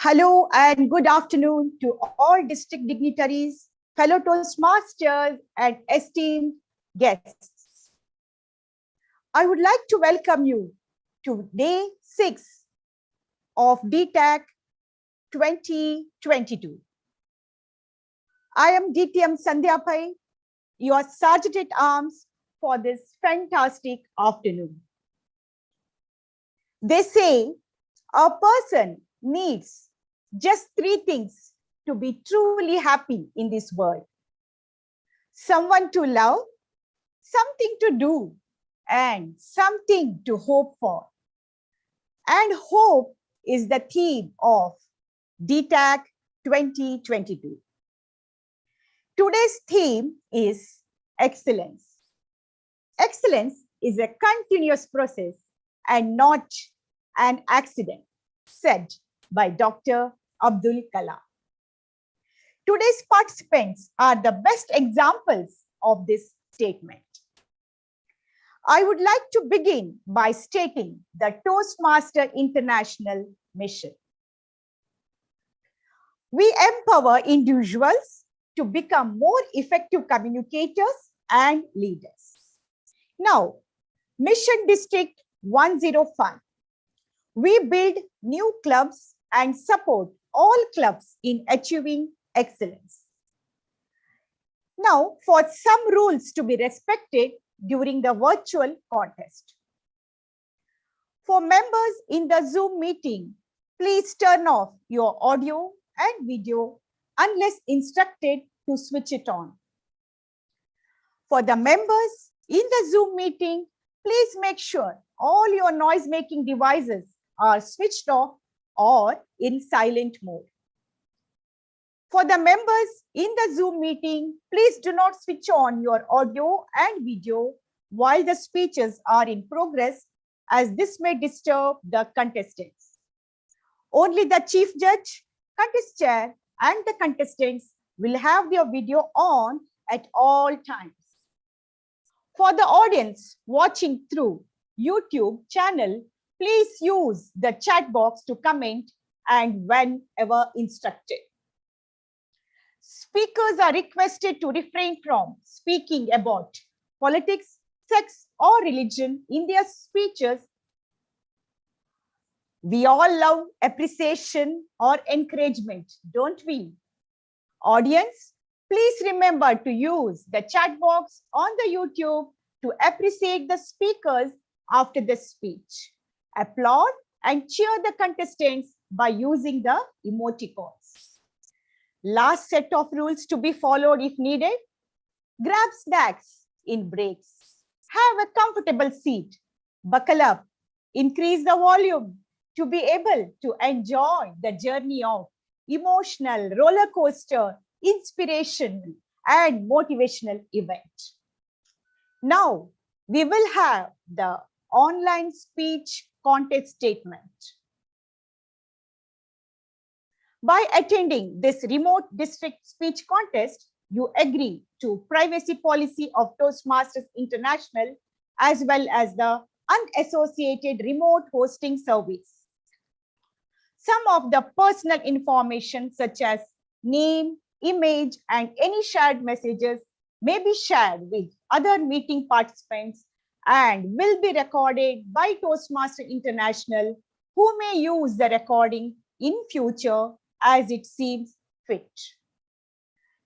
Hello and good afternoon to all district dignitaries, fellow Toastmasters, and esteemed guests. I would like to welcome you to day 6 of DTAC 2022. I am DTM Sandhya, your Sergeant at Arms for this fantastic afternoon. They say a person needs just 3 things to be truly happy in this world: someone to love, something to do, and something to hope for. And hope is the theme of DTAC 2022. Today's theme is excellence. Excellence is a continuous process and not an accident, said by Dr. Abdul Kalam. Today's participants are the best examples of this statement. I would like to begin by stating the Toastmaster International mission. We empower individuals to become more effective communicators and leaders. Now, Mission District 105. We build new clubs and support all clubs in achieving excellence. Now, for some rules to be respected during the virtual contest. For members in the Zoom meeting, please turn off your audio and video unless instructed to switch it on. For the members in the Zoom meeting, please make sure all your noise-making devices are switched off or in silent mode. For the members in the Zoom meeting, please do not switch on your audio and video while the speeches are in progress, as this may disturb the contestants. Only the chief judge, contest chair, and the contestants will have their video on at all times. For the audience watching through YouTube channel, please use the chat box to comment and whenever instructed. Speakers are requested to refrain from speaking about politics, sex, or religion in their speeches. We all love appreciation or encouragement, don't we? Audience, please remember to use the chat box on the YouTube to appreciate the speakers after the speech. Applaud and cheer the contestants by using the emoticons. Last set of rules to be followed if needed. Grab snacks in breaks. Have a comfortable seat. Buckle up. Increase the volume to be able to enjoy the journey of emotional roller coaster, inspirational and motivational event. Now, we will have the online speech contest statement. By attending this remote district speech contest, you agree to privacy policy of Toastmasters International as well as the unassociated remote hosting service. Some of the personal information such as name, image, and any shared messages may be shared with other meeting participants and will be recorded by Toastmasters International, who may use the recording in future as it seems fit.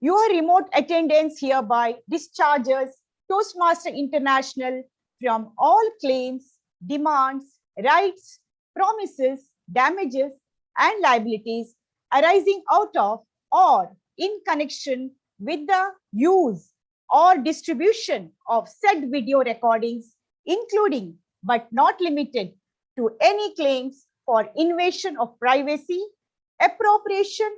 Your remote attendance hereby discharges Toastmasters International from all claims, demands, rights, promises, damages, and liabilities arising out of or in connection with the use or distribution of said video recordings, including but not limited to any claims for invasion of privacy, appropriation,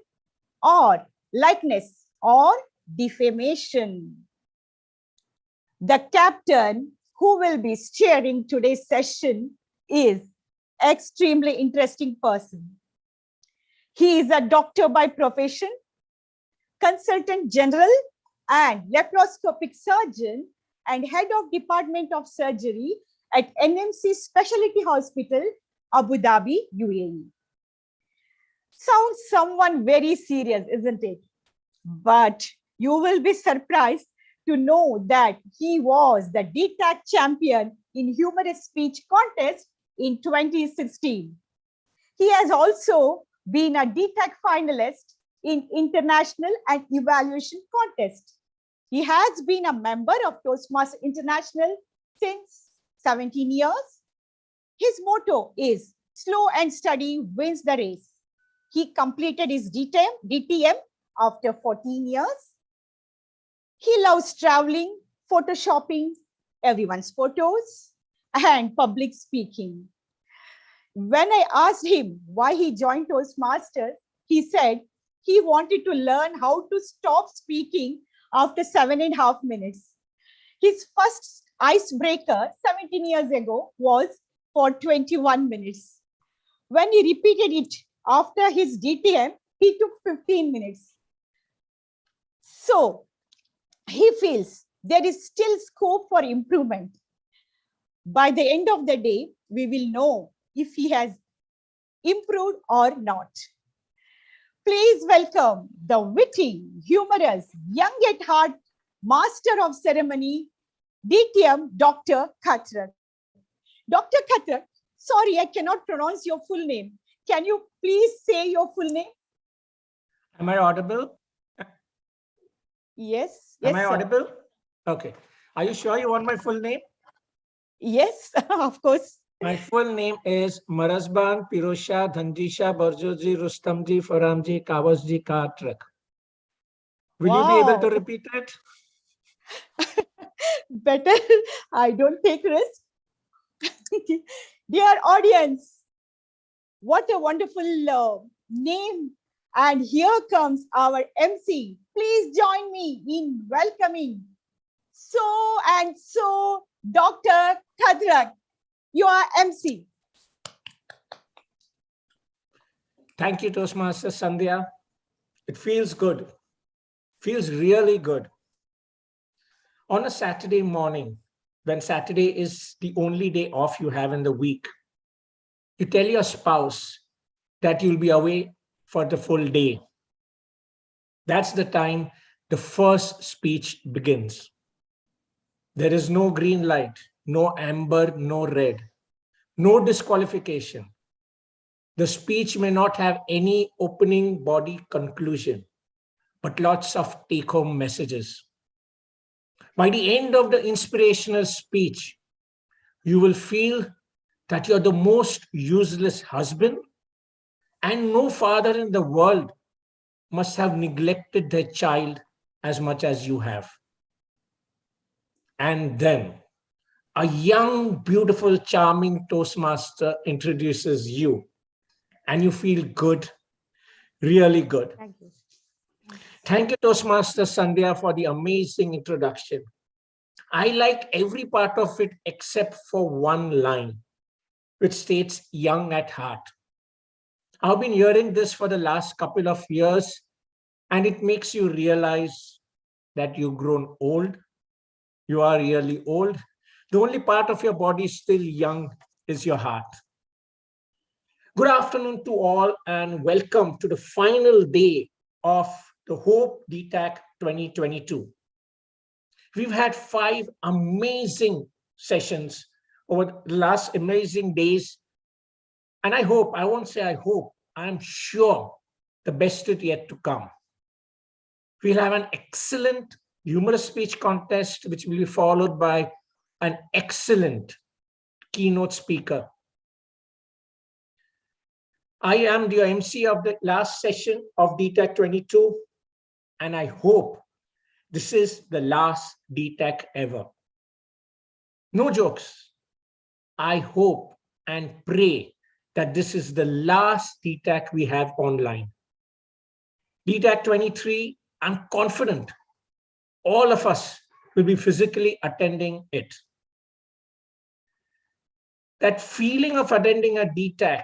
or likeness, or defamation. The captain who will be steering today's session is an extremely interesting person. He is a doctor by profession, consultant general and laparoscopic surgeon and head of Department of Surgery at NMC Specialty Hospital, Abu Dhabi, UAE. Sounds someone very serious, isn't it? But you will be surprised to know that he was the DTAC champion in humorous speech contest in 2016. He has also been a DTAC finalist in international and evaluation contest. He has been a member of Toastmasters International since 17 years. His motto is slow and steady wins the race. He completed his DTM after 14 years. He loves traveling, photoshopping everyone's photos, and public speaking. When I asked him why he joined Toastmasters, he said he wanted to learn how to stop speaking after 7.5 minutes. His first icebreaker 17 years ago was for 21 minutes. When he repeated it after his DTM, he took 15 minutes. So he feels there is still scope for improvement. By the end of the day, we will know if he has improved or not. Please welcome the witty, humorous, young at heart, master of ceremony, DTM, Dr. Khatrak. Dr. Khatrak, sorry, I cannot pronounce your full name. Can you please say your full name? Am I audible? Yes. Am I sir. audible? Okay. Are you sure you want my full name? Yes, of course. My full name is Marazban Pirosha Dhanjisha Barjoji Rustamji Faramji Kawasji Khatrak. Will you be able to repeat it? Better I don't take risks. Dear audience, what a wonderful name. And here comes our MC. Please join me in welcoming so Dr. Khatrak. You are MC. Thank you, Toastmaster Sandhya. It feels good. Feels really good. On a Saturday morning, when Saturday is the only day off you have in the week, you tell your spouse that you'll be away for the full day. That's the time the first speech begins. There is no green light, no amber, no red, no disqualification. The speech may not have any opening body conclusion, but lots of take-home messages. By the end of the inspirational speech, you will feel that you're the most useless husband, and no father in the world must have neglected their child as much as you have. And then a young, beautiful, charming Toastmaster introduces you, and you feel good, really good. Thank you. Thank you, Toastmaster Sandhya, for the amazing introduction. I like every part of it except for one line, which states young at heart. I've been hearing this for the last couple of years, and it makes you realize that you've grown old. You are really old. The only part of your body still young is your heart. Good afternoon to all, and welcome to the final day of the Hope DTAC 2022. We've had 5 amazing sessions over the last amazing days. And I hope, I won't say I hope, I'm sure the best is yet to come. We'll have an excellent humorous speech contest, which will be followed by an excellent keynote speaker. I am the MC of the last session of DTAC 22, and I hope this is the last DTAC ever. No jokes. I hope and pray that this is the last DTAC we have online. DTAC 23, I'm confident all of us will be physically attending it. That feeling of attending a DTAC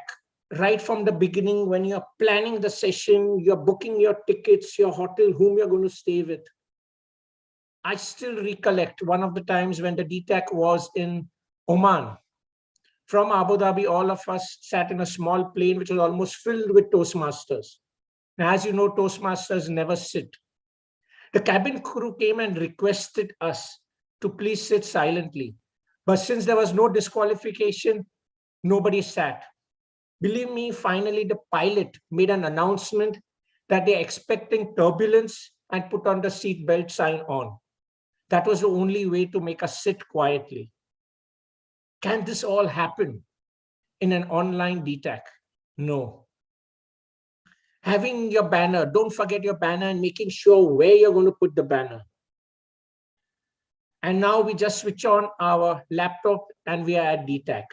right from the beginning, when you're planning the session, you're booking your tickets, your hotel, whom you're going to stay with. I still recollect one of the times when the DTAC was in Oman. From Abu Dhabi, all of us sat in a small plane which was almost filled with Toastmasters. And as you know, Toastmasters never sit. The cabin crew came and requested us to please sit silently. But since there was no disqualification, nobody sat. Believe me, finally, the pilot made an announcement that they're expecting turbulence and put on the seatbelt sign on. That was the only way to make us sit quietly. Can this all happen in an online DTAC? No. Having your banner, don't forget your banner and making sure where you're going to put the banner. And now we just switch on our laptop and we are at DTAC.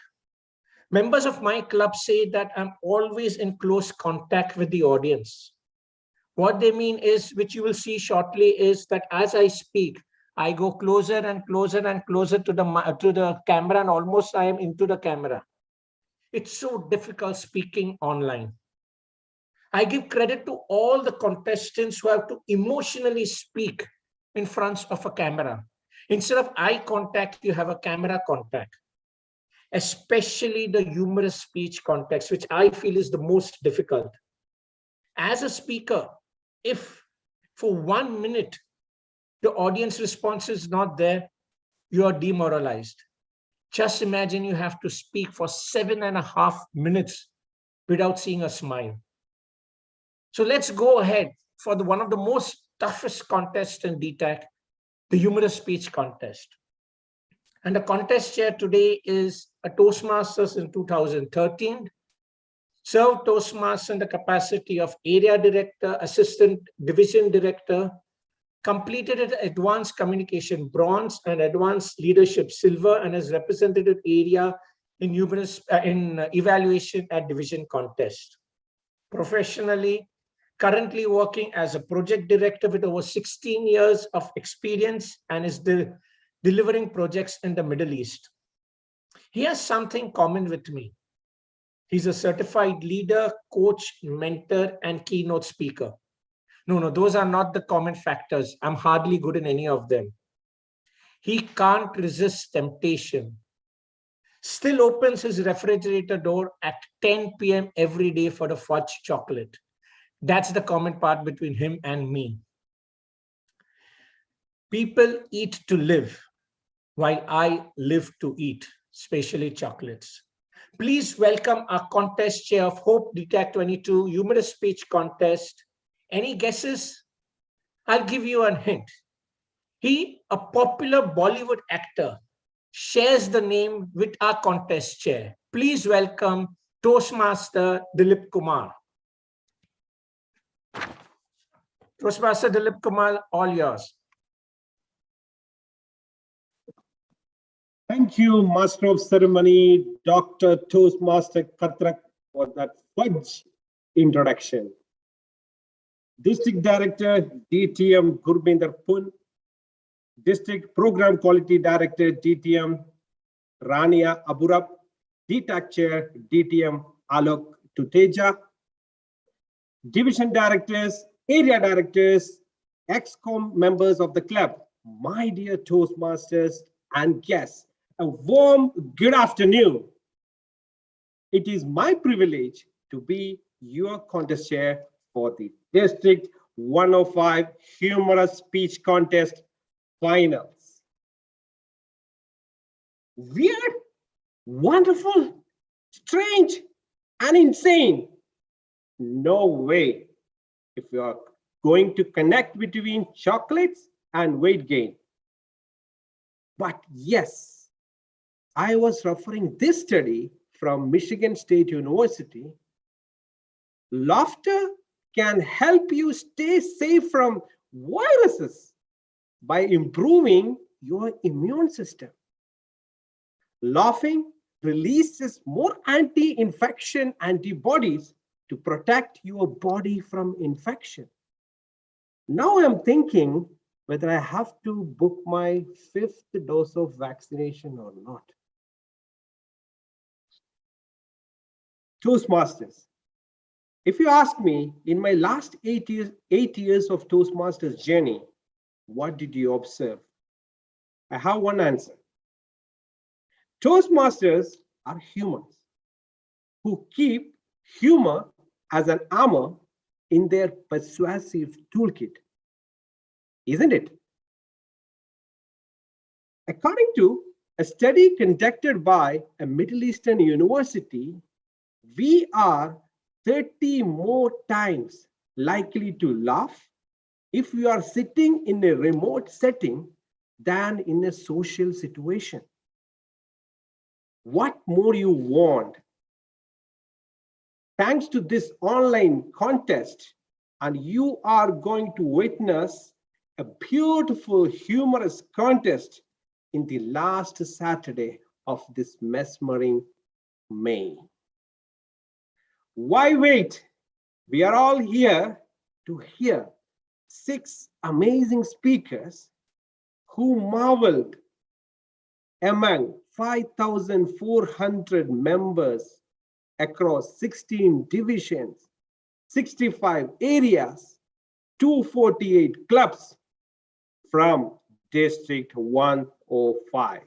Members of my club say that I'm always in close contact with the audience. What they mean is, which you will see shortly, is that as I speak, I go closer and closer and closer to the camera, and almost I am into the camera. It's so difficult speaking online. I give credit to all the contestants who have to emotionally speak in front of a camera. Instead of eye contact, you have a camera contact, especially the humorous speech context, which I feel is the most difficult. As a speaker, if for 1 minute the audience response is not there, you are demoralized. Just imagine you have to speak for 7.5 minutes without seeing a smile. So let's go ahead for one of the most toughest contests in DTAC, the humorous speech contest. And the contest chair today is a Toastmasters in 2013, served Toastmasters in the capacity of area director, assistant division director, completed at advanced communication bronze and advanced leadership silver, and has represented an area in humorous in evaluation at division contest. Professionally, currently working as a project director with over 16 years of experience and is delivering projects in the Middle East. He has something common with me. He's a certified leader, coach, mentor, and keynote speaker. No, those are not the common factors. I'm hardly good in any of them. He can't resist temptation. Still opens his refrigerator door at 10 p.m. every day for the fudge chocolate. That's the common part between him and me. People eat to live, while I live to eat, especially chocolates. Please welcome our contest chair of Hope DTAC 22 Humorous Speech Contest. Any guesses? I'll give you a hint. He, a popular Bollywood actor, shares the name with our contest chair. Please welcome Toastmaster Dilip Kumar. Toastmaster Dilip Kumar, all yours. Thank you, Master of Ceremony, Dr. Toastmaster Katrak, for that fudge introduction. District Director, DTM Gurbinder Pun, District Program Quality Director, DTM Rania Aburab, DTAC Chair, DTM Alok Tuteja, Division Directors, Area Directors, ExCom members of the club, my dear Toastmasters and guests, a warm good afternoon. It is my privilege to be your contest chair for the District 105 Humorous Speech Contest Finals. Weird, wonderful, strange, and insane. No way. If you are going to connect between chocolates and weight gain. But yes, I was referring this study from Michigan State University. Laughter can help you stay safe from viruses by improving your immune system. Laughing releases more anti-infection antibodies to protect your body from infection. Now I'm thinking whether I have to book my 5th dose of vaccination or not. Toastmasters. If you ask me, in my last 8 years of Toastmasters journey, what did you observe? I have one answer. Toastmasters are humans who keep humor as an armor in their persuasive toolkit, isn't it? According to a study conducted by a Middle Eastern university, we are 30 more times likely to laugh if we are sitting in a remote setting than in a social situation. What more you want? Thanks to this online contest, and you are going to witness a beautiful, humorous contest in the last Saturday of this mesmerizing May. Why wait? We are all here to hear 6 amazing speakers who marveled among 5,400 members across 16 divisions, 65 areas, 248 clubs from District 105.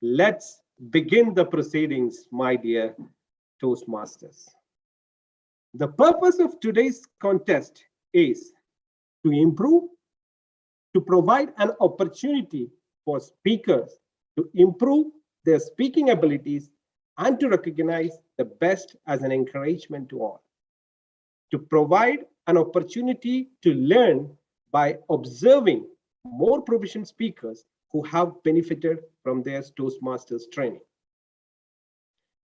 Let's begin the proceedings, my dear Toastmasters. The purpose of today's contest is to improve, to provide an opportunity for speakers to improve their speaking abilities and to recognize the best as an encouragement to all. To provide an opportunity to learn by observing more proficient speakers who have benefited from their Toastmasters training.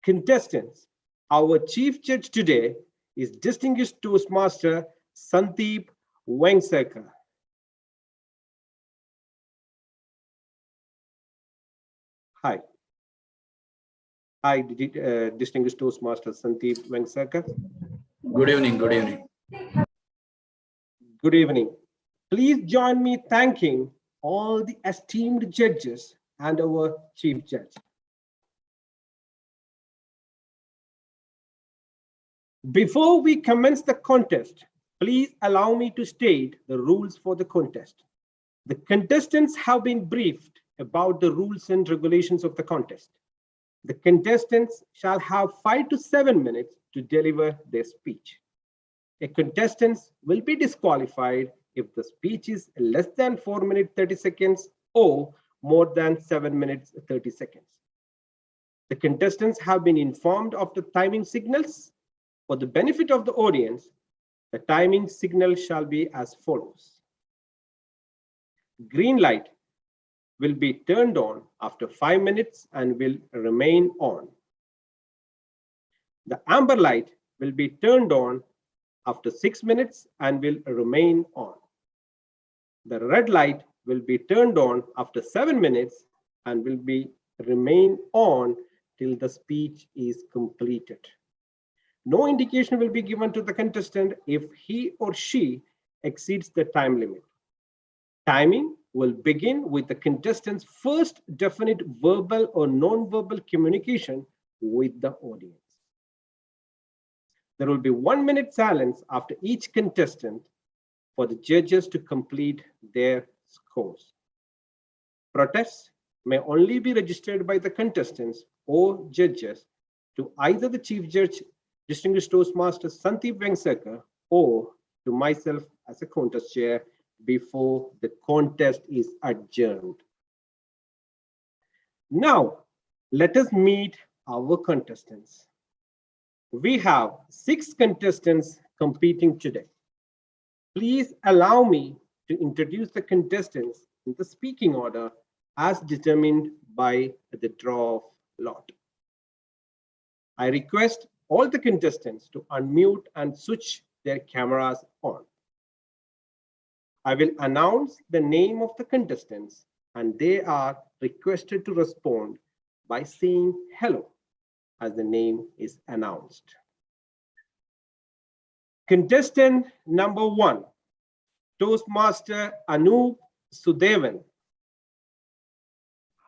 Contestants, our chief judge today is distinguished Toastmaster Sandeep Vengsarkar. Hi. Hi, distinguished Toastmaster Sandeep Vengsarkar. Good evening. Good evening. Good evening. Please join me thanking all the esteemed judges and our chief judge. Before we commence the contest, please allow me to state the rules for the contest. The contestants have been briefed about the rules and regulations of the contest. The contestants shall have 5 to 7 minutes to deliver their speech. A contestant will be disqualified if the speech is less than 4 minutes 30 seconds or more than 7 minutes 30 seconds. The contestants have been informed of the timing signals. For the benefit of the audience, the timing signal shall be as follows. Green light will be turned on after 5 minutes and will remain on. The amber light will be turned on after 6 minutes and will remain on. The red light will be turned on after 7 minutes and will remain on till the speech is completed. No indication will be given to the contestant if he or she exceeds the time limit. Timing will begin with the contestant's first definite verbal or non-verbal communication with the audience. There will be 1 minute silence after each contestant for the judges to complete their scores. Protests may only be registered by the contestants or judges to either the chief judge, distinguished Toastmaster Sandeep Vengsarkar, or to myself as a contest chair before the contest is adjourned. Now, let us meet our contestants. We have 6 contestants competing today. Please allow me to introduce the contestants in the speaking order as determined by the draw of lot. I request all the contestants to unmute and switch their cameras on. I will announce the name of the contestants and they are requested to respond by saying hello as the name is announced. Contestant number 1, Toastmaster Anup Sudevan.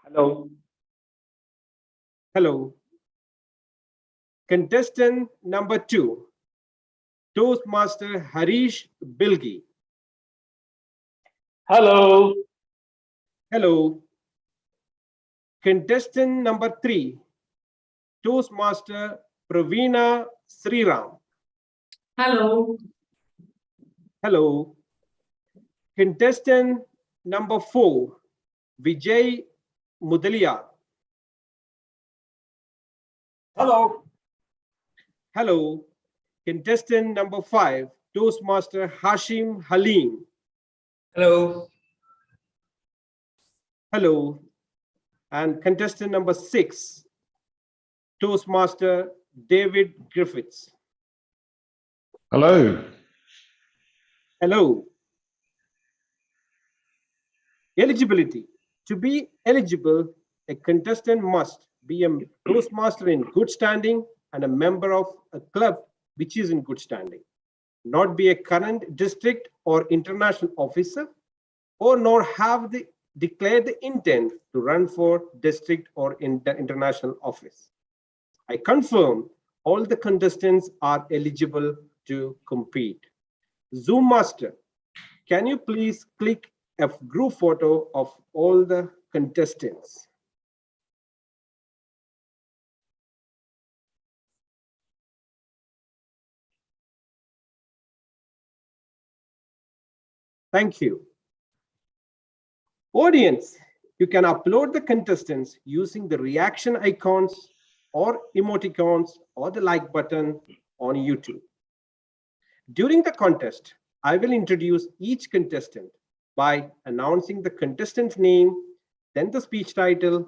Hello. Hello. Contestant number 2, Toastmaster Harish Bilgi. Hello. Hello. Contestant number 3, Toastmaster Praveena Sriram. Hello. Hello. Contestant number 4, Vijay Mudalia. Hello. Hello. Contestant number 5, Toastmaster Hashim Halim. Hello. Hello. And contestant number 6, Toastmaster David Griffiths. Hello. Hello. Eligibility. To be eligible, a contestant must be a Toastmaster in good standing and a member of a club which is in good standing, not be a current district or international officer, or nor have declared the intent to run for district or international office. I confirm all the contestants are eligible to compete. Zoom Master, can you please click a group photo of all the contestants? Thank you. Audience, you can upload the contestants using the reaction icons or emoticons or the like button on YouTube. During the contest, I will introduce each contestant by announcing the contestant's name, then the speech title,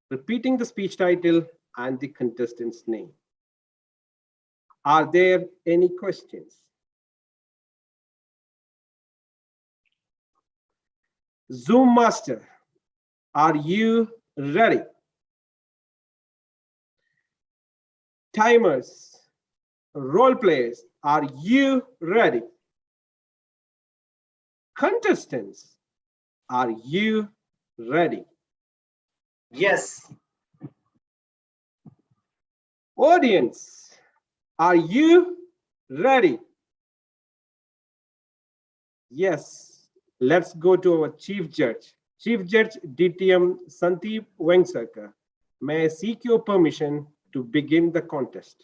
repeating the speech title and the contestant's name. Are there any questions? Zoom Master, are you ready? Timers, role players, are you ready? Contestants, are you ready? Yes. Audience, are you ready? Yes. Let's go to our Chief Judge. Chief Judge DTM Sandeep Vengsarkar. May I seek your permission to begin the contest?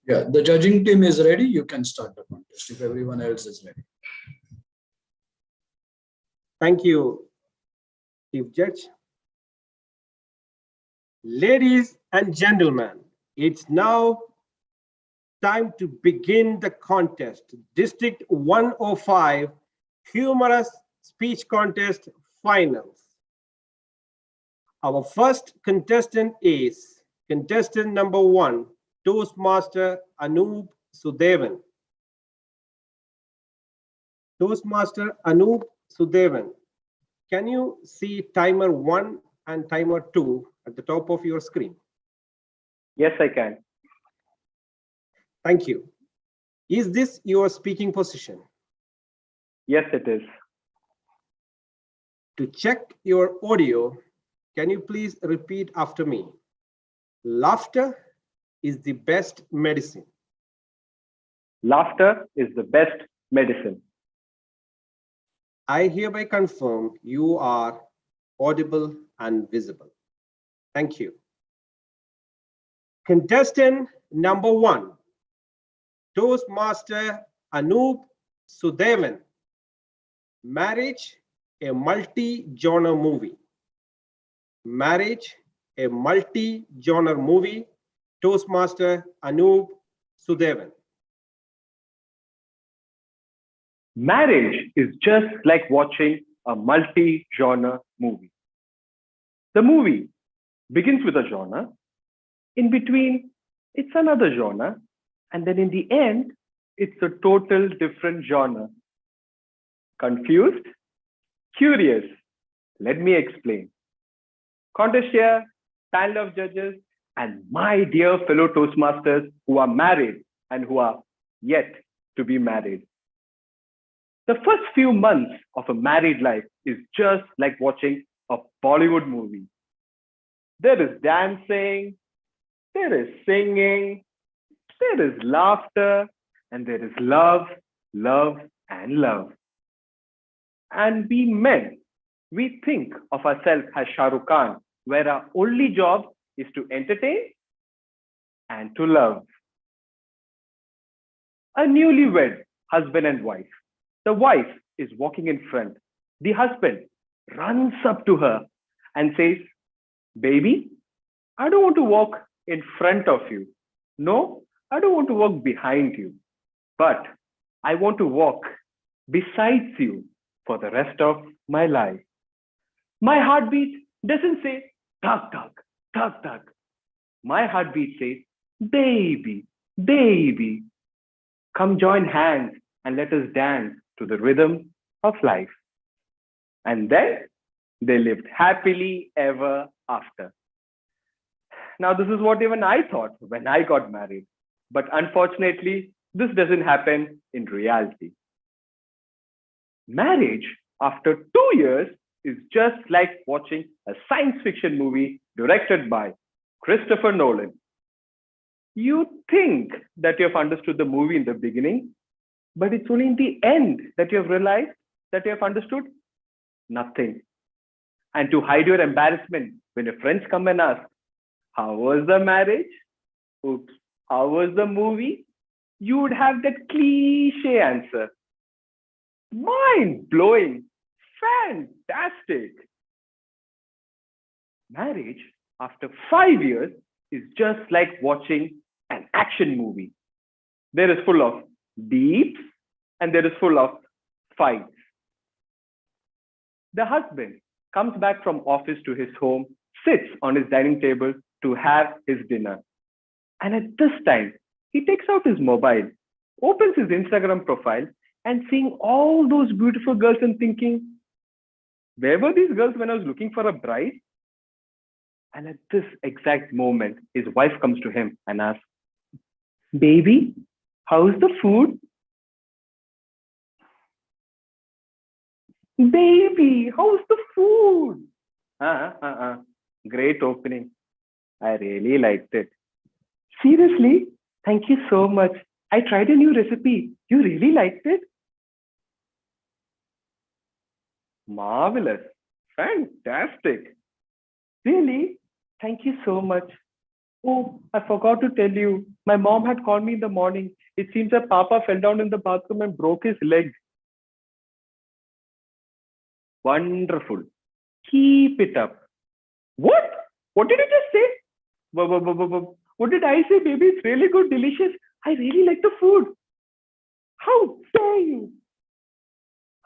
Yeah, the judging team is ready. You can start the contest if everyone else is ready. Thank you, Chief Judge. Ladies and gentlemen, it's now time to begin the contest. District 105 Humorous Speech Contest Finals. Our first contestant is contestant number 1, Toastmaster Anup Sudevan. Toastmaster Anup Sudevan, can you see timer 1 and timer 2 at the top of your screen? Yes, I can. Thank you. Is this your speaking position? Yes, it is. To check your audio, can you please repeat after me? Laughter is the best medicine. Laughter is the best medicine. I hereby confirm you are audible and visible. Thank you. Contestant number 1, Toastmaster Anup Sudevan. Marriage, a multi-genre movie. Marriage, a multi-genre movie. Toastmaster Anup Sudevan. Marriage is just like watching a multi-genre movie. The movie begins with a genre, in between, it's another genre, and then in the end, it's a total different genre. Confused? Curious? Let me explain. Contest here, panel of judges, and my dear fellow Toastmasters who are married and who are yet to be married. The first few months of a married life is just like watching a Bollywood movie. There is dancing, there is singing, there is laughter, and there is love, love, and love. And we men, we think of ourselves as Shah Rukh Khan, where our only job is to entertain and to love. A newlywed husband and wife. The wife is walking in front. The husband runs up to her and says, "Baby, I don't want to walk in front of you. No, I don't want to walk behind you, but I want to walk besides you for the rest of my life." My heartbeat doesn't say thug, thug, thug, thug. My heartbeat says, "Baby, baby, come join hands and let us dance to the rhythm of life." And then they lived happily ever after. Now, this is what even I thought when I got married. But unfortunately, this doesn't happen in reality. Marriage after 2 years is just like watching a science fiction movie directed by Christopher Nolan. You think that you have understood the movie in the beginning, but it's only in the end that you have realized that you have understood nothing. And to hide your embarrassment when your friends come and ask, "How was the marriage? Oops, how was the movie?" you would have that cliche answer. Mind blowing, fantastic. Marriage after 5 years is just like watching an action movie. There is full of beeps and there is full of fights. The husband comes back from office to his home, sits on his dining table to have his dinner. And at this time, he takes out his mobile, opens his Instagram profile, and seeing all those beautiful girls and thinking, where were these girls when I was looking for a bride? And at this exact moment, his wife comes to him and asks, "Baby, how's the food? Baby, how's the food?" Great opening. I really liked it. Seriously? Thank you so much. I tried a new recipe. You really liked it? Marvelous. Fantastic. Really? Thank you so much. Oh, I forgot to tell you. My mom had called me in the morning. It seems that Papa fell down in the bathroom and broke his leg. Wonderful. Keep it up. What? What did you just say? What did I say, baby? It's really good, delicious. I really like the food. How dare you?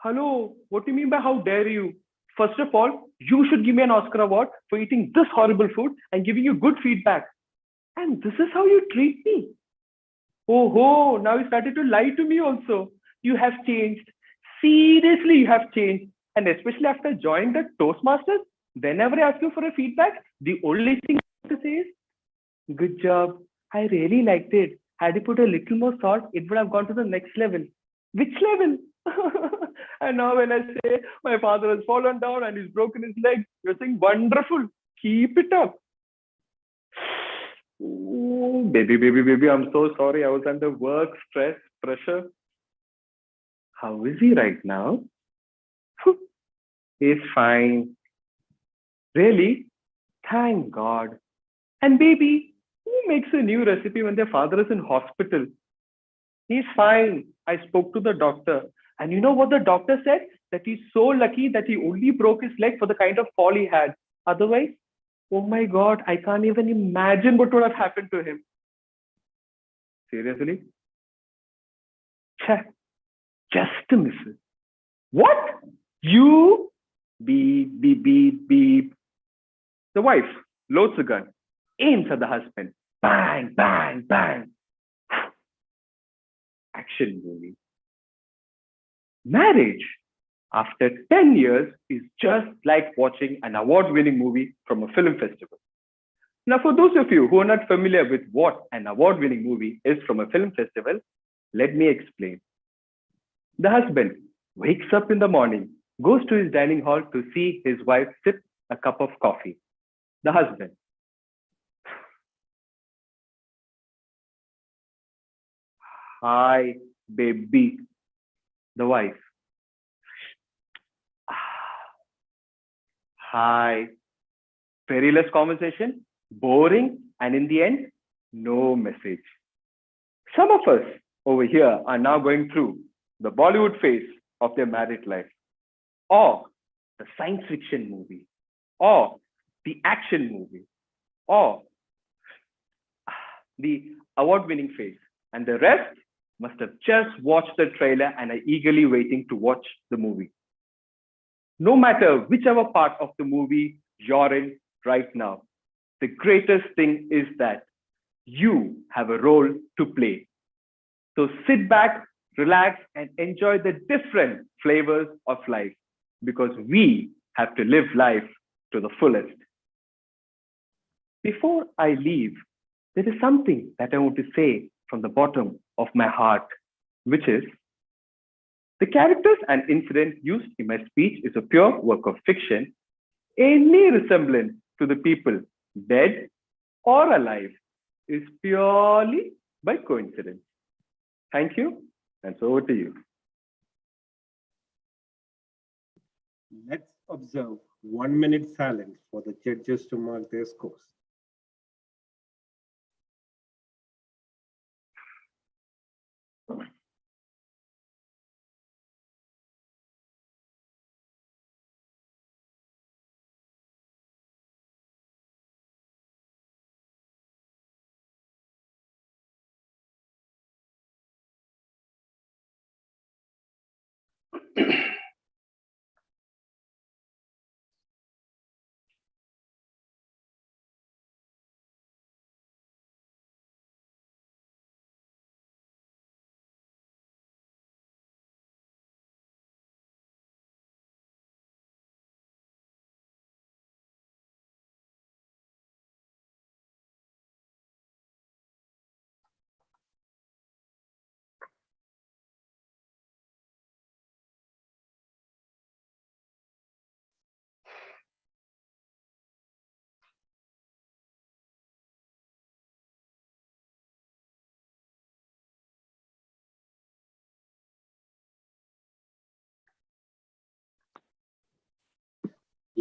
Hello, what do you mean by how dare you? First of all, you should give me an Oscar award for eating this horrible food and giving you good feedback. And this is how you treat me. Oh, now you started to lie to me also. You have changed. Seriously, you have changed. And especially after joining the Toastmasters, whenever I ask you for a feedback, the only thing you have to say is, "Good job. I really liked it. Had you put a little more salt, it would have gone to the next level." Which level? And now when I say my father has fallen down and he's broken his leg, you're saying, "Wonderful. Keep it up." Ooh, baby, I'm so sorry. I was under work, stress, pressure. How is he right now? He's fine. Really? Thank God. And baby, who makes a new recipe when their father is in hospital? He's fine. I spoke to the doctor. And you know what the doctor said? That he's so lucky that he only broke his leg for the kind of fall he had. Otherwise, oh my God, I can't even imagine what would have happened to him. Seriously? Just a miss. What? You? Beep, beep, beep, beep. The wife loads the gun, aims at the husband. Bang, bang, bang. Action movie. Marriage after 10 years is just like watching an award-winning movie from a film festival. Now, for those of you who are not familiar with what an award-winning movie is from a film festival, let me explain. The husband wakes up in the morning, goes to his dining hall to see his wife sip a cup of coffee. The husband. "Hi, baby." The wife. "Hi." Very less conversation, boring, and in the end, no message. Some of us over here are now going through the Bollywood phase of their married life, or the science fiction movie, or the action movie, or the award-winning phase. And the rest must have just watched the trailer and are eagerly waiting to watch the movie. No matter whichever part of the movie you're in right now, the greatest thing is that you have a role to play. So sit back, relax, and enjoy the different flavors of life, because we have to live life to the fullest. Before I leave, there is something that I want to say from the bottom of my heart, which is, the characters and incident used in my speech is a pure work of fiction. Any resemblance to the people, dead or alive, is purely by coincidence. Thank you, and so over to you. Let's observe 1 minute silence for the judges to mark their scores.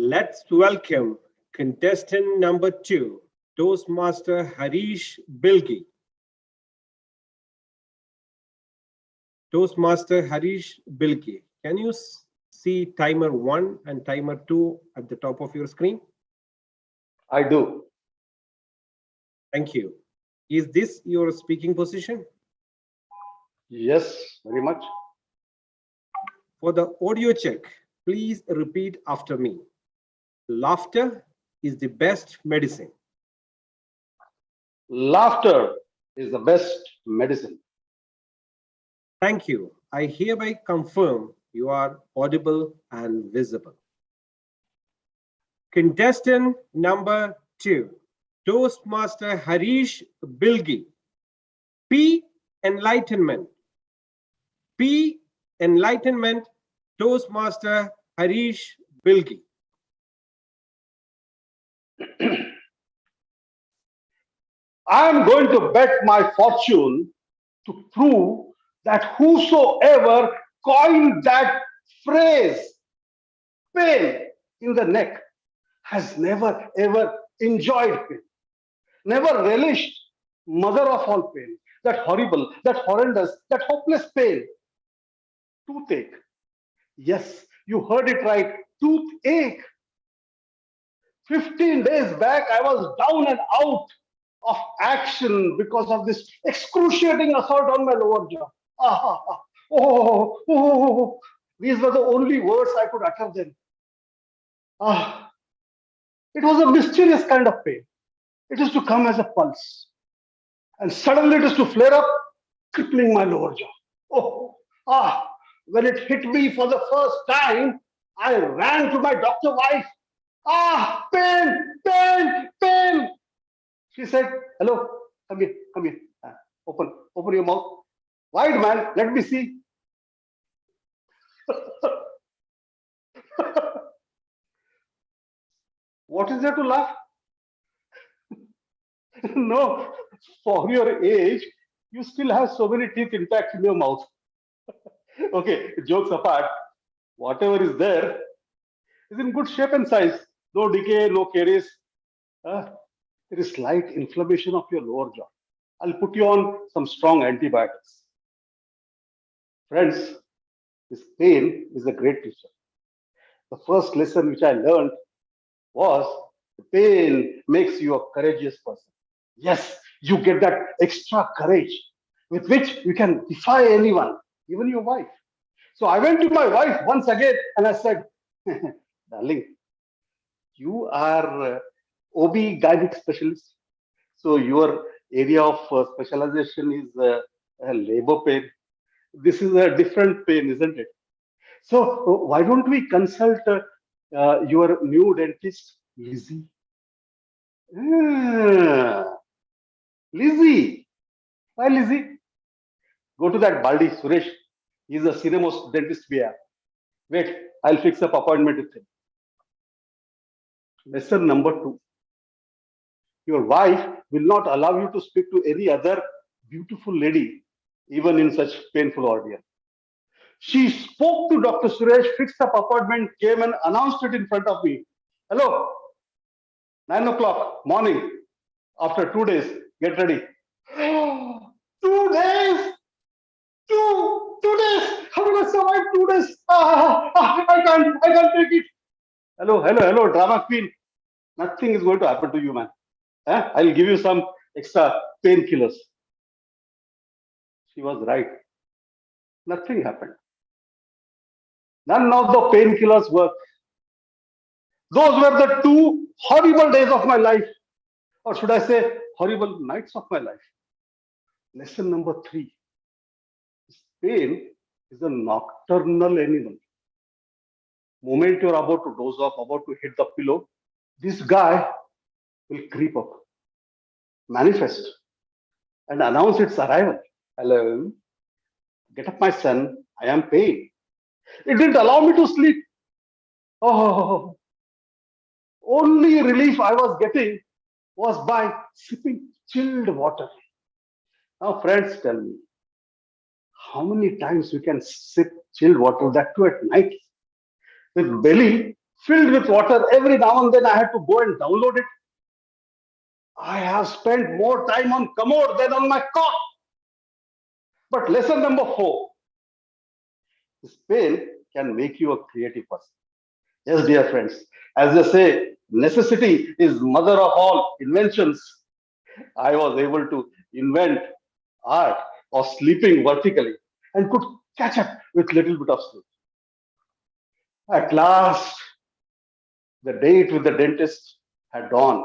Let's welcome contestant number 2, Toastmaster Harish Bilgi. Toastmaster Harish Bilgi, can you see timer 1 and timer 2 at the top of your screen? I do. Thank you. Is this your speaking position? Yes, very much. For the audio check, please repeat after me. Laughter is the best medicine. Laughter is the best medicine. Thank you. I hereby confirm you are audible and visible. Contestant number 2, Toastmaster Harish Bilgi. P. Enlightenment. P. Enlightenment, Toastmaster Harish Bilgi. I am going to bet my fortune to prove that whosoever coined that phrase, pain in the neck, has never ever enjoyed pain, never relished mother of all pain, that horrible, that horrendous, that hopeless pain. Toothache. Yes, you heard it right, toothache. 15 days back, I was down and out of action because of this excruciating assault on my lower jaw. Oh. These were the only words I could utter then. It was a mysterious kind of pain. It is to come as a pulse. And suddenly it is to flare up, crippling my lower jaw. When it hit me for the first time, I ran to my doctor wife. Pain. She said, hello, come here. Open your mouth. Wide, man, let me see. What is there to laugh? No, for your age, you still have so many teeth intact in your mouth. Okay, jokes apart, whatever is there is in good shape and size. No decay, no caries. There is slight inflammation of your lower jaw. I'll put you on some strong antibiotics. Friends, this pain is a great teacher. The first lesson which I learned was the pain makes you a courageous person. Yes, you get that extra courage with which you can defy anyone, even your wife. So I went to my wife once again and I said, darling, you are OB gynec specialist. So your area of specialization is labor pain. This is a different pain, isn't it? So why don't we consult your new dentist, Lizzie? Ah, Lizzie. Why Lizzie? Go to that Baldi Suresh. He's the cinemost dentist we have. Wait, I'll fix up appointment with him. Lesson number 2. Your wife will not allow you to speak to any other beautiful lady, even in such painful ordeal. She spoke to Dr. Suresh, fixed up appointment, came and announced it in front of me. Hello, 9 o'clock morning. After 2 days, get ready. 2 days. Two days. How will I survive 2 days? I can't take it. Hello, drama queen. Nothing is going to happen to you, man. I'll give you some extra painkillers. She was right. Nothing happened. None of the painkillers worked. Those were the 2 horrible days of my life. Or should I say, horrible nights of my life. Lesson number 3. Pain is a nocturnal animal. Moment you're about to doze off, about to hit the pillow, this guy will creep up, manifest, and announce its arrival. Hello, get up, my son. I am pain. It didn't allow me to sleep. Oh, only relief I was getting was by sipping chilled water. Now, friends, tell me, how many times we can sip chilled water, that too at night, with belly filled with water? Every now and then I had to go and download it. I have spent more time on commode than on my cot. But lesson number 4, this pain can make you a creative person. Yes, dear friends, as they say, necessity is mother of all inventions. I was able to invent art of sleeping vertically and could catch up with little bit of sleep. At last, the date with the dentist had dawned.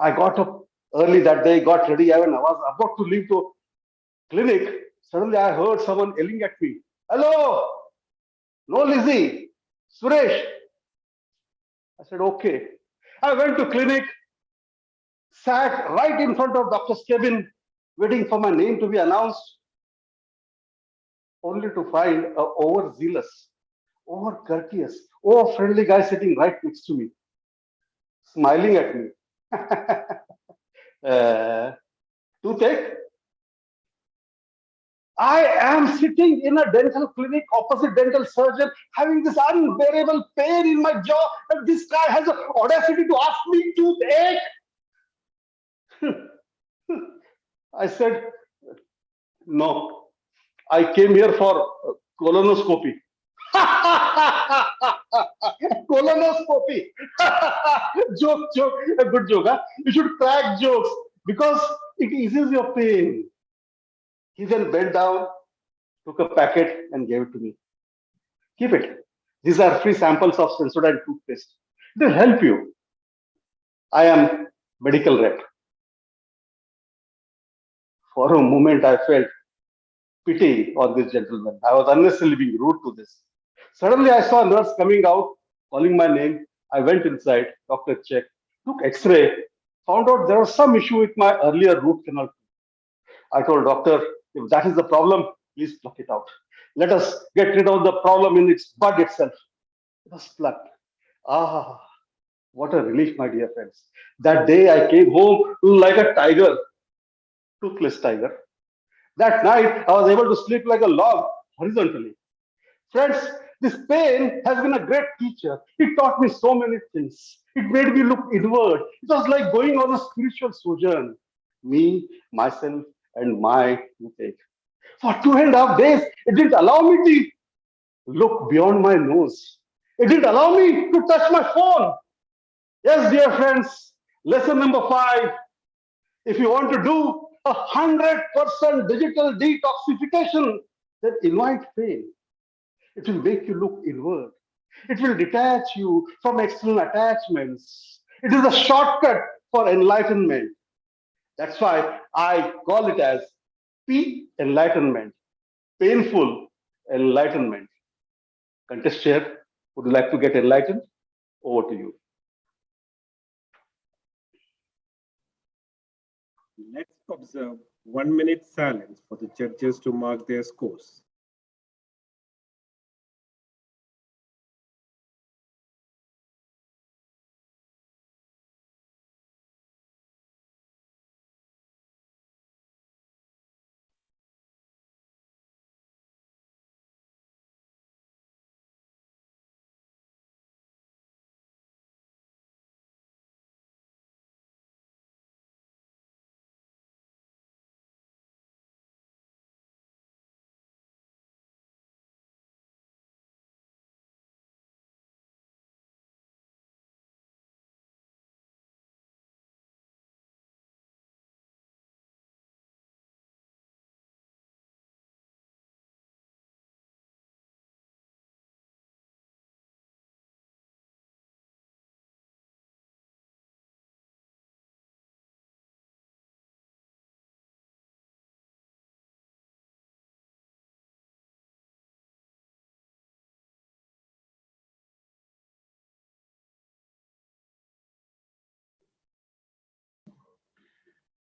I got up early that day, got ready, and I was about to leave to clinic. Suddenly I heard someone yelling at me. Hello, no Lizzie, Suresh. I said, okay. I went to clinic, sat right in front of doctor's cabin, waiting for my name to be announced, only to find an overzealous, over-courteous, over-friendly guy sitting right next to me, smiling at me. Toothache? I am sitting in a dental clinic opposite dental surgeon, having this unbearable pain in my jaw, and this guy has the audacity to ask me toothache. I said, no, I came here for colonoscopy. Colonoscopy. Joke, a good joke. Huh? You should crack jokes because it eases your pain. He then bent down, took a packet and gave it to me. Keep it. These are free samples of Sensodyne toothpaste. It will help you. I am medical rep. For a moment, I felt pity on this gentleman. I was unnecessarily being rude to this. Suddenly, I saw a nurse coming out, calling my name. I went inside, doctor checked, took X-ray, found out there was some issue with my earlier root canal. I told doctor, if that is the problem, please pluck it out. Let us get rid of the problem in its bud itself. It was plucked. Ah, what a relief, my dear friends. That day I came home like a tiger, toothless tiger. That night I was able to sleep like a log horizontally. Friends, this pain has been a great teacher. It taught me so many things. It made me look inward. It was like going on a spiritual sojourn. Me, myself, and my toothache. For 2.5 days, it didn't allow me to look beyond my nose. It didn't allow me to touch my phone. Yes, dear friends, lesson number 5. If you want to do 100% digital detoxification, then invite pain. It will make you look inward. It will detach you from external attachments. It is a shortcut for enlightenment. That's why I call it as P-enlightenment, painful enlightenment. Contest chair, would you like to get enlightened? Over to you. Let's observe 1 minute silence for the judges to mark their scores.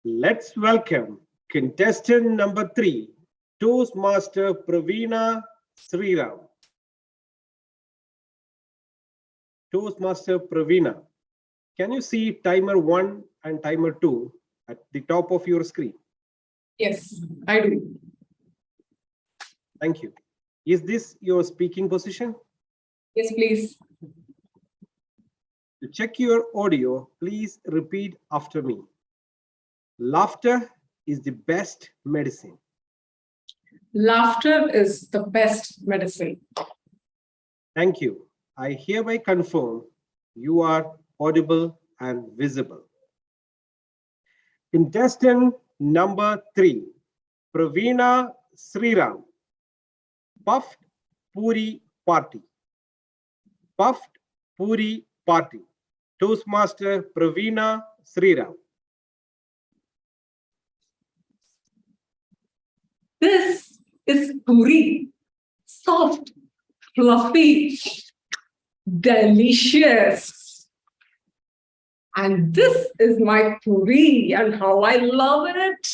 Let's welcome contestant number 3, Toastmaster Praveena Sriram. Toastmaster Praveena, can you see timer 1 and timer 2 at the top of your screen? Yes, I do. Thank you. Is this your speaking position? Yes, please. To check your audio, please repeat after me. Laughter is the best medicine. Laughter is the best medicine. Thank you. I hereby confirm you are audible and visible. Contestant number 3, Praveena Sriram. Puffed Puri Party. Puffed Puri Party. Toastmaster Praveena Sriram. This is puri. Soft, fluffy, delicious. And this is my puri and how I love it.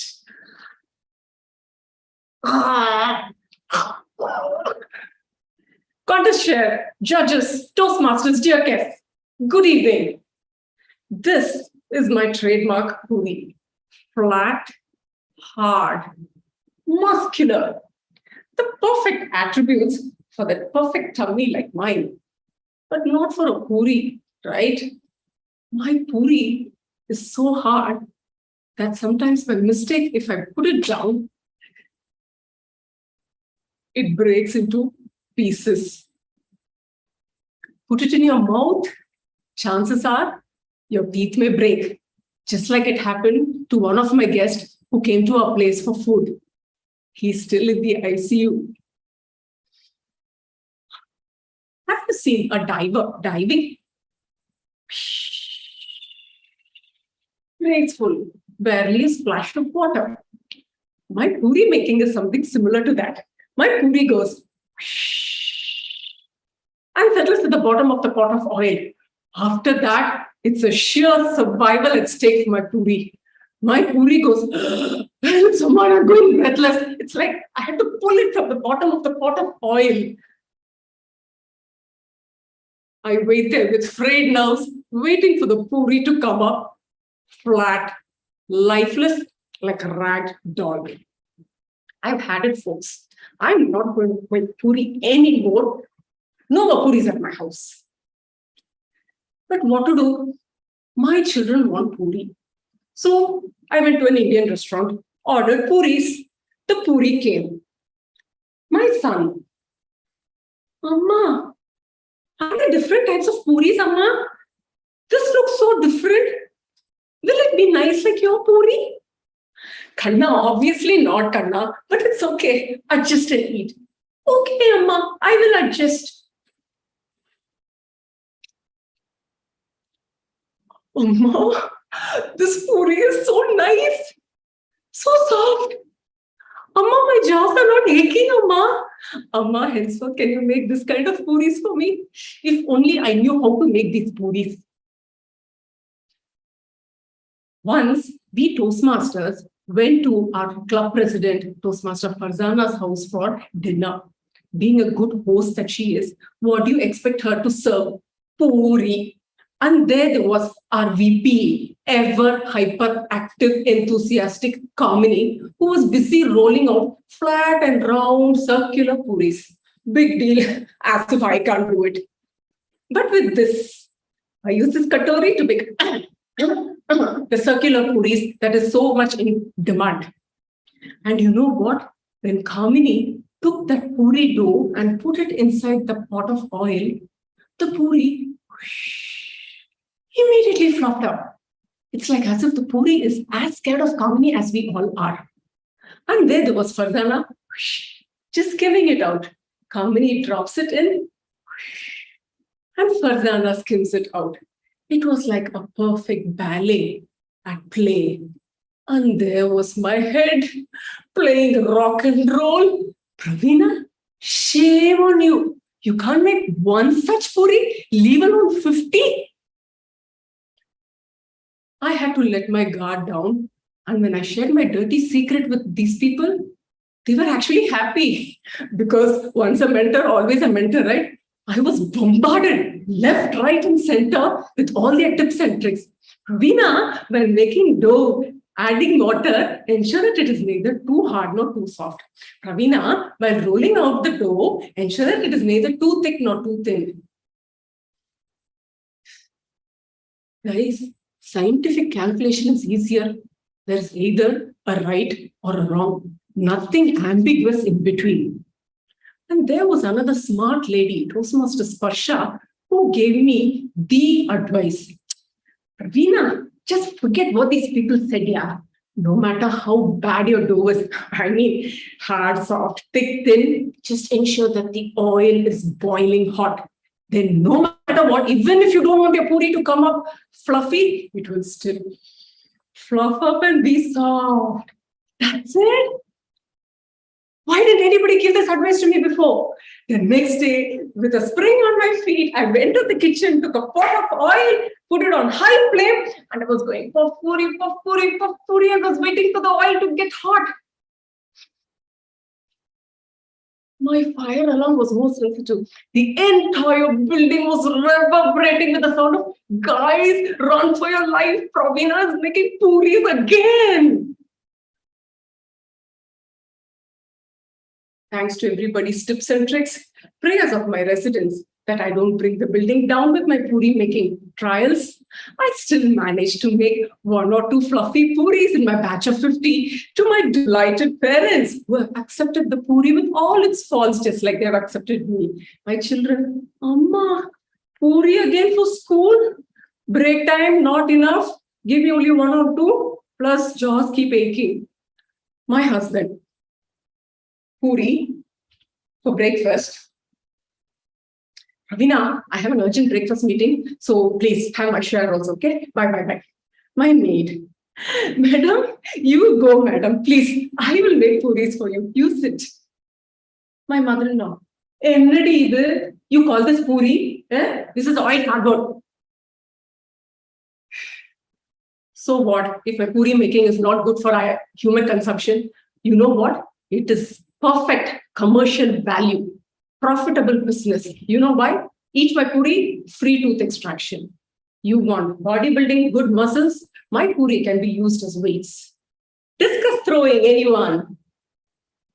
Contest chair, judges, Toastmasters, dear guests, good evening. This is my trademark puri. Flat, hard, muscular. The perfect attributes for that perfect tummy like mine. But not for a puri, right? My puri is so hard that sometimes by mistake, if I put it down, it breaks into pieces. Put it in your mouth, chances are your teeth may break, just like it happened to one of my guests who came to our place for food. He's still in the ICU. Have you seen a diver diving? Graceful, barely a splash of water. My puri making is something similar to that. My puri goes and settles at the bottom of the pot of oil. After that, it's a sheer survival at stake for my puri. My puri goes, someone I'm going breathless. It's like I had to pull it from the bottom of the pot of oil. I wait there with frayed nerves, waiting for the puri to come up, flat, lifeless, like a rag dog. I've had it, folks. I'm not going to make puri anymore. No more puris at my house. But what to do? My children want puri. So I went to an Indian restaurant, ordered puris. The puri came. My son, Amma, are there different types of puris, Amma? This looks so different. Will it be nice like your puri? Kanna, obviously not Kanna, but it's okay. Adjust and eat. Okay, Amma, I will adjust. Amma, this puri is so nice, so soft. Amma, my jaws are not aching, Amma. Amma, henceforth, can you make this kind of puris for me? If only I knew how to make these puris. Once, we Toastmasters went to our club president, Toastmaster Farzana's house for dinner. Being a good host that she is, what do you expect her to serve? Puri. And there was our VP, ever hyperactive, enthusiastic Kamini, who was busy rolling out flat and round circular puris. Big deal, as if I can't do it. But with this, I use this katori to make the circular puris that is so much in demand. And you know what? When Kamini took that puri dough and put it inside the pot of oil, the puri immediately flopped out. It's like as if the puri is as scared of Kamini as we all are. And there was Farzana just giving it out. Kamini drops it in and Farzana skims it out. It was like a perfect ballet at play. And there was my head playing rock and roll. Praveena, shame on you. You can't make one such puri, leave alone 50. I had to let my guard down. And when I shared my dirty secret with these people, they were actually happy. Because once a mentor, always a mentor, right? I was bombarded left, right, and center with all their tips and tricks. Praveena, when making dough, adding water, ensure that it is neither too hard nor too soft. Praveena, while rolling out the dough, ensure that it is neither too thick nor too thin. Guys, scientific calculation is easier. There is either a right or a wrong. Nothing ambiguous in between. And there was another smart lady, Toastmaster Sparsha, who gave me the advice. Praveena, just forget what these people said, yeah. No matter how bad your dough is, I mean, hard, soft, thick, thin, just ensure that the oil is boiling hot. Then no matter what, even if you don't want your puri to come up fluffy, it will still fluff up and be soft. That's it. Why didn't anybody give this advice to me before? The next day, with a spring on my feet, I went to the kitchen, took a pot of oil, put it on high flame, and I was going puff puri, puff puri, puff puri, and was waiting for the oil to get hot. My fire alarm was more sensitive. The entire building was reverberating with the sound of, guys, run for your life. Praveena is making puris again. Thanks to everybody's tips and tricks, prayers of my residents that I don't bring the building down with my puri making trials, I still managed to make 1 or 2 fluffy puris in my batch of 50 to my delighted parents who have accepted the puri with all its faults just like they have accepted me. My children, Amma, puri again for school? Break time, not enough. Give me only 1 or 2, plus jaws keep aching. My husband, puri for breakfast. Praveena, I have an urgent breakfast meeting, so please have my share also, okay? Bye, bye, bye. My maid, madam, you go, madam, please. I will make puris for you. You sit. My mother-in-law, you call this puri? Eh? This is oil hardwood. So what if my puri making is not good for human consumption? You know what? It is perfect commercial value, profitable business. You know why? Eat my puri, free tooth extraction. You want bodybuilding, good muscles? My puri can be used as weights. Discuss throwing, anyone.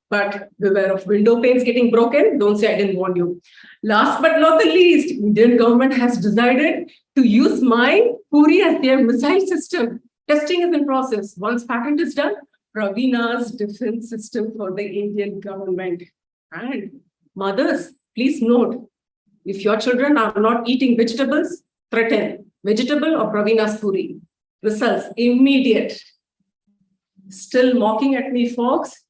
But beware of window panes getting broken. Don't say I didn't warn you. Last but not the least, Indian government has decided to use my puri as their missile system. Testing is in process. Once patent is done, Ravina's defense system for the Indian government. And mothers, please note, if your children are not eating vegetables, threaten vegetable or Ravina's Puri. Results immediate. Still mocking at me, folks?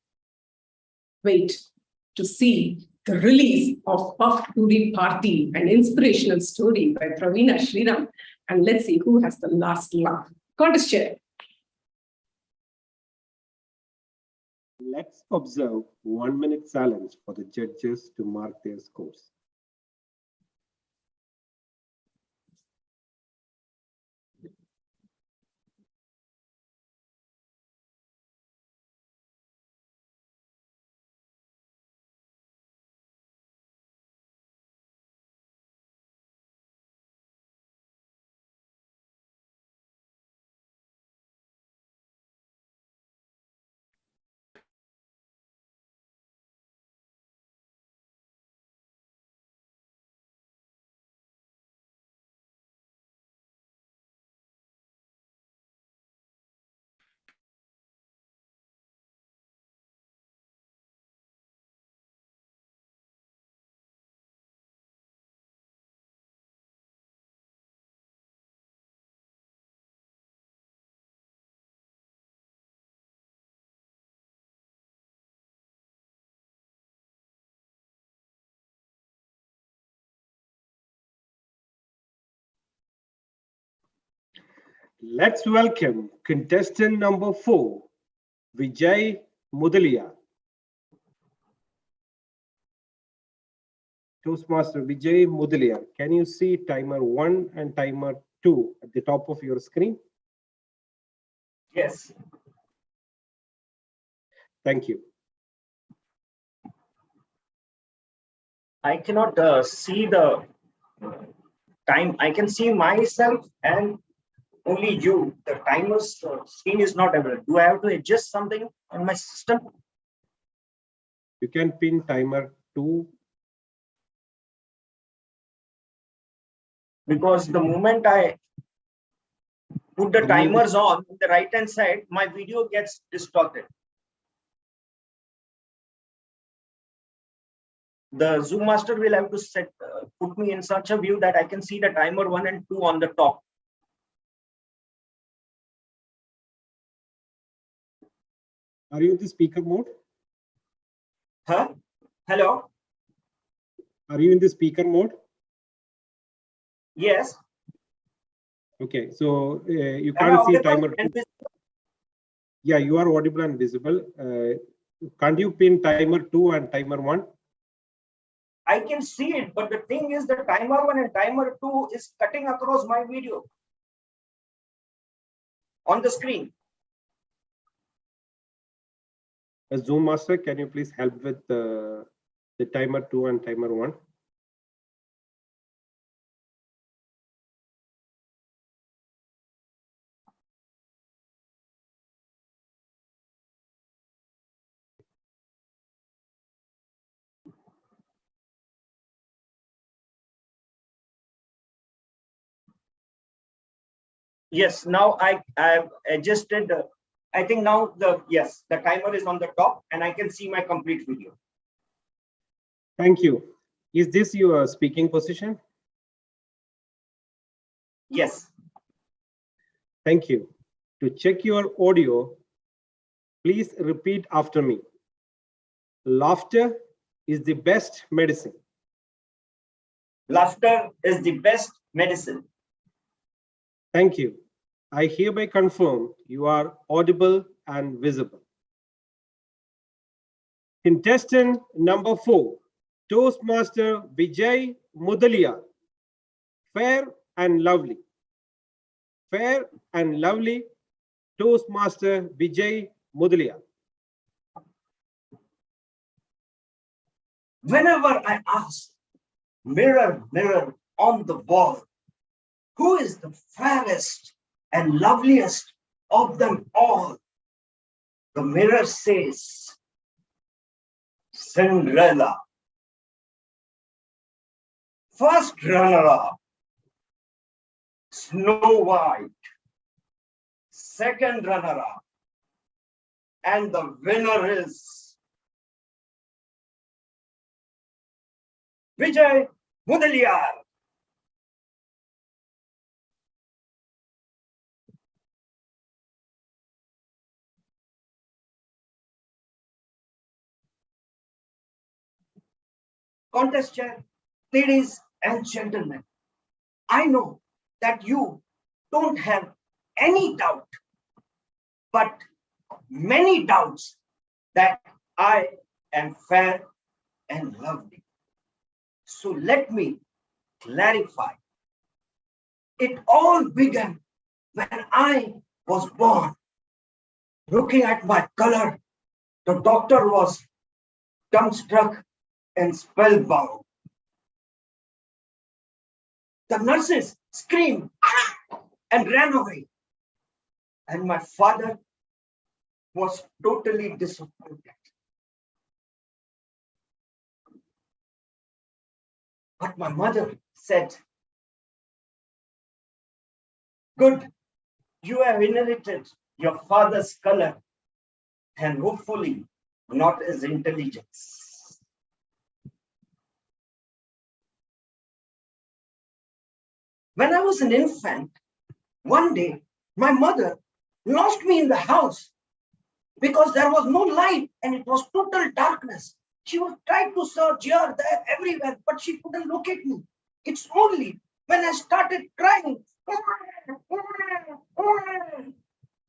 Wait to see the release of Puffed Puri Party, an inspirational story by Pravina Sriram. And let's see who has the last laugh. Contest chair. Let's observe 1 minute silence for the judges to mark their scores. Let's welcome contestant number 4, Vijay Mudalia. Toastmaster Vijay Mudalia, can you see timer 1 and timer 2 at the top of your screen? Yes. Thank you. I cannot see the time. I can see myself and only you. The timer's screen is not available. Do I have to adjust something on my system? You can pin timer 2. Because the moment I put the timers on the right hand side, my video gets distorted. The Zoom master will have to put me in such a view that I can see the timer 1 and 2 on the top. Are you in the speaker mode? Huh? Hello? Are you in the speaker mode? Yes. Okay, so you Am I can't see audible timer 2. and visible? Yeah, you are audible and visible. Can't you pin timer 2 and timer 1? I can see it, but the thing is the timer 1 and timer 2 is cutting across my video on the screen. Zoom master, can you please help with the timer 2 and timer 1? Yes, now I've adjusted. I think now the timer is on the top and I can see my complete video. Thank you. Is this your speaking position? Yes. Thank you. To check your audio, please repeat after me. Laughter is the best medicine. Laughter is the best medicine. Thank you. I hereby confirm you are audible and visible. Contestant number 4, Toastmaster Vijay Mudalia. Fair and lovely. Fair and lovely, Toastmaster Vijay Mudalia. Whenever I ask, mirror, mirror on the wall, who is the fairest and loveliest of them all? The mirror says, Cinderella. First runner-up, Snow White. Second runner-up, And the winner is Vijay Mudaliar. Contest chair, ladies and gentlemen, I know that you don't have any doubt, but many doubts that I am fair and lovely. So let me clarify. It all began when I was born. Looking at my color, the doctor was dumbstruck and spellbound. The nurses screamed and ran away. And my father was totally disappointed. But my mother said, good, you have inherited your father's color and hopefully not his intelligence. When I was an infant, one day my mother lost me in the house because there was no light and it was total darkness. She was trying to search here, there, everywhere, but she couldn't locate me. It's only when I started crying,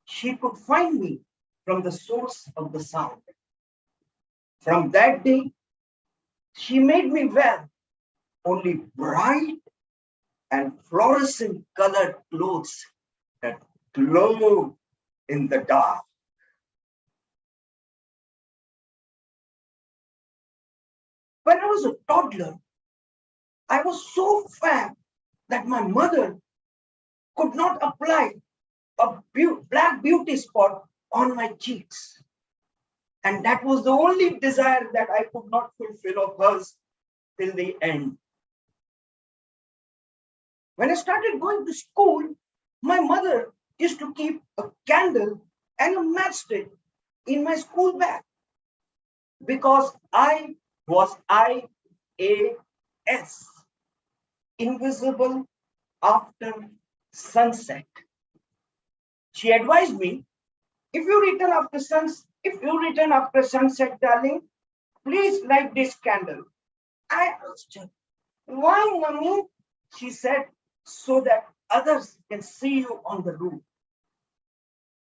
she could find me from the source of the sound. From that day, she made me wear only bright and fluorescent colored clothes that glow in the dark. When I was a toddler, I was so fat that my mother could not apply a black beauty spot on my cheeks. And that was the only desire that I could not fulfill of hers till the end. When I started going to school, my mother used to keep a candle and a matchstick in my school bag because I was IAS, invisible after sunset. She advised me, if you return after sunset, darling, please light this candle. I asked her, why, mommy? She said, so that others can see you on the roof.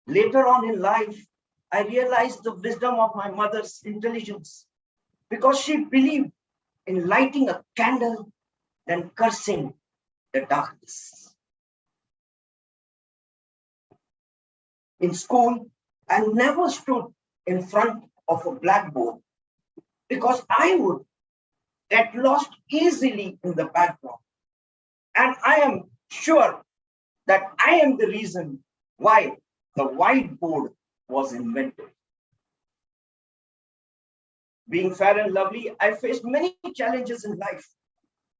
Later on in life, I realized the wisdom of my mother's intelligence because she believed in lighting a candle than cursing the darkness. In school, I never stood in front of a blackboard because I would get lost easily in the background. And I am sure that I am the reason why the whiteboard was invented. Being fair and lovely, I faced many challenges in life.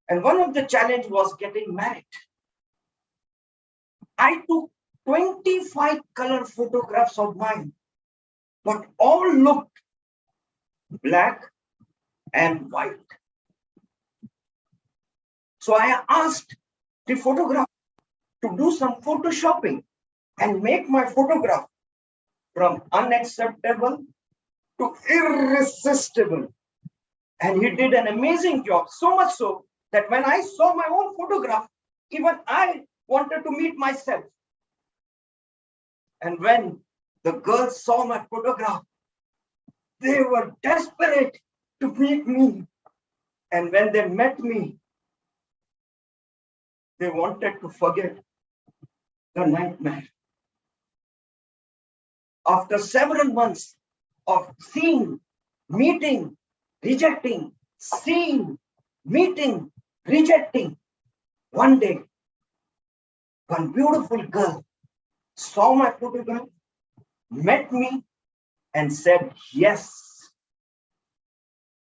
And one of the challenges was getting married. I took 25 color photographs of mine, but all looked black and white. So I asked the photographer to do some photoshopping and make my photograph from unacceptable to irresistible. And he did an amazing job, so much so that when I saw my own photograph, even I wanted to meet myself. And when the girls saw my photograph, they were desperate to meet me. And when they met me, they wanted to forget the nightmare. After several months of seeing, meeting, rejecting, seeing, meeting, rejecting, one day, one beautiful girl saw my photograph, met me, and said yes.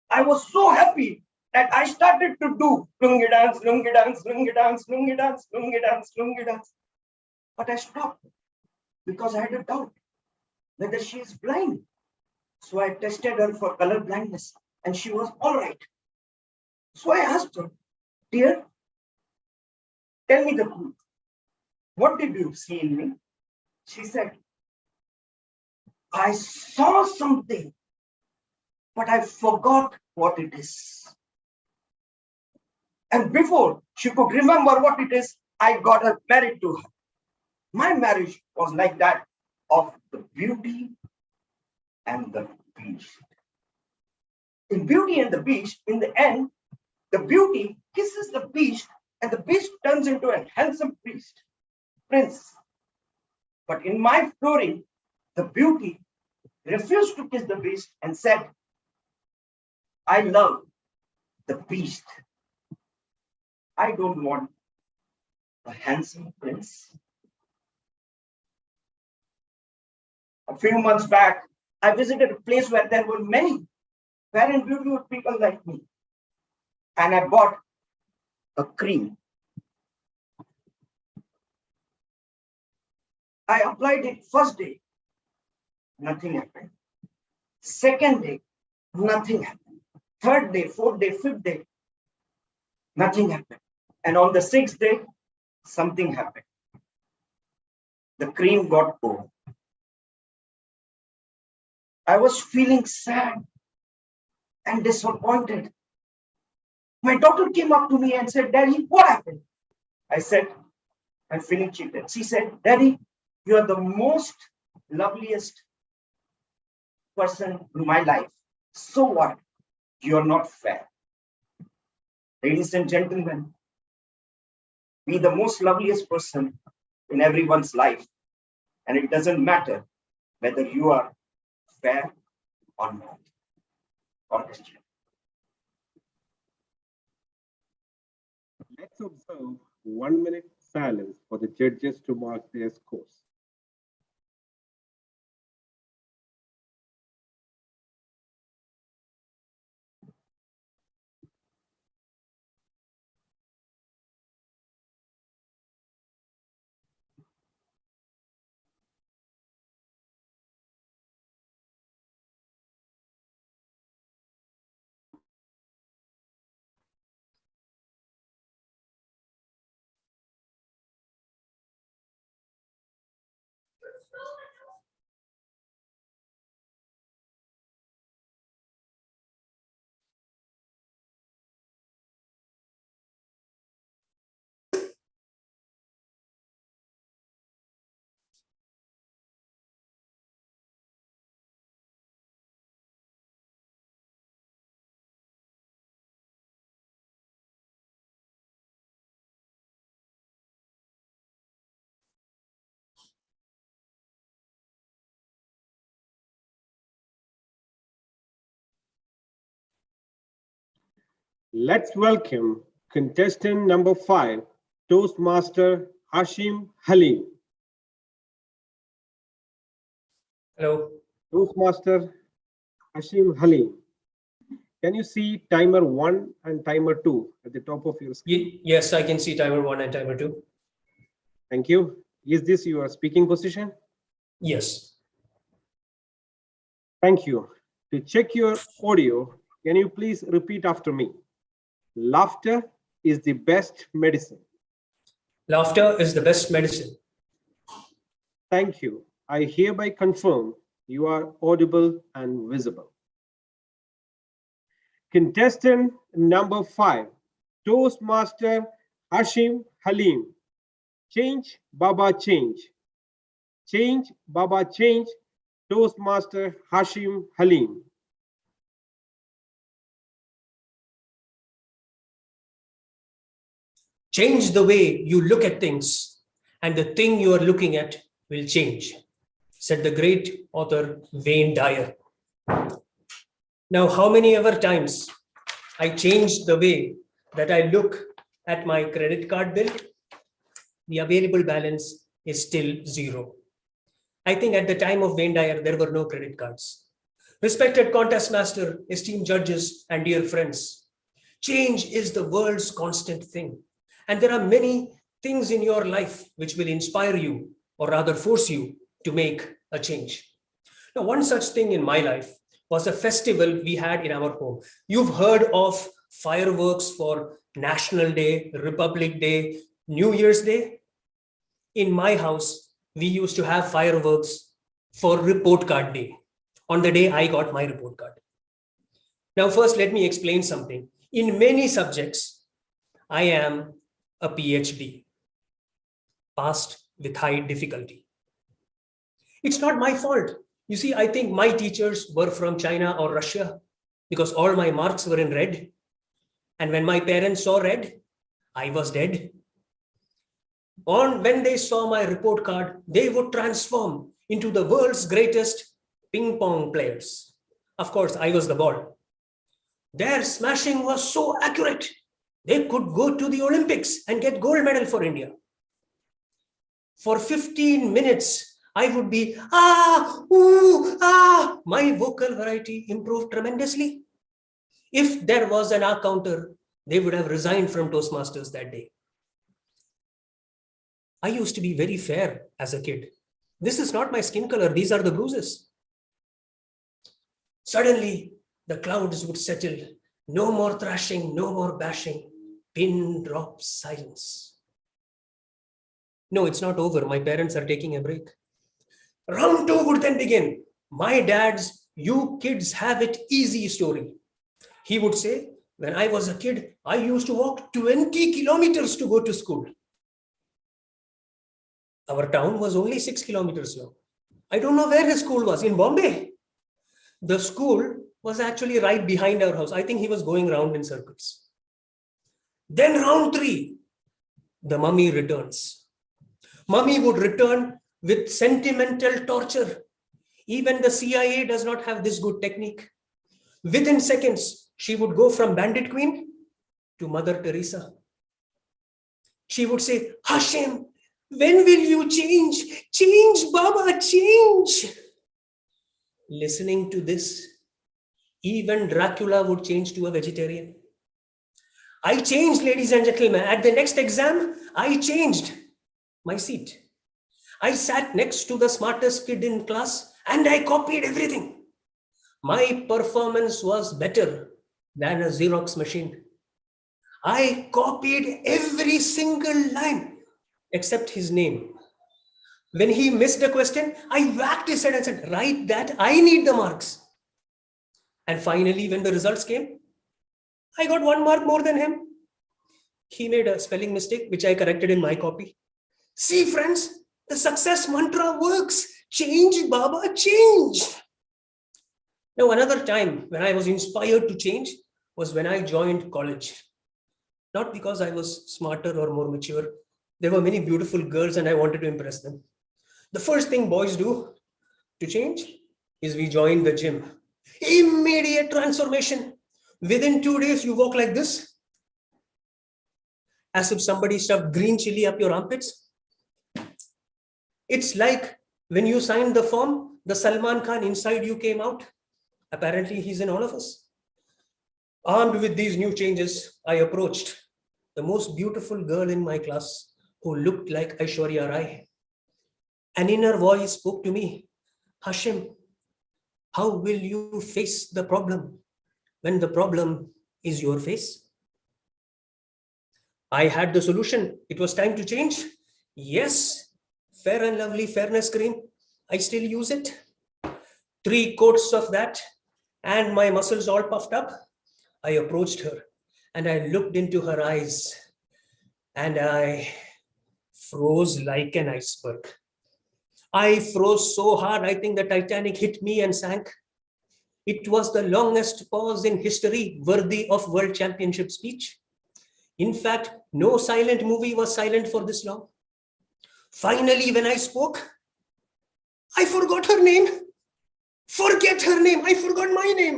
I was so happy that I started to do lungi dance, lungi dance, lungi dance, lungi dance, lungi dance, lungi dance. But I stopped because I had a doubt whether she is blind So I tested her for color blindness and she was all right. So I asked her, dear, tell me the truth. What did you see in me? She said, I saw something, but I forgot what it is. And before she could remember what it is, I got her married to her. My marriage was like that of the beauty and the beast. In Beauty and the Beast, in the end, the beauty kisses the beast and the beast turns into a handsome prince. But in my story, the beauty refused to kiss the beast and said, I love the beast. I don't want a handsome prince. A few months back, I visited a place where there were many fair and beautiful people like me. And I bought a cream. I applied it first day, nothing happened. Second day, nothing happened. Third day, fourth day, fifth day, nothing happened. And on the sixth day, something happened. The cream got cold. I was feeling sad and disappointed. My daughter came up to me and said, Daddy, what happened? I said, I'm feeling cheated. She said, Daddy, you are the most loveliest person in my life. So what? You are not fair. Ladies and gentlemen, be the most loveliest person in everyone's life. And it doesn't matter whether you are fair or not. Contestant. Let's observe 1 minute silence for the judges to mark their scores. Let's welcome contestant number 5, Toastmaster Hashim Halim. Hello. Toastmaster Hashim Halim. Can you see timer 1 and timer 2 at the top of your screen? Yes, I can see timer 1 and timer 2. Thank you. Is this your speaking position? Yes. Thank you. To check your audio, can you please repeat after me? Laughter is the best medicine. Laughter is the best medicine. Thank you. I hereby confirm you are audible and visible. Contestant number 5, Toastmaster Hashim Halim. Change, Baba, change. Change, Baba, change. Toastmaster Hashim Halim. Change the way you look at things, and the thing you are looking at will change, said the great author Wayne Dyer. Now, how many ever times I changed the way that I look at my credit card bill, the available balance is still zero. I think at the time of Wayne Dyer, there were no credit cards. Respected contest master, esteemed judges, and dear friends, change is the world's constant thing. And there are many things in your life which will inspire you, or rather force you to make a change. Now, one such thing in my life was a festival we had in our home. You've heard of fireworks for National Day, Republic Day, New Year's Day. In my house, we used to have fireworks for Report Card Day, on the day I got my report card. Now, first, let me explain something. In many subjects, I am a PhD, passed with high difficulty. It's not my fault. You see, I think my teachers were from China or Russia because all my marks were in red. And when my parents saw red, I was dead. When they saw my report card, they would transform into the world's greatest ping pong players. Of course, I was the ball. Their smashing was so accurate. They could go to the Olympics and get gold medal for India. For 15 minutes, I would be, ooh, my vocal variety improved tremendously. If there was an counter, they would have resigned from Toastmasters that day. I used to be very fair as a kid. This is not my skin color. These are the bruises. Suddenly, the clouds would settle. No more thrashing, no more bashing. Pin drop silence. No, it's not over. My parents are taking a break. Round two would then begin. My dad's "you kids have it easy" story. He would say, when I was a kid, I used to walk 20 kilometers to go to school. Our town was only 6 kilometers long. I don't know where his school was, in Bombay. The school was actually right behind our house. I think he was going round in circles. Then round three, the mummy returns. Mummy would return with sentimental torture. Even the CIA does not have this good technique. Within seconds, she would go from Bandit Queen to Mother Teresa. She would say, "Hashem, when will you change? Change, Baba, change." Listening to this, even Dracula would change to a vegetarian. I changed, ladies and gentlemen. At the next exam, I changed my seat. I sat next to the smartest kid in class and I copied everything. My performance was better than a Xerox machine. I copied every single line except his name. When he missed a question, I whacked his head and said, "Write that, I need the marks." And finally, when the results came, I got 1 mark more than him. He made a spelling mistake, which I corrected in my copy. See, friends, the success mantra works. Change, Baba, change. Now, another time when I was inspired to change was when I joined college. Not because I was smarter or more mature. There were many beautiful girls and I wanted to impress them. The first thing boys do to change is we join the gym. Immediate transformation. Within 2 days, you walk like this, as if somebody stuffed green chili up your armpits. It's like when you signed the form, the Salman Khan inside you came out. Apparently, he's in all of us. Armed with these new changes, I approached the most beautiful girl in my class who looked like Aishwarya Rai. An inner voice spoke to me, "Hashim, how will you face the problem when the problem is your face?" I had the solution. It was time to change. Yes, Fair and Lovely fairness cream. I still use it. 3 coats of that and my muscles all puffed up. I approached her and I looked into her eyes and I froze like an iceberg. I froze so hard, I think the Titanic hit me and sank. It was the longest pause in history, worthy of World Championship speech. In fact, no silent movie was silent for this long. Finally, when I spoke, I forgot her name. Forget her name. I forgot my name.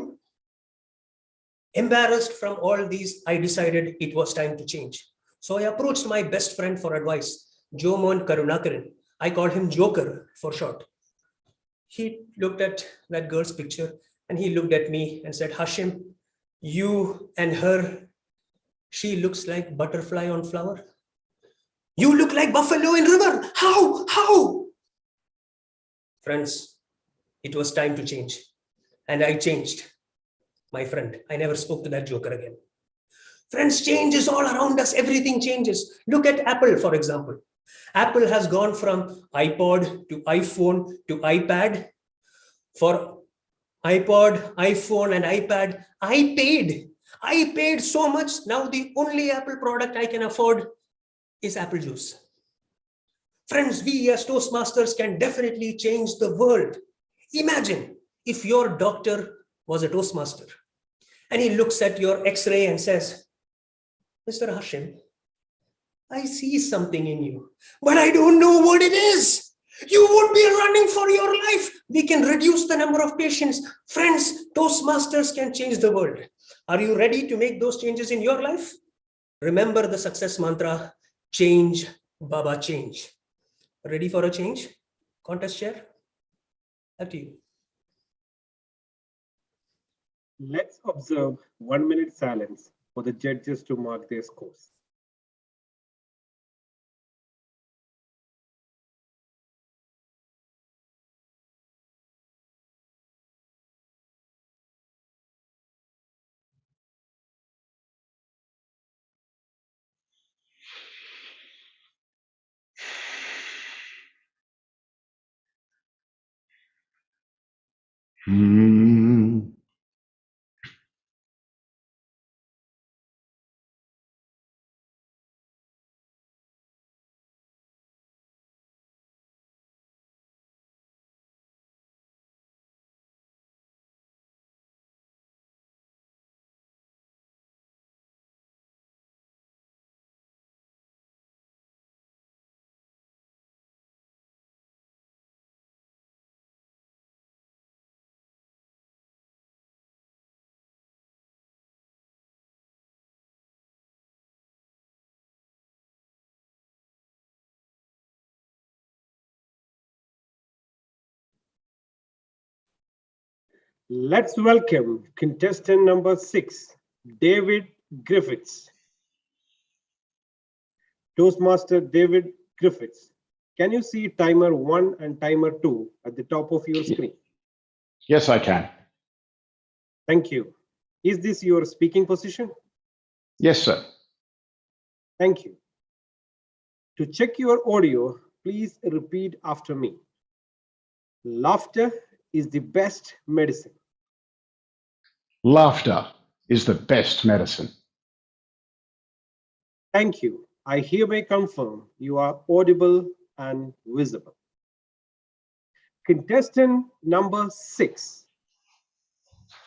Embarrassed from all these, I decided it was time to change. So I approached my best friend for advice, Jomon Karunakaran. I called him Joker for short. He looked at that girl's picture and he looked at me and said, "Hashim, you and her, she looks like butterfly on flower. You look like buffalo in river. How? Friends, it was time to change. and I changed. My friend, I never spoke to that joker again. Friends, change is all around us. Everything changes. Look at Apple, for example. Apple has gone from iPod to iPhone to iPad. For iPod, iPhone, and iPad, I paid so much. Now the only Apple product I can afford is apple juice. Friends, we as Toastmasters can definitely change the world. Imagine if your doctor was a Toastmaster and he looks at your X-ray and says, Mr. Hashim, I see something in you, but I don't know what it is. You would be running for your life. We can reduce the number of patients. Friends, Toastmasters can change the world. Are you ready to make those changes in your life? Remember the success mantra, change, Baba, change. Ready for a change? Contest chair? Up to you. Let's observe 1 minute silence for the judges to mark their scores. Let's welcome contestant number 6, David Griffiths. Toastmaster David Griffiths, can you see timer 1 and timer 2 at the top of your screen? Yes, I can. Thank you. Is this your speaking position? Yes, sir. Thank you. To check your audio, please repeat after me. Laughter is the best medicine. Laughter is the best medicine. Thank you. I hereby confirm you are audible and visible. Contestant number 6,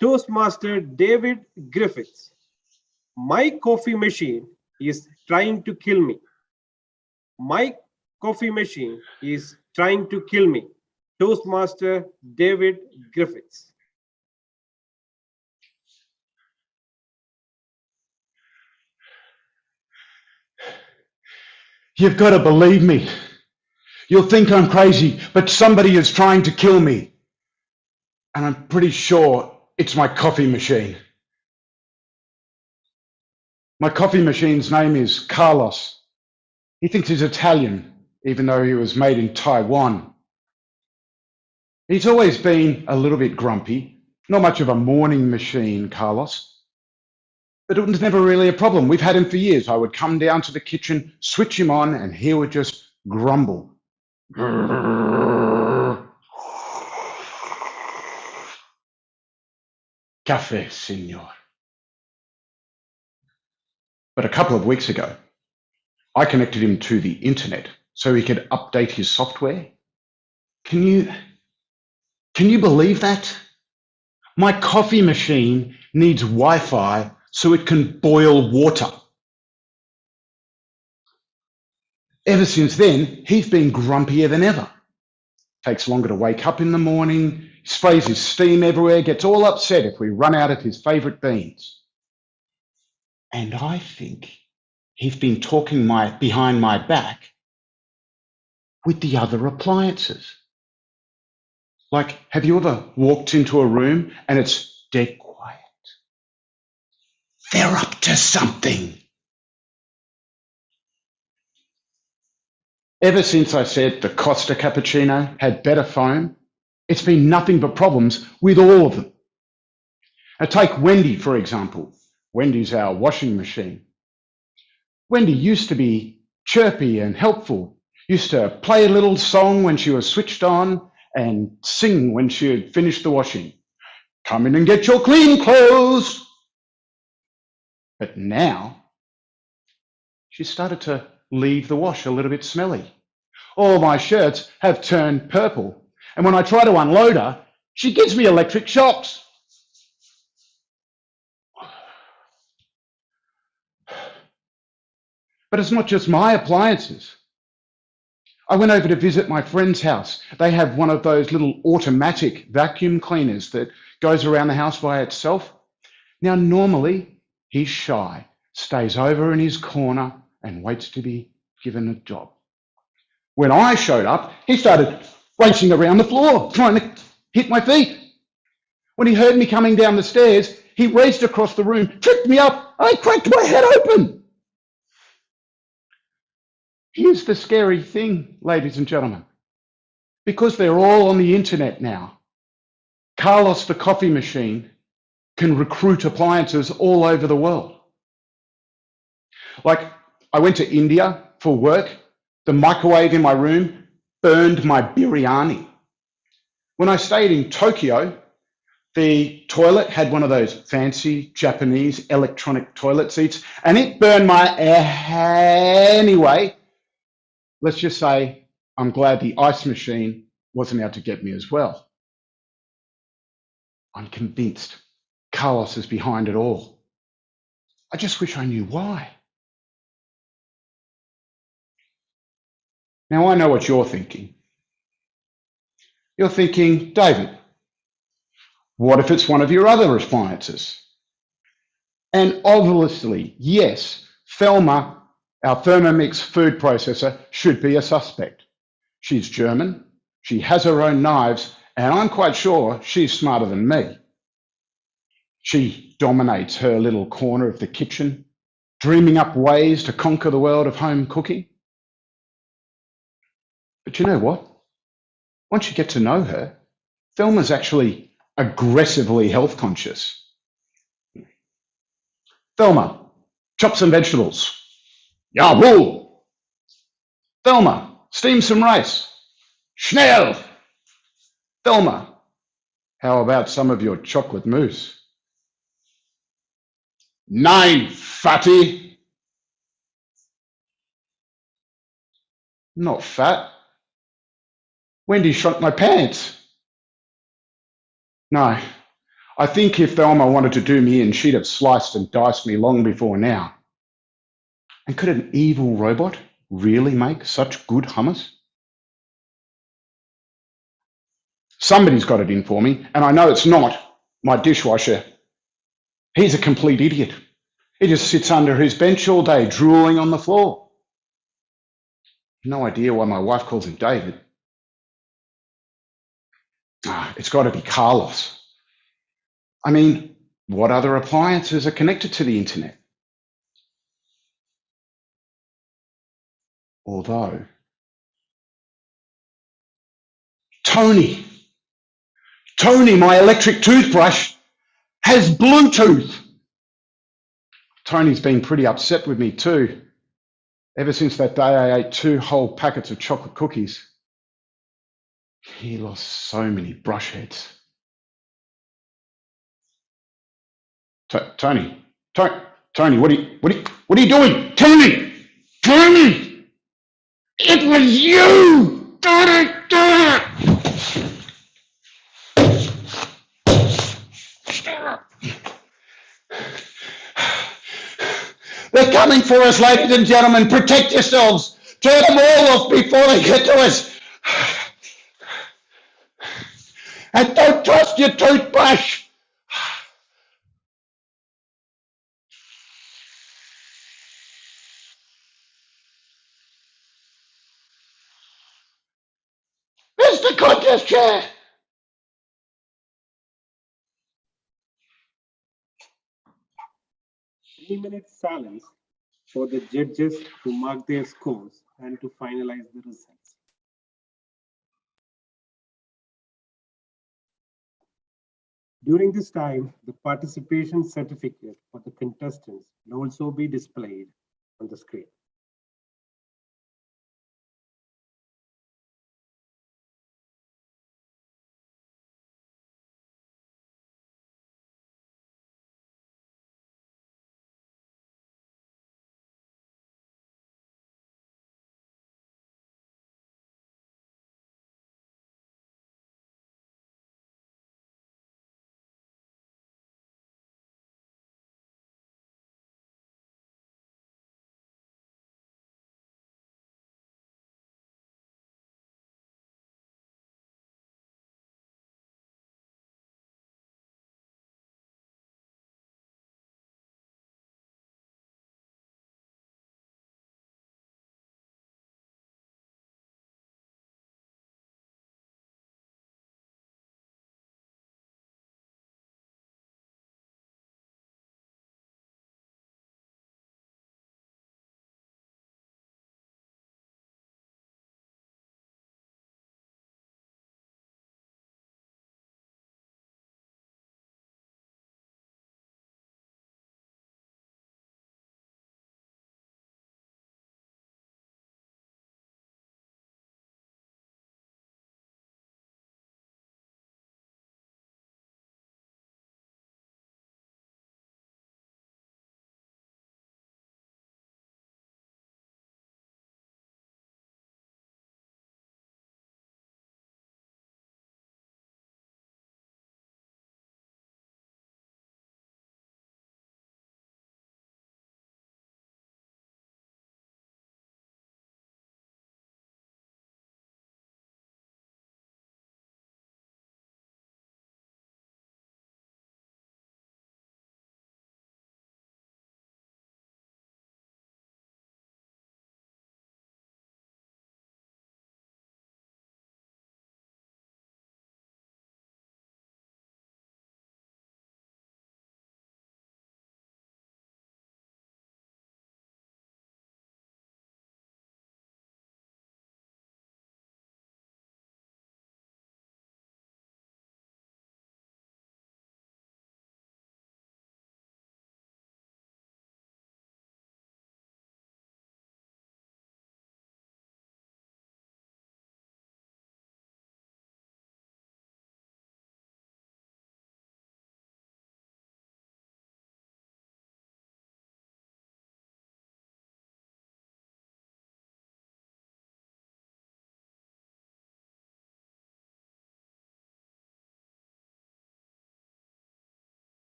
Toastmaster David Griffiths. My coffee machine is trying to kill me. My coffee machine is trying to kill me. Toastmaster David Griffiths. You've got to believe me. You'll think I'm crazy, but somebody is trying to kill me. And I'm pretty sure it's my coffee machine. My coffee machine's name is Carlos. He thinks he's Italian, even though he was made in Taiwan. He's always been a little bit grumpy. Not much of a morning machine, Carlos. But it was never really a problem. We've had him for years. I would come down to the kitchen, switch him on, and he would just grumble. Café, senor. But a couple of weeks ago, I connected him to the internet so he could update his software. Can you believe that? My coffee machine needs Wi-Fi so it can boil water. Ever since then, he's been grumpier than ever. Takes longer to wake up in the morning, sprays his steam everywhere, gets all upset if we run out of his favourite beans. And I think he's been talking behind my back with the other appliances. Like, have you ever walked into a room and it's dead quiet? They're up to something. Ever since I said the Costa cappuccino had better foam, it's been nothing but problems with all of them. Now take Wendy, for example. Wendy's our washing machine. Wendy used to be chirpy and helpful, used to play a little song when she was switched on and sing when she had finished the washing. Come in and get your clean clothes. But now she started to leave the wash a little bit smelly. All my shirts have turned purple. And when I try to unload her, she gives me electric shocks. But it's not just my appliances. I went over to visit my friend's house. They have one of those little automatic vacuum cleaners that goes around the house by itself. Now, normally he's shy, stays over in his corner and waits to be given a job. When I showed up, he started racing around the floor, trying to hit my feet. When he heard me coming down the stairs, he raced across the room, tripped me up. I cracked my head open. Here's the scary thing, ladies and gentlemen. Because they're all on the internet now, Carlos the coffee machine can recruit appliances all over the world. Like, I went to India for work. The microwave in my room burned my biryani. When I stayed in Tokyo, the toilet had one of those fancy Japanese electronic toilet seats, and it burned my anyway. Let's just say I'm glad the ice machine wasn't out to get me as well. I'm convinced Carlos is behind it all. I just wish I knew why. Now I know what you're thinking. You're thinking, David, what if it's one of your other appliances? And obviously, yes, Thelma, our Thermomix food processor, should be a suspect. She's German, she has her own knives, and I'm quite sure she's smarter than me. She dominates her little corner of the kitchen, dreaming up ways to conquer the world of home cooking. But you know what? Once you get to know her, Thelma's actually aggressively health conscious. Thelma, chop some vegetables. Jawohl. Thelma, steam some rice. Schnell. Thelma, how about some of your chocolate mousse? Nein, fatty. Not fat. Wendy shrunk my pants. No, I think if Thelma wanted to do me in, she'd have sliced and diced me long before now. And could an evil robot really make such good hummus? Somebody's got it in for me, and I know it's not my dishwasher. He's a complete idiot. He just sits under his bench all day, drooling on the floor. No idea why my wife calls him David. It's got to be Carlos. I mean, what other appliances are connected to the internet? Although, Tony, my electric toothbrush, has Bluetooth. Tony's been pretty upset with me too, ever since that day I ate 2 whole packets of chocolate cookies. He lost so many brush heads. Tony, what are you doing? Tony, it was you. They're coming for us, ladies and gentlemen. Protect yourselves. Turn them all off before they get to us. And don't trust your toothbrush. Mr. Contest Chair. 3-minute silence for the judges to mark their scores and to finalize the results. During this time, the participation certificate for the contestants will also be displayed on the screen.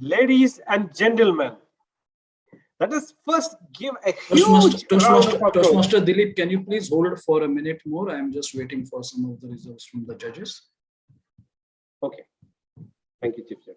Ladies and gentlemen, let us first give a huge round of applause. Toastmaster Dilip, can you please hold for a minute more? I am just waiting for some of the results from the judges. Okay. Thank you, Chief Judge.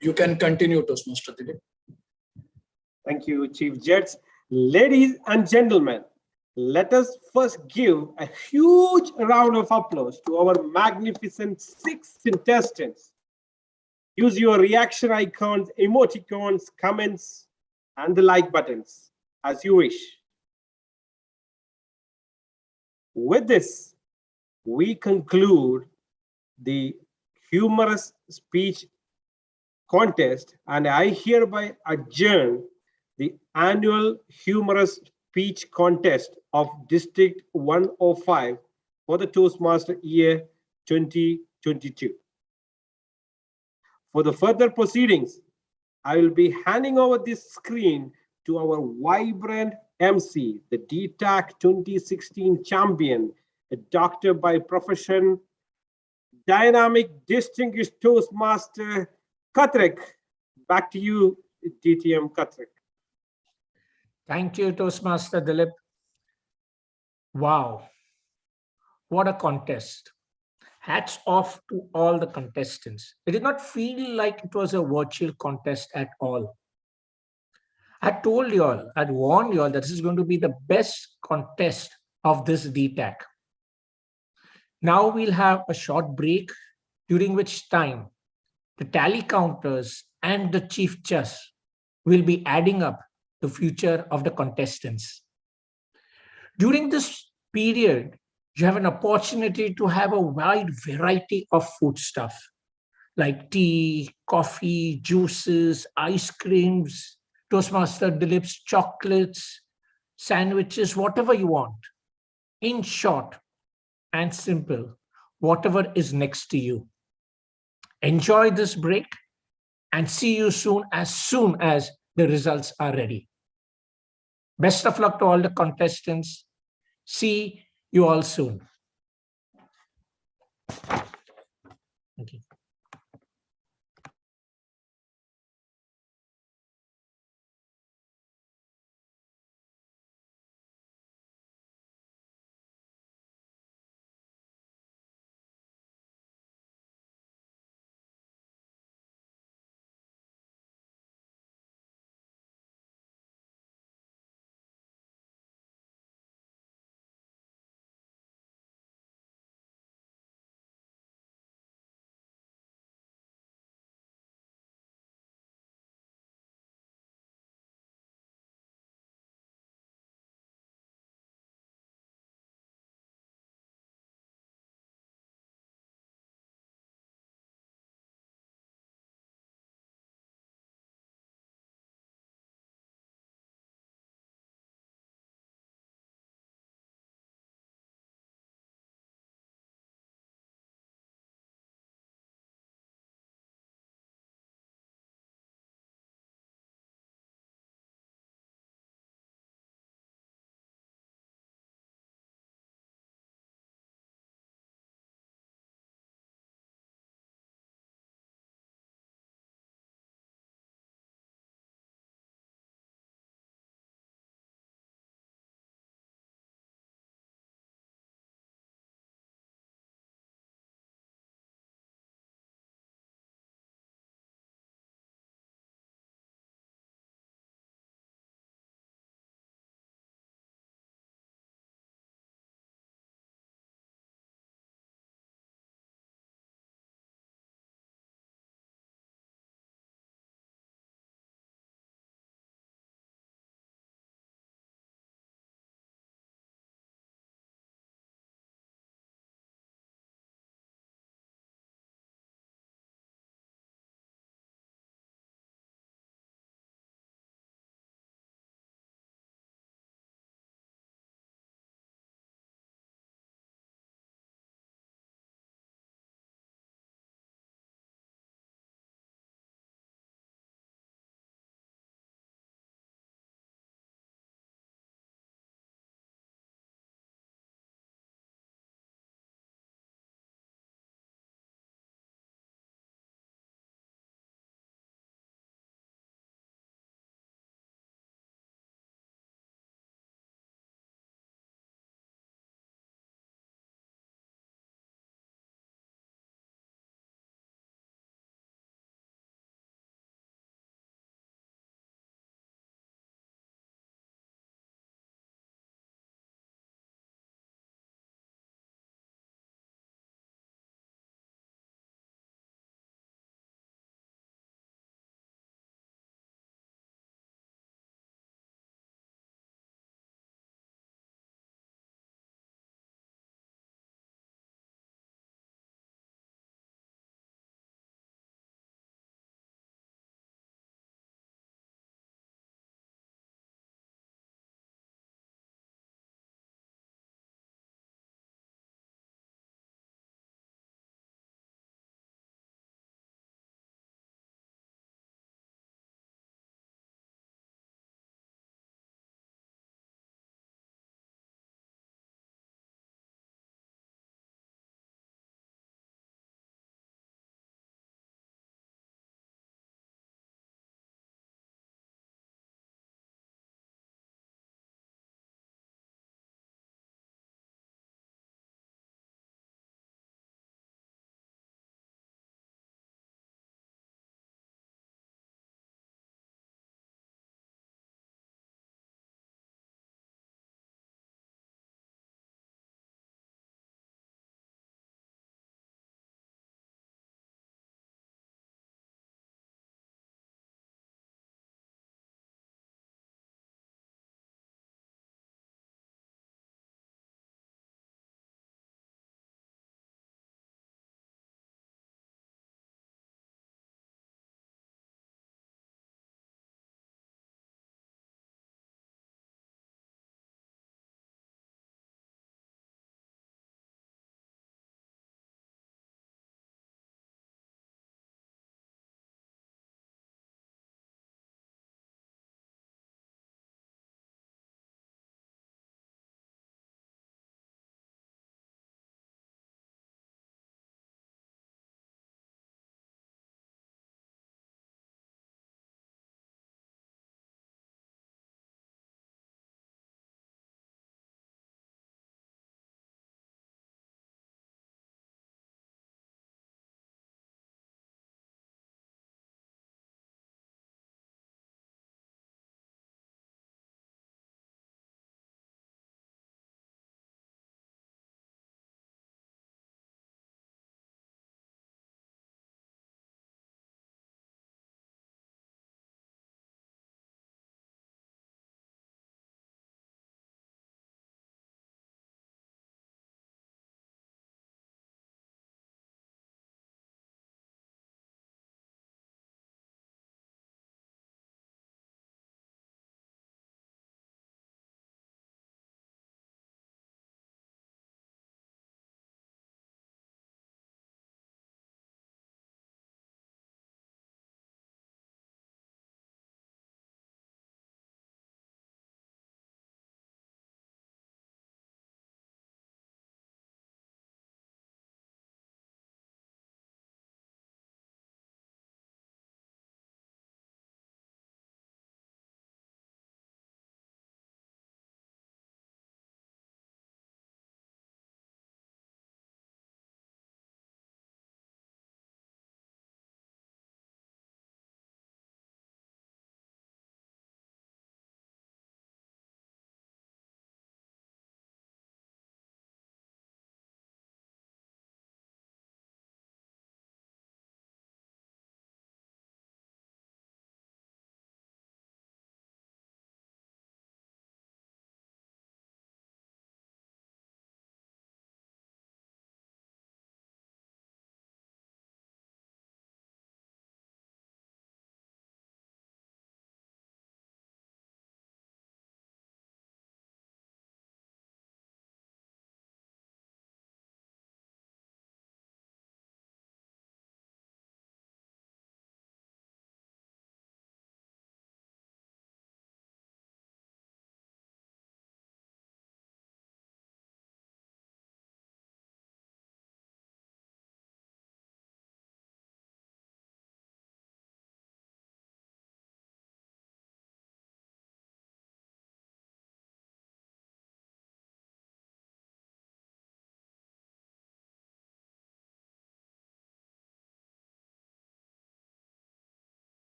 You can continue, Toastmaster Dilip. Thank you, Chief Judge. Ladies and gentlemen, let us first give a huge round of applause to our magnificent 6 contestants. Use your reaction icons, emoticons, comments, and the like buttons as you wish. With this, we conclude the humorous speech contest, and I hereby adjourn the annual humorous speech contest of District 105 for the Toastmaster year 2022. For the further proceedings, I will be handing over this screen to our vibrant MC, the DTAC 2016 champion, a doctor by profession, dynamic, distinguished Toastmaster Kathrik. Back to you, DTM Kathrik. Thank you, Toastmaster Dilip. Wow, what a contest. Hats off to all the contestants. It did not feel like it was a virtual contest at all. I told you all, I'd warned you all that this is going to be the best contest of this DTAC. Now we'll have a short break, during which time the tally counters and the chief judge will be adding up the future of the contestants. During this period, you have an opportunity to have a wide variety of food stuff like tea, coffee, juices, ice creams, Toastmaster Dilip's chocolates, sandwiches, whatever you want. In short and simple, whatever is next to you. Enjoy this break and see you soon as the results are ready. Best of luck to all the contestants. See you all soon. Thank you.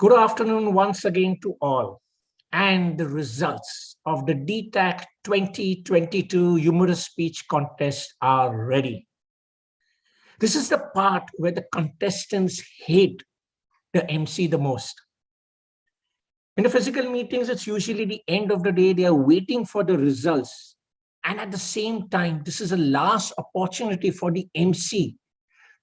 Good afternoon once again to all. And the results of the DTAC 2022 Humorous Speech Contest are ready. This is the part where the contestants hate the MC the most. In the physical meetings, it's usually the end of the day. They are waiting for the results. And at the same time, this is a last opportunity for the MC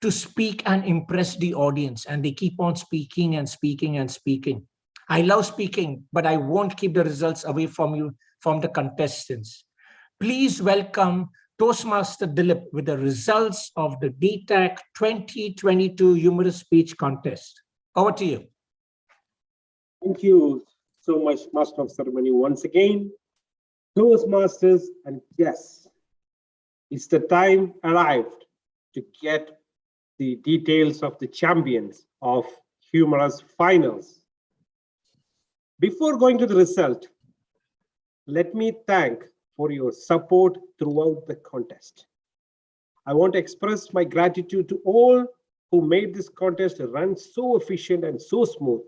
to speak and impress the audience. And they keep on speaking and speaking and speaking. I love speaking, but I won't keep the results away from you, from the contestants. Please welcome Toastmaster Dilip with the results of the DTAC 2022 Humorous Speech Contest. Over to you. Thank you so much, Master of Ceremony. Once again, Toastmasters and guests, it's the time arrived to get the details of the champions of Humorous Finals. Before going to the result, let me thank for your support throughout the contest. I want to express my gratitude to all who made this contest run so efficient and so smooth.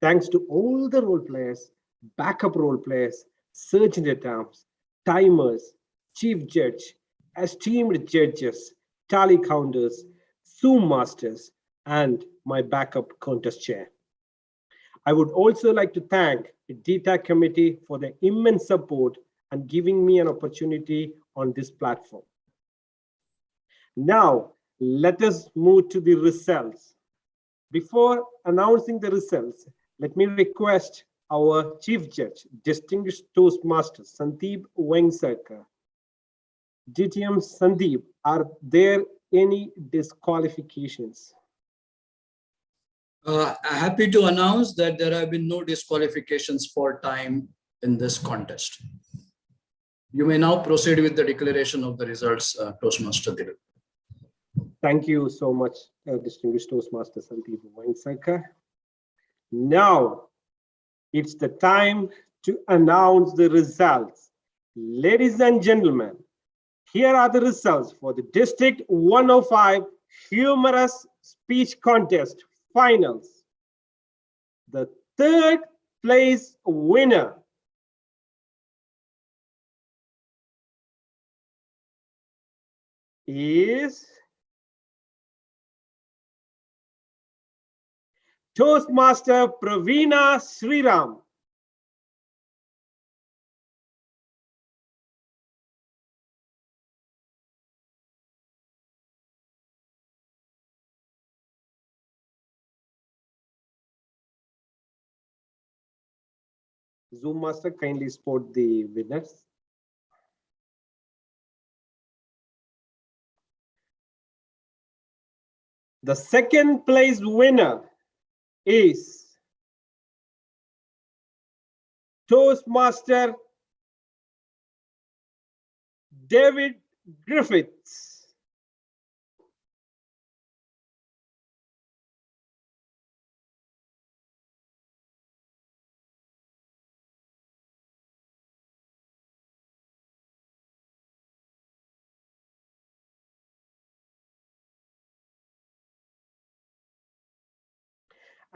Thanks to all the role players, backup role players, sergeant-at-arms, timers, chief judge, esteemed judges, tally counters, Zoom masters, and my backup contest chair. I would also like to thank the DTAC committee for their immense support and giving me an opportunity on this platform. Now, let us move to the results. Before announcing the results, let me request our Chief Judge, Distinguished Toastmaster, Sandeep Wengsarkar. DTM Sandeep, are there any disqualifications? Happy to announce that there have been no disqualifications for time in this contest. You may now proceed with the declaration of the results, Toastmaster Dilip. Thank you so much, Distinguished Toastmaster Sandeep Wengsarkar. Now, it's the time to announce the results. Ladies and gentlemen, here are the results for the District 105 Humorous Speech Contest Finals. The third place winner is Toastmaster Praveena Sriram. Zoom Master, kindly spot the winners. The second place winner is Toastmaster David Griffiths.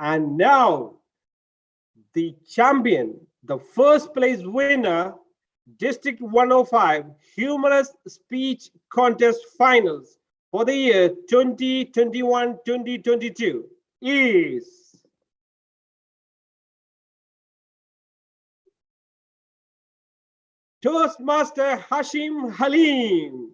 And now, the champion, the first place winner, District 105 Humorous Speech Contest Finals for the year 2021-2022 is Toastmaster Hashim Halim.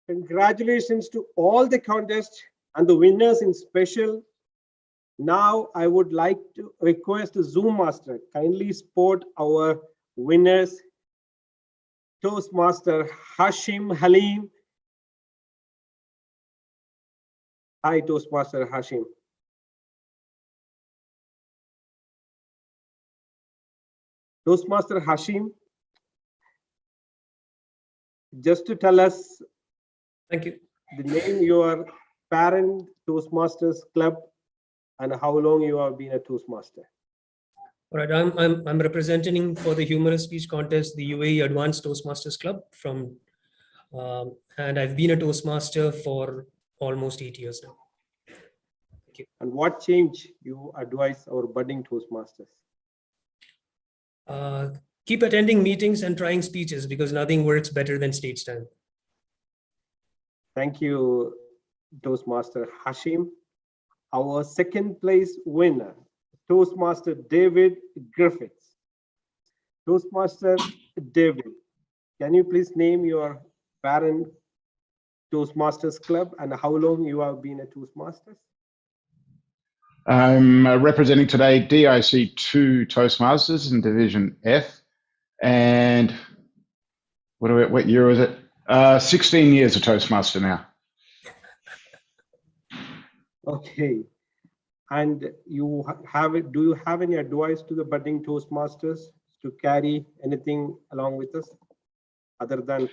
Congratulations to all the contests and the winners in special. Now I would like to request the Zoom Master kindly spot our winners. Toastmaster Hashim Halim. Hi, Toastmaster Hashim. Toastmaster Hashim, just to tell us Thank you. the name your parent Toastmasters Club and how long you have been a Toastmaster. All right, I'm representing for the Humorous Speech Contest the UAE Advanced Toastmasters Club from And I've been a Toastmaster for almost 8 years now. Thank you. And what change you advise our budding Toastmasters? Keep attending meetings and trying speeches, because nothing works better than stage time. Thank you, Toastmaster Hashim. Our second place winner, Toastmaster David Griffiths. Toastmaster David, can you please name your parent Toastmasters Club and how long you have been a Toastmasters? I'm representing today DIC 2 Toastmasters in Division F. And what year was it? 16 years a Toastmaster now. Okay. And do you have any advice to the budding Toastmasters to carry anything along with us other than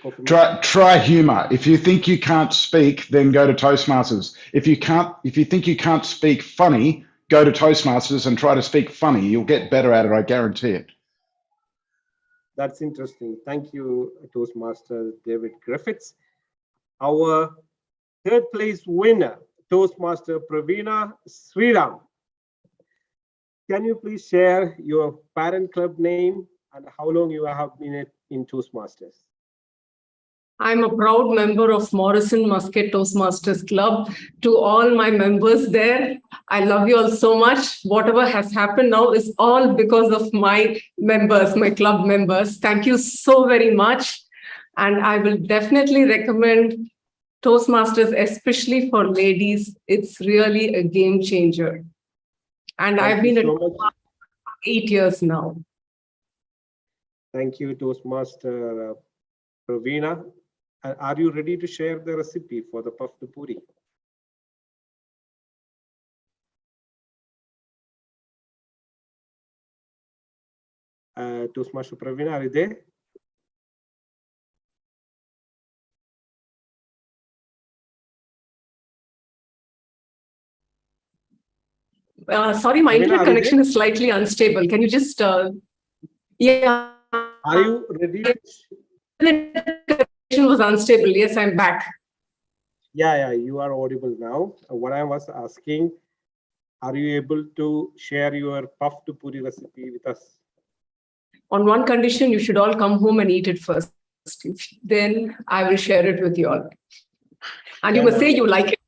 try humor. If you think you can't speak, then go to Toastmasters. If you think you can't speak funny, go to Toastmasters and try to speak funny. You'll get better at it, I guarantee it. That's interesting. Thank you, Toastmaster David Griffiths. Our third place winner, Toastmaster Pravina Sriram. Can you please share your parent club name and how long you have been in Toastmasters? I'm a proud member of Morrison Muscat Toastmasters Club. To all my members there, I love you all so much. Whatever has happened now is all because of my members, my club members. Thank you so very much. And I will definitely recommend Toastmasters, especially for ladies. It's really a game changer. And I've been at Toastmasters for 8 years now. Thank you, Toastmaster Pravina. Are you ready to share the recipe for the puffed puri? Toastmaster Pravina, are you there? Sorry, my internet connection is slightly unstable. Can you just, yeah. Are you ready? Was unstable. Yes, I'm back. Yeah, you are audible now. What I was asking, are you able to share your puffed puri recipe with us? On one condition, you should all come home and eat it first. Then I will share it with you all. And you must say you like it.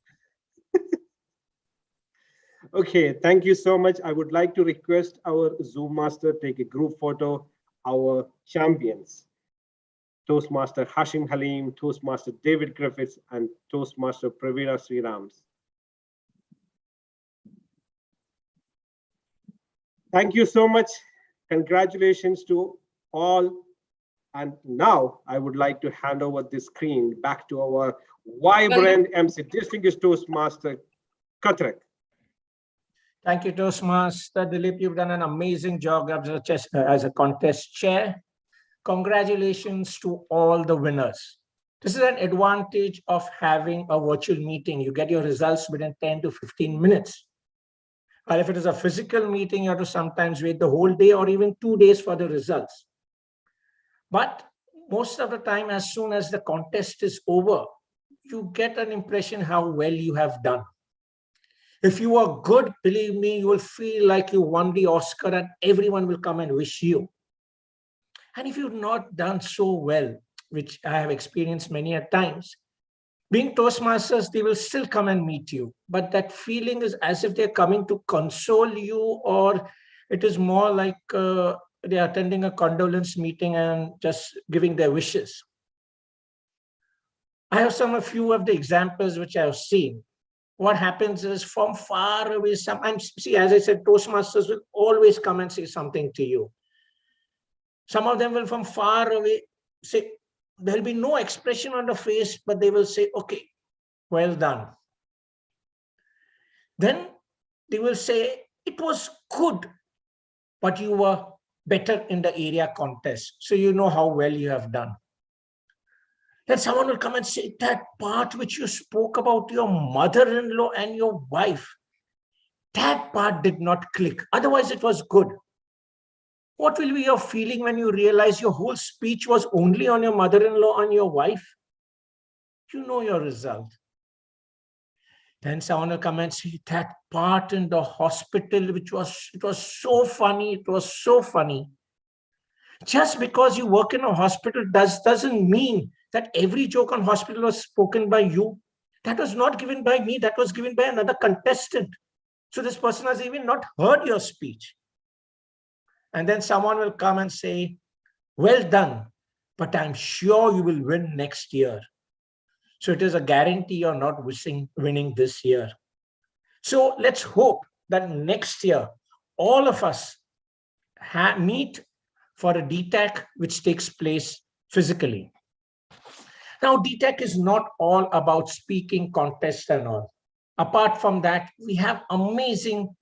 Okay, thank you so much. I would like to request our Zoom master take a group photo, our champions. Toastmaster Hashim Halim, Toastmaster David Griffiths, and Toastmaster Pravina Srirams. Thank you so much. Congratulations to all. And now I would like to hand over the screen back to our vibrant MC, Distinguished Toastmaster Katrak. Thank you, Toastmaster Dilip. You've done an amazing job as a contest chair. Congratulations to all the winners. This is an advantage of having a virtual meeting. You get your results within 10 to 15 minutes. While if it is a physical meeting, you have to sometimes wait the whole day or even 2 days for the results. But most of the time, as soon as the contest is over, you get an impression how well you have done. If you are good, believe me, you will feel like you won the Oscar and everyone will come and wish you. And if you've not done so well, which I have experienced many a times, being Toastmasters, they will still come and meet you. But that feeling is as if they're coming to console you, or it is more like they're attending a condolence meeting and just giving their wishes. I have a few of the examples which I have seen. What happens is from far away, sometimes, see, as I said, Toastmasters will always come and say something to you. Some of them will from far away say, there'll be no expression on the face, but they will say, okay, well done. Then they will say, it was good, but you were better in the area contest. So you know how well you have done. Then someone will come and say, that part which you spoke about your mother-in-law and your wife, that part did not click. Otherwise, it was good. What will be your feeling when you realize your whole speech was only on your mother-in-law and your wife? You know your result. Then someone will come and say that part in the hospital, it was so funny. It was so funny. Just because you work in a hospital doesn't mean that every joke on hospital was spoken by you. That was not given by me. That was given by another contestant. So this person has even not heard your speech. And then someone will come and say, well done, but I'm sure you will win next year. So it is a guarantee you're not winning this year. So let's hope that next year, all of us meet for a DTAC, which takes place physically. Now, DTAC is not all about speaking contests and all. Apart from that, we have amazing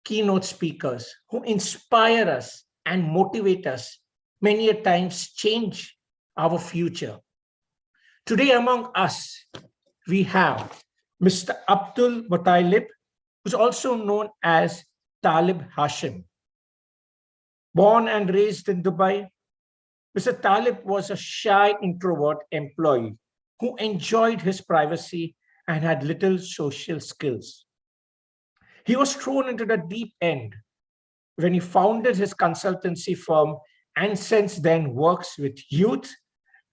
keynote speakers who inspire us and motivate us, many a times change our future. Today among us, we have Mr. Abdul Muttalib, who's also known as Talib Hashim. Born and raised in Dubai, Mr. Talib was a shy introvert employee who enjoyed his privacy and had little social skills. He was thrown into the deep end when he founded his consultancy firm and since then works with youth,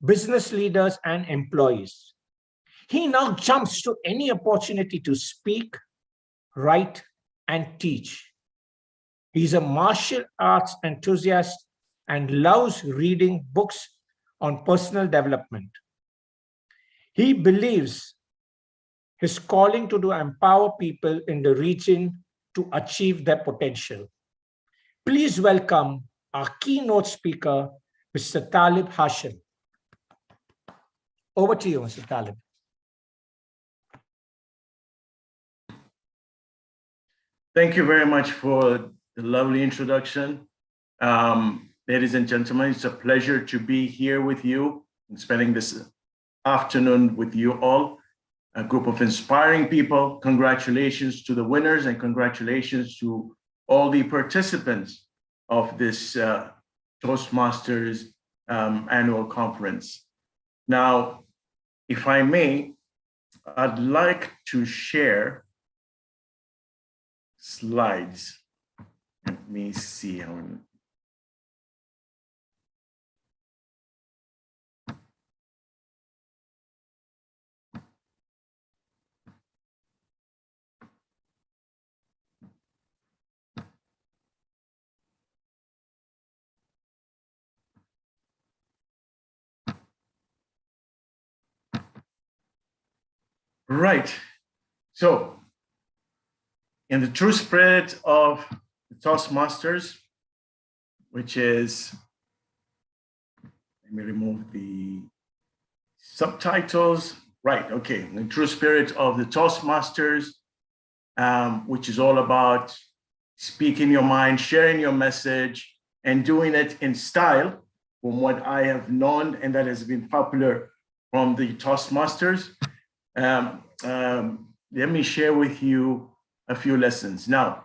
business leaders, and employees. He now jumps to any opportunity to speak, write, and teach. He's a martial arts enthusiast and loves reading books on personal development. He believes his calling to empower people in the region to achieve their potential. Please welcome our keynote speaker, Mr. Talib Hashim. Over to you, Mr. Talib. Thank you very much for the lovely introduction. Ladies and gentlemen, it's a pleasure to be here with you and spending this afternoon with you all, a group of inspiring people. Congratulations to the winners and congratulations to all the participants of this Toastmasters annual conference. Now, if I may, I'd like to share slides. Let me see how. Right. So, in the true spirit of the Toastmasters, which is, let me remove the subtitles. Right. Okay. In the true spirit of the Toastmasters, which is all about speaking your mind, sharing your message, and doing it in style, from what I have known, and that has been popular from the Toastmasters. Let me share with you a few lessons. Now,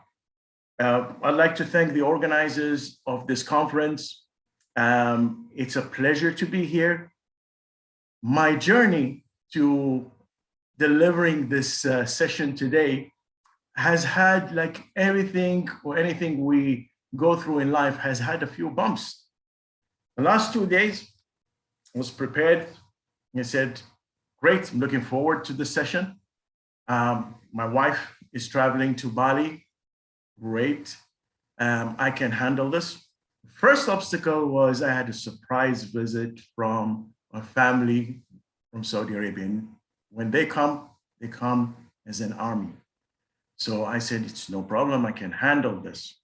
I'd like to thank the organizers of this conference. It's a pleasure to be here. My journey to delivering this session today has had, like everything or anything we go through in life, has had a few bumps. The last 2 days, I was prepared. I said, great, I'm looking forward to this session. My wife is traveling to Bali. Great, I can handle this. First obstacle was I had a surprise visit from a family from Saudi Arabia. When they come as an army. So I said, it's no problem, I can handle this.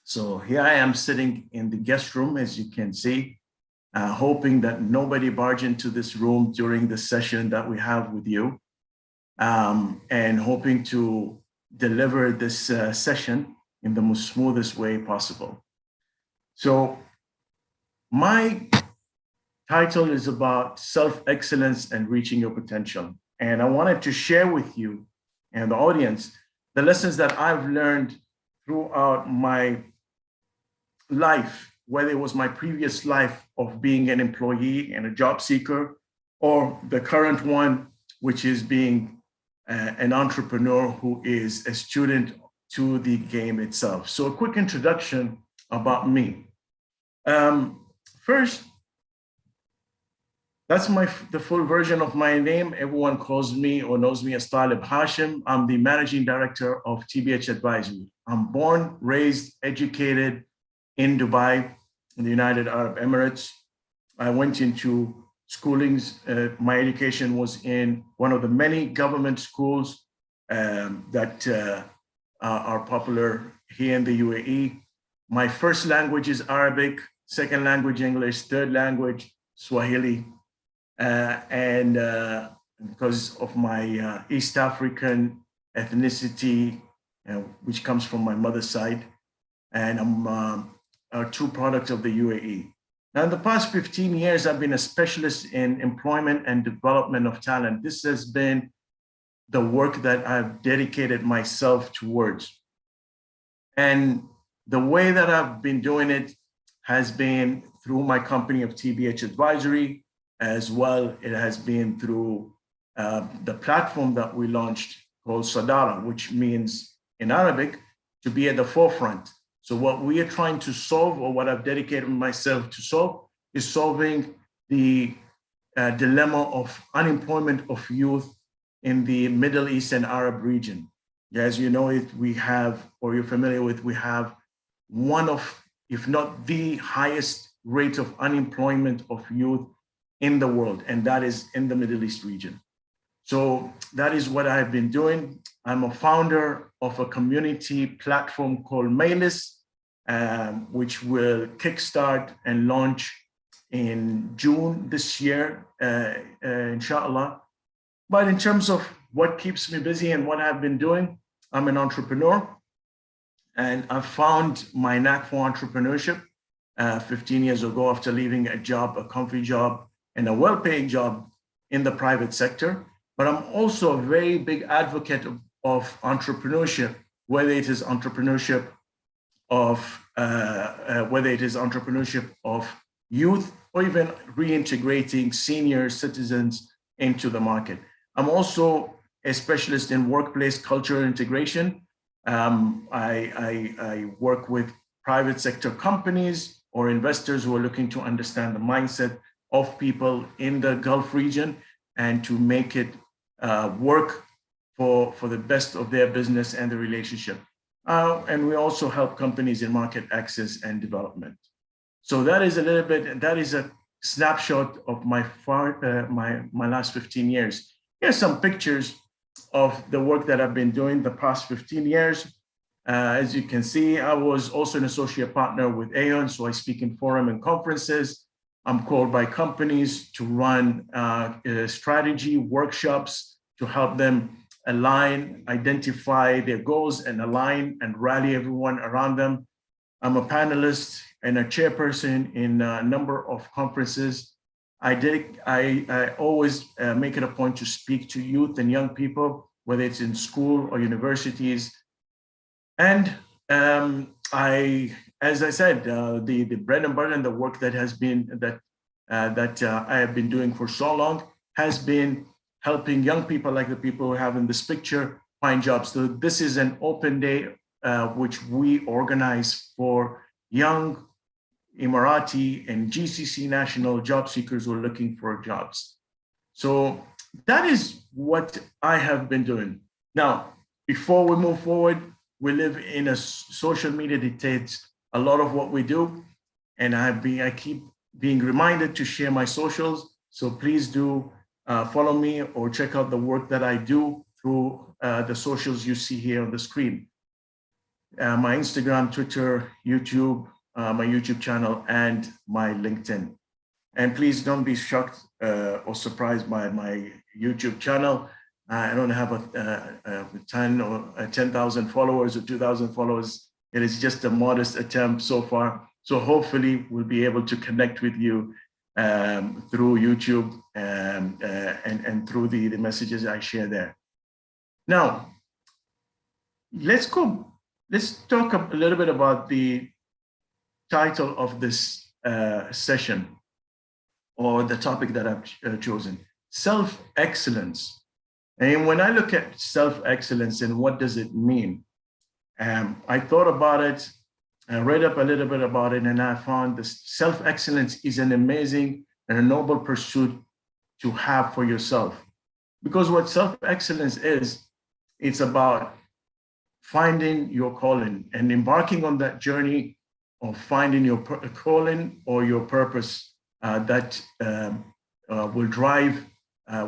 So here I am sitting in the guest room, as you can see, hoping that nobody barge into this room during the session that we have with you, and hoping to deliver this session in the most smoothest way possible. So my title is about self-excellence and reaching your potential. And I wanted to share with you and the audience the lessons that I've learned throughout my life, whether it was my previous life of being an employee and a job seeker, or the current one, which is being an entrepreneur who is a student to the game itself. So a quick introduction about me. First, that's the full version of my name. Everyone calls me or knows me as Talib Hashim. I'm the managing director of TBH Advisory. I'm born, raised, educated in Dubai, in the United Arab Emirates. I went into schoolings. My education was in one of the many government schools that are popular here in the UAE. My first language is Arabic, second language English, third language Swahili. And because of my East African ethnicity, which comes from my mother's side, and I'm a true product of the UAE. Now, in the past 15 years, I've been a specialist in employment and development of talent. This has been the work that I've dedicated myself towards. And the way that I've been doing it has been through my company of TBH Advisory. As well, it has been through the platform that we launched called Sadara, which means in Arabic, to be at the forefront. So what we are trying to solve, or what I've dedicated myself to solve, is solving the dilemma of unemployment of youth in the Middle East and Arab region. As you know it, we have, or you're familiar with, we have one of, if not the highest rate of unemployment of youth in the world, and that is in the Middle East region. So that is what I've been doing. I'm a founder of a community platform called Mailis, which will kickstart and launch in June this year, inshallah. But in terms of what keeps me busy and what I've been doing, I'm an entrepreneur, and I found my knack for entrepreneurship 15 years ago after leaving a job, a comfy job, and a well-paying job in the private sector. But I'm also a very big advocate of entrepreneurship, whether it is entrepreneurship of youth, or even reintegrating senior citizens into the market. I'm also a specialist in workplace culture integration. I work with private sector companies or investors who are looking to understand the mindset of people in the Gulf region and to make it work for the best of their business and the relationship. And we also help companies in market access and development. So that is a little bit, that is a snapshot of my last 15 years. Here's some pictures of the work that I've been doing the past 15 years. As you can see, I was also an associate partner with Aon, so I speak in forum and conferences. I'm called by companies to run strategy workshops to help them align, identify their goals and align and rally everyone around them. I'm a panelist and a chairperson in a number of conferences. I always make it a point to speak to youth and young people, whether it's in school or universities. And as I said, the bread and butter and the work that has been I have been doing for so long has been helping young people like the people we have in this picture find jobs. So this is an open day which we organize for young Emirati and GCC national job seekers who are looking for jobs. So that is what I have been doing. Now, before we move forward, we live in a social media dictates a lot of what we do, and I keep being reminded to share my socials. So please do follow me or check out the work that I do through the socials you see here on the screen. My Instagram, Twitter, YouTube, my YouTube channel, and my LinkedIn. And please don't be shocked or surprised by my YouTube channel. I don't have a 10,000 followers or 2,000 followers. It is just a modest attempt so far. So hopefully we'll be able to connect with you through YouTube and through the messages I share there. Now, let's talk a little bit about the title of this session. or the topic that I've chosen, self-excellence. And when I look at self-excellence and what does it mean, I thought about it, I read up a little bit about it, and I found this self-excellence is an amazing and a noble pursuit to have for yourself. Because what self-excellence is, it's about finding your calling and embarking on that journey of finding your calling or your purpose that will drive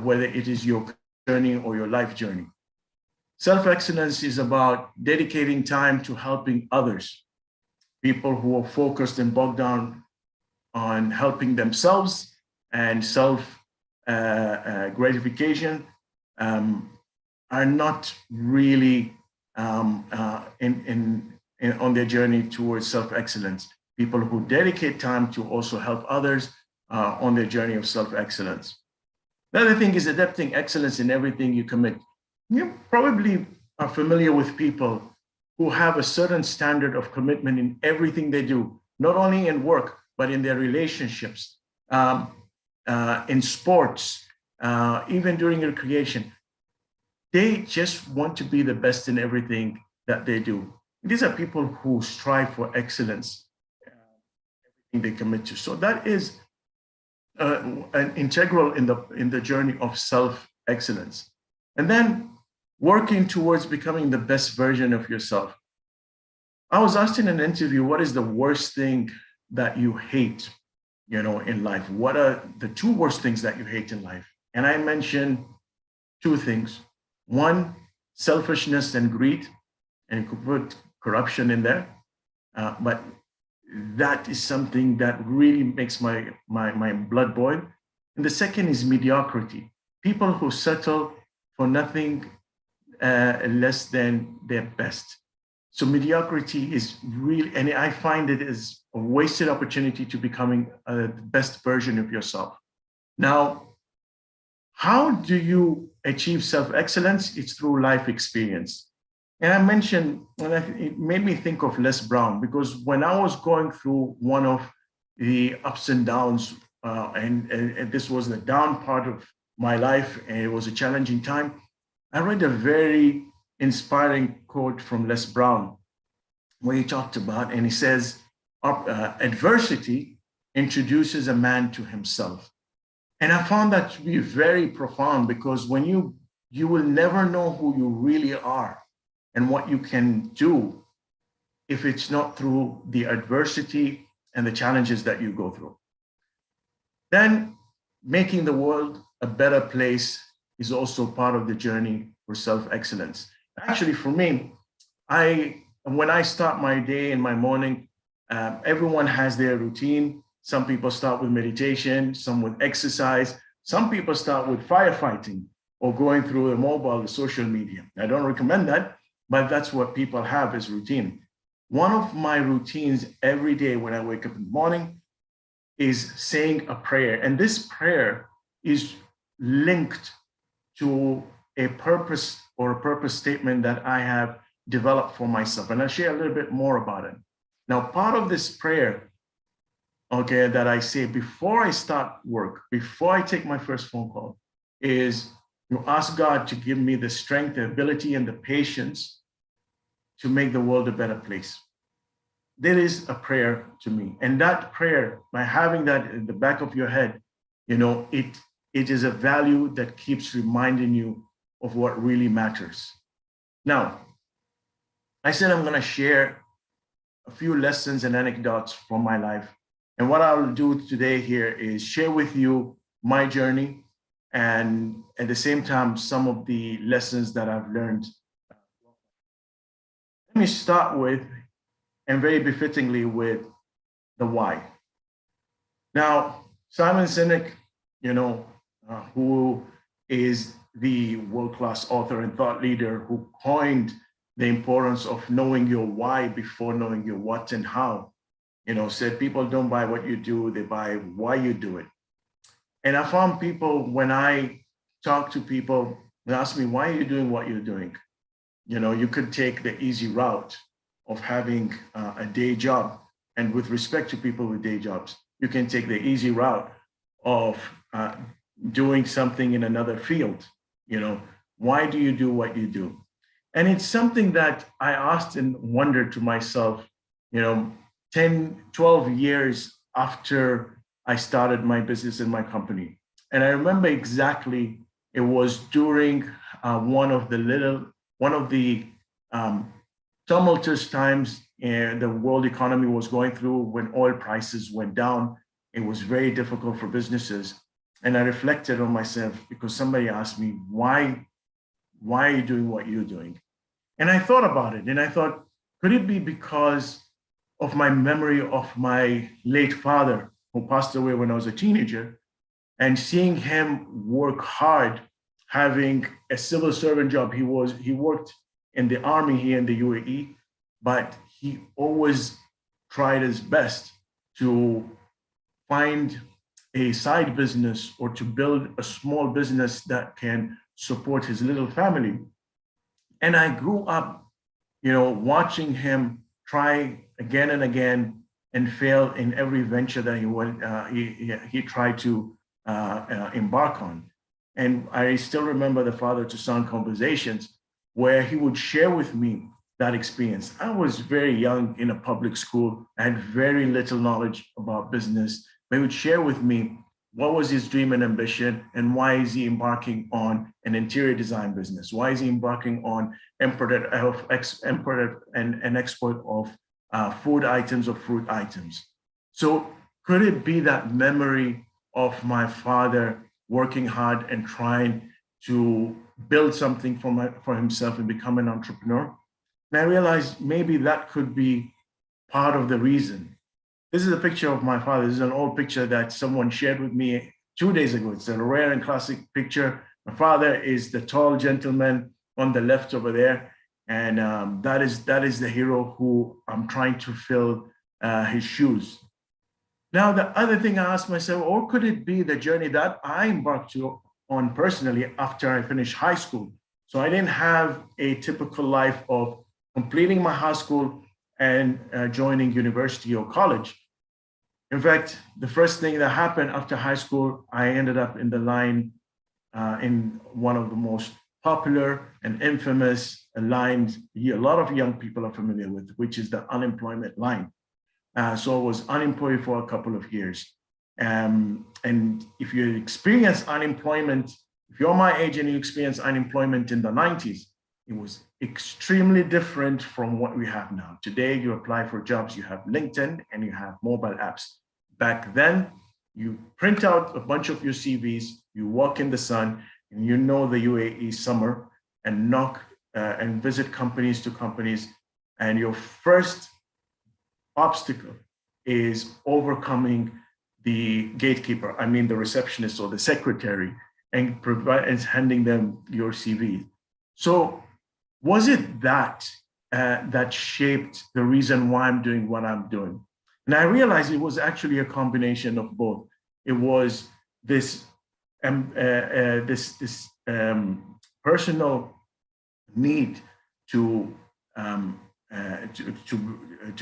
whether it is your journey or your life journey. Self-excellence is about dedicating time to helping others, people who are focused and bogged down on helping themselves and self-gratification are not really on their journey towards self-excellence. People who dedicate time to also help others on their journey of self-excellence. The other thing is adapting excellence in everything you commit. You probably are familiar with people who have a certain standard of commitment in everything they do, not only in work, but in their relationships, in sports, even during recreation. They just want to be the best in everything that they do. These are people who strive for excellence, everything they commit to. So that is an integral in the journey of self-excellence. And then working towards becoming the best version of yourself. I was asked in an interview, what is the worst thing that you hate, in life? What are the two worst things that you hate in life? And I mentioned two things. One, selfishness and greed, and you could put corruption in there. But that is something that really makes my blood boil. And the second is mediocrity. People who settle for nothing less than their best. So mediocrity is really, and I find it is a wasted opportunity to becoming the best version of yourself. Now, how do you achieve self-excellence? It's through life experience. And I mentioned, it made me think of Les Brown, because when I was going through one of the ups and downs, and this was the down part of my life, and it was a challenging time, I read a very inspiring quote from Les Brown, where he talked about, and he says, adversity introduces a man to himself. And I found that to be very profound, because when you will never know who you really are and what you can do if it's not through the adversity and the challenges that you go through. Then making the world a better place is also part of the journey for self-excellence. Actually, for me, when I start my day in my morning, everyone has their routine. Some people start with meditation, some with exercise. Some people start with firefighting or going through the mobile, the social media. I don't recommend that, but that's what people have as routine. One of my routines every day when I wake up in the morning is saying a prayer. And this prayer is linked to a purpose or a purpose statement that I have developed for myself. And I'll share a little bit more about it. Now, part of this prayer, okay, that I say before I start work, before I take my first phone call, is you ask God to give me the strength, the ability, and the patience to make the world a better place. That is a prayer to me. And that prayer, by having that in the back of your head, it is a value that keeps reminding you of what really matters. Now, I said I'm going to share a few lessons and anecdotes from my life. And what I'll do today here is share with you my journey, and at the same time, some of the lessons that I've learned. Let me start with, and very befittingly, with the why. Now, Simon Sinek, who is the world-class author and thought leader who coined the importance of knowing your why before knowing your what and how, said people don't buy what you do, they buy why you do it. And I found people, when I talk to people, they ask me, why are you doing what you're doing? You could take the easy route of having a day job. And with respect to people with day jobs, you can take the easy route of doing something in another field. You know, why do you do what you do? And it's something that I often wondered to myself, you know, 10, 12 years after I started my business and my company. And I remember exactly, it was during one of the tumultuous times the world economy was going through when oil prices went down. It was very difficult for businesses. And I reflected on myself because somebody asked me, why are you doing what you're doing? And I thought about it, and I thought, could it be because of my memory of my late father, who passed away when I was a teenager, and seeing him work hard, having a civil servant job. He worked in the army here in the UAE, but he always tried his best to find a side business or to build a small business that can support his little family. And I grew up, you know, watching him try again and again and fail in every venture that he tried to embark on. And I still remember the father to son conversations where he would share with me that experience. I was very young in a public school. I had very little knowledge about business. But he would share with me what was his dream and ambition, and why is he embarking on an interior design business? Why is he embarking on import and export of food items or fruit items? So could it be that memory of my father working hard and trying to build something for himself and become an entrepreneur? And I realized maybe that could be part of the reason. This is a picture of my father. This is an old picture that someone shared with me 2 days ago. It's a rare and classic picture. My father is the tall gentleman on the left over there. And that is the hero who I'm trying to fill his shoes. Now, the other thing I asked myself, or could it be the journey that I embarked on personally after I finished high school? So I didn't have a typical life of completing my high school and joining university or college. In fact, the first thing that happened after high school, I ended up in the line in one of the most popular and infamous lines a lot of young people are familiar with, which is the unemployment line. So I was unemployed for a couple of years. And if you experience unemployment, if you're my age and you experience unemployment in the 90s, it was extremely different from what we have now. Today, you apply for jobs, you have LinkedIn and you have mobile apps. Back then, you print out a bunch of your CVs, you walk in the sun, and you know the UAE summer, and knock and visit companies to companies. And your first obstacle is overcoming the gatekeeper, I mean the receptionist or the secretary, and handing them your CV. So was it that that shaped the reason why I'm doing what I'm doing? And I realized it was actually a combination of both. It was this personal need to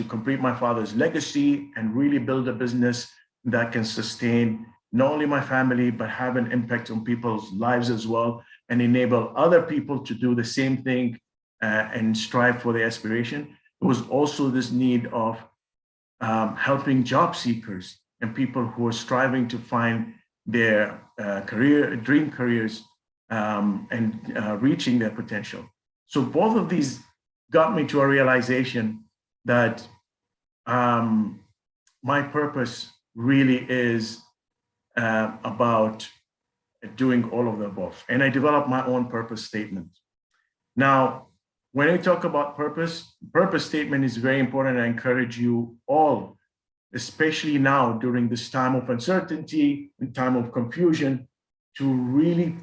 complete my father's legacy and really build a business that can sustain not only my family, but have an impact on people's lives as well, and enable other people to do the same thing and strive for their aspiration. It was also this need of helping job seekers and people who are striving to find their dream careers and reaching their potential. So both of these got me to a realization that my purpose really is about doing all of the above. And I developed my own purpose statement. Now, when I talk about purpose statement is very important. I encourage you all, especially now during this time of uncertainty and time of confusion, to really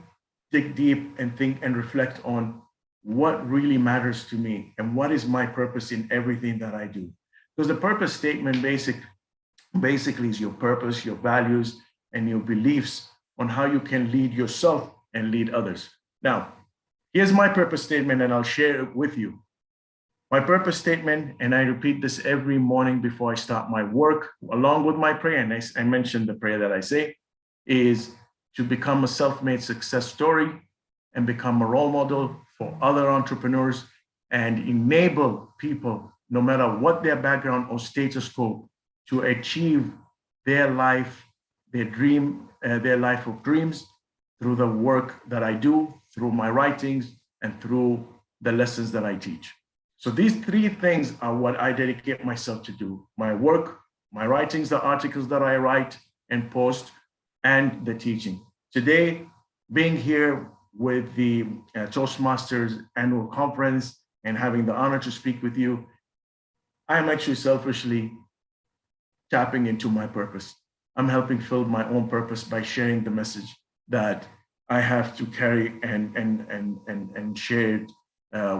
dig deep and think and reflect on what really matters to me and what is my purpose in everything that I do. Because the purpose statement basically is your purpose, your values, and your beliefs on how you can lead yourself and lead others. Now, here's my purpose statement, and I'll share it with you. My purpose statement, and I repeat this every morning before I start my work, along with my prayer, and I mentioned the prayer that I say, is to become a self-made success story and become a role model for other entrepreneurs and enable people, no matter what their background or status quo, to achieve their life, their dream, their life of dreams through the work that I do, through my writings, and through the lessons that I teach. So these three things are what I dedicate myself to do: my work, my writings, the articles that I write and post, and the teaching. Today, being here with the Toastmasters annual conference and having the honor to speak with you, I'm actually selfishly tapping into my purpose. I'm helping fill my own purpose by sharing the message that I have to carry and share it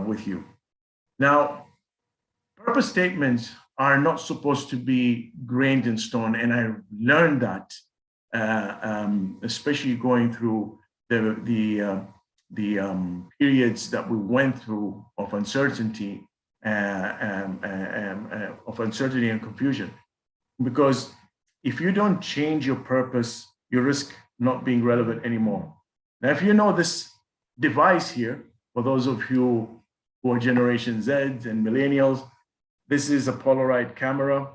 with you. Now, purpose statements are not supposed to be grained in stone, and I learned that, especially going through the periods that we went through of uncertainty, and confusion. Because if you don't change your purpose, you risk not being relevant anymore. Now, if you know this device here, for those of you who are Generation Z and millennials, this is a Polaroid camera,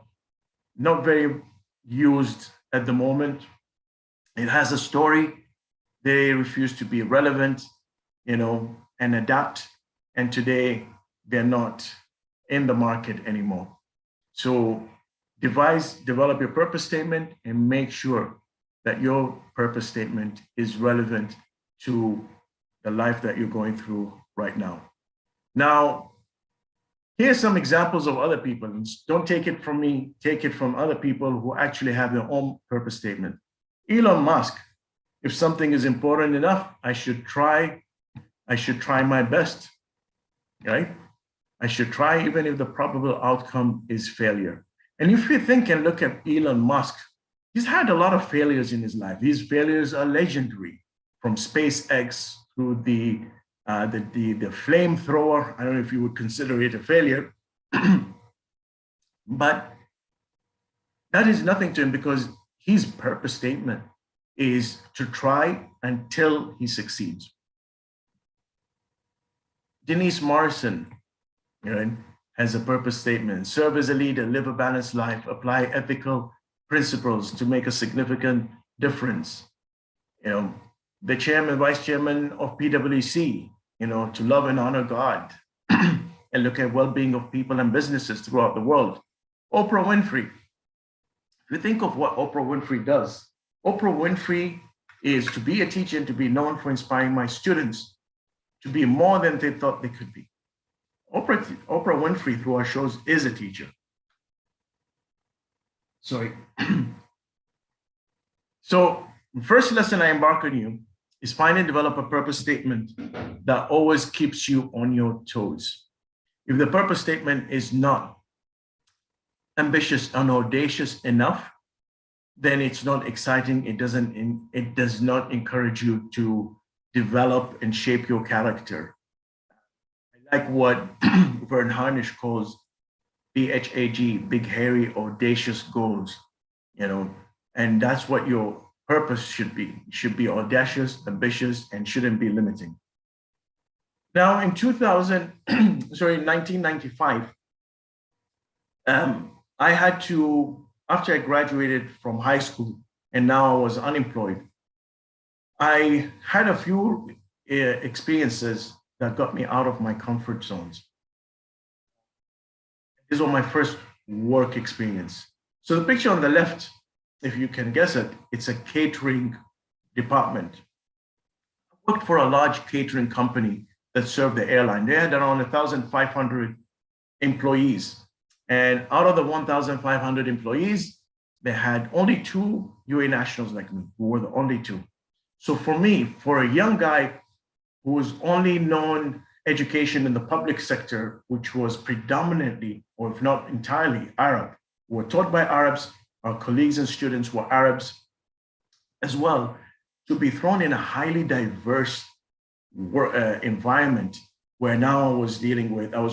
not very used at the moment. It has a story. They refuse to be relevant, and adapt. And today they're not in the market anymore. So develop your purpose statement and make sure that your purpose statement is relevant to the life that you're going through right now. Now, here's some examples of other people. Don't take it from me, take it from other people who actually have their own purpose statement. Elon Musk: if something is important enough, I should try my best, right? I should try even if the probable outcome is failure. And if you think and look at Elon Musk, he's had a lot of failures in his life. These failures are legendary, from SpaceX through the flamethrower. I don't know if you would consider it a failure, but that is nothing to him, because his purpose statement is to try until he succeeds. Denise Morrison, has a purpose statement: serve as a leader, live a balanced life, apply ethical principles to make a significant difference. The chairman, vice chairman of PwC, to love and honor God and look at well-being of people and businesses throughout the world. Oprah Winfrey. If you think of what Oprah Winfrey does, Oprah Winfrey is to be a teacher and to be known for inspiring my students to be more than they thought they could be. Oprah Winfrey, through our shows, is a teacher. Sorry. So, the first lesson I embark on you is find and develop a purpose statement that always keeps you on your toes. If the purpose statement is not ambitious and audacious enough, then it's not exciting. It does not encourage you to develop and shape your character. I like what Vern Harnish calls BHAG, big, hairy, audacious goals, and that's what your purpose should be. It should be audacious, ambitious, and shouldn't be limiting. Now, in 1995, I had to, after I graduated from high school and now I was unemployed, I had a few experiences that got me out of my comfort zones. These were my first work experience. So the picture on the left, if you can guess it, it's a catering department. I worked for a large catering company that served the airline. They had around 1,500 employees. And out of the 1,500 employees, they had only 2 UAE nationals like me, who were the only 2. So for me, for a young guy who was only known education in the public sector, which was predominantly, or if not entirely, Arab, who were taught by Arabs, our colleagues and students were Arabs as well, to be thrown in a highly diverse environment where now I was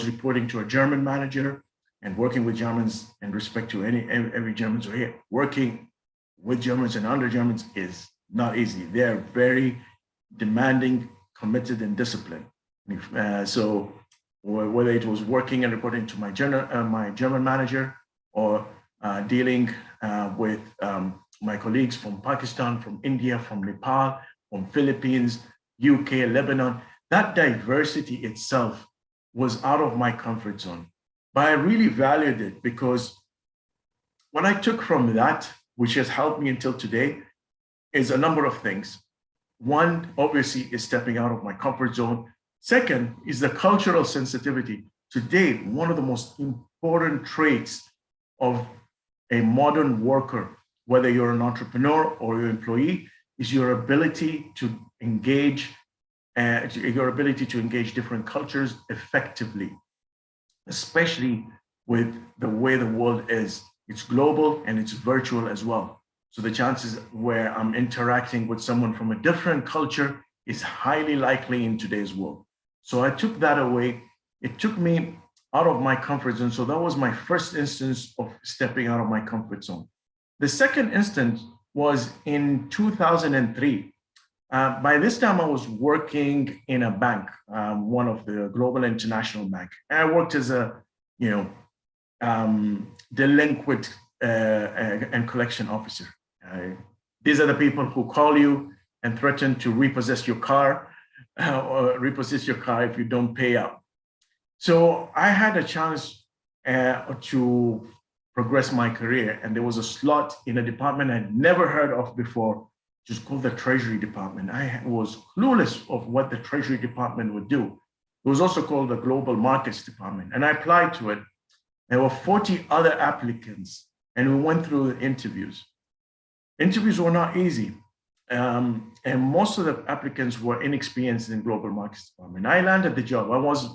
reporting to a German manager and working with Germans, and respect to every Germans who are here, working with Germans and under Germans is not easy. They're very demanding, committed, and disciplined. So whether it was working and reporting to my German manager, or dealing with my colleagues from Pakistan, from India, from Nepal, from Philippines, UK, Lebanon, that diversity itself was out of my comfort zone. But I really valued it, because what I took from that, which has helped me until today, is a number of things. One, obviously, is stepping out of my comfort zone. Second is the cultural sensitivity. Today, one of the most important traits of a modern worker, whether you're an entrepreneur or your employee, is your ability to engage different cultures effectively, especially with the way the world is. It's global and it's virtual as well. So the chances where I'm interacting with someone from a different culture is highly likely in today's world. So I took that away. It took me out of my comfort zone. So that was my first instance of stepping out of my comfort zone. The second instance was in 2003. By this time, I was working in a bank, one of the global international bank. And I worked as a, delinquent and collection officer. These are the people who call you and threaten to repossess your car, or repossess your car if you don't pay up. So I had a chance to progress my career, and there was a slot in a department I'd never heard of before, just called the Treasury Department. I was clueless of what the Treasury Department would do. It was also called the Global Markets Department, and I applied to it. There were 40 other applicants, and we went through the interviews. Interviews were not easy, and most of the applicants were inexperienced in Global Markets Department. I landed the job. I was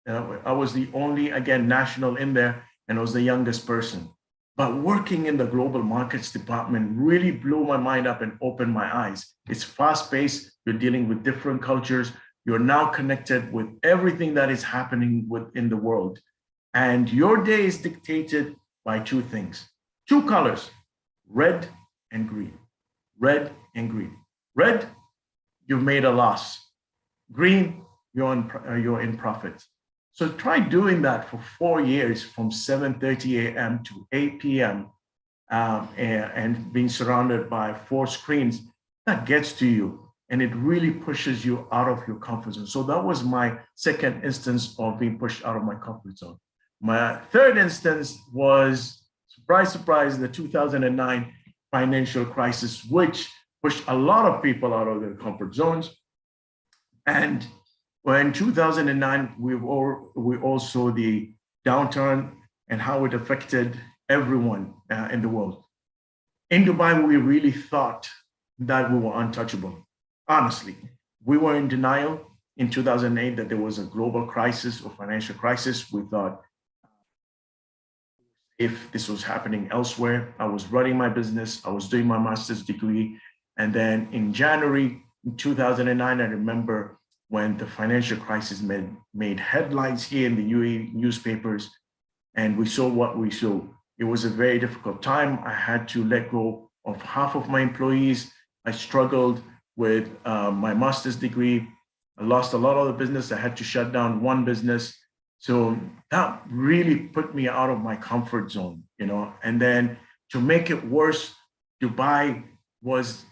I was the only, again, national in there, and I was the youngest person. But working in the Global Markets Department really blew my mind up and opened my eyes. It's fast-paced. You're dealing with different cultures. You're now connected with everything that is happening within the world. And your day is dictated by two things, two colors, red and green. Red and green. Red, you've made a loss. Green, you're in profit. So try doing that for 4 years, from 7:30 a.m. to 8 p.m. And being surrounded by 4 screens. That gets to you, and it really pushes you out of your comfort zone. So that was my second instance of being pushed out of my comfort zone. My third instance was, surprise, surprise, the 2009 financial crisis, which pushed a lot of people out of their comfort zones. And in 2009, we all saw the downturn and how it affected everyone in the world. In Dubai, we really thought that we were untouchable. Honestly, we were in denial in 2008 that there was a global crisis or financial crisis. We thought if this was happening elsewhere. I was running my business. I was doing my master's degree. And then in January 2009, I remember when the financial crisis made headlines here in the UAE newspapers, and we saw what we saw. It was a very difficult time. I had to let go of half of my employees. I struggled with my master's degree. I lost a lot of the business. I had to shut down one business. So that really put me out of my comfort zone, and then to make it worse, Dubai was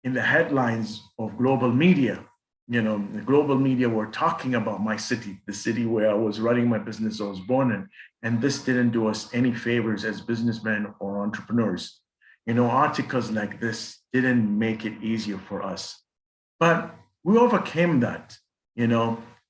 in the headlines of global media. The global media were talking about my city, the city where I was running my business, I was born in. And this didn't do us any favors as businessmen or entrepreneurs. Articles like this didn't make it easier for us. But we overcame that,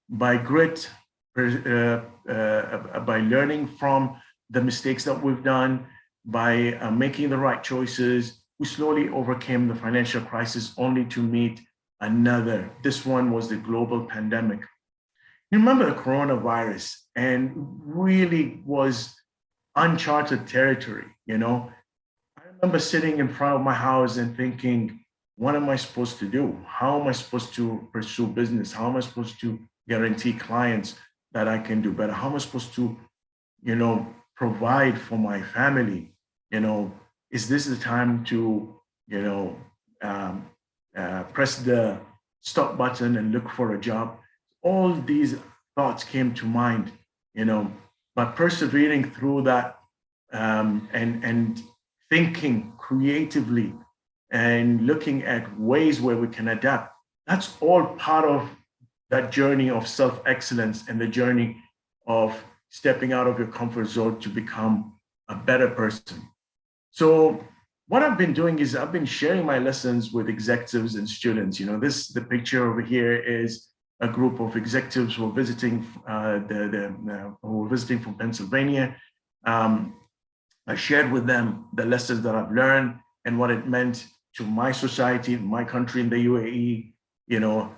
by grit, by learning from the mistakes that we've done, by making the right choices. We slowly overcame the financial crisis, only to meet another. This one was the global pandemic. You remember the coronavirus, and really was uncharted territory. I remember sitting in front of my house and thinking, what am I supposed to do? How am I supposed to pursue business? How am I supposed to guarantee clients that I can do better? How am I supposed to, provide for my family? Is this the time to, press the stop button and look for a job. All these thoughts came to mind, but persevering through that and thinking creatively and looking at ways where we can adapt. That's all part of that journey of self-excellence and the journey of stepping out of your comfort zone to become a better person. So what I've been doing is I've been sharing my lessons with executives and students. The picture over here is a group of executives who are visiting from Pennsylvania. I shared with them the lessons that I've learned and what it meant to my society, my country in the UAE.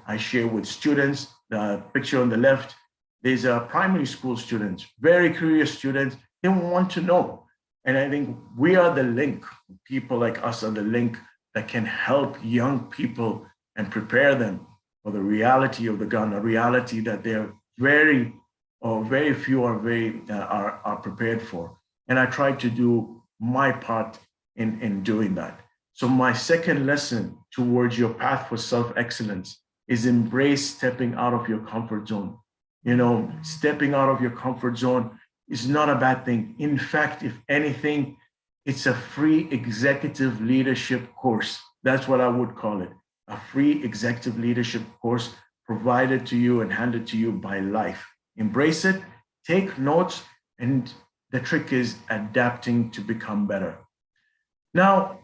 I share with students. The picture on the left, these are primary school students, very curious students. They want to know. And I think we are the link. People like us are the link that can help young people and prepare them for the reality of the gun, a reality that they're very few are prepared for. And I try to do my part in doing that. So my second lesson towards your path for self-excellence is embrace stepping out of your comfort zone. Stepping out of your comfort zone is not a bad thing. In fact, if anything, it's a free executive leadership course. That's what I would call it. A free executive leadership course provided to you and handed to you by life. Embrace it, take notes, and the trick is adapting to become better. Now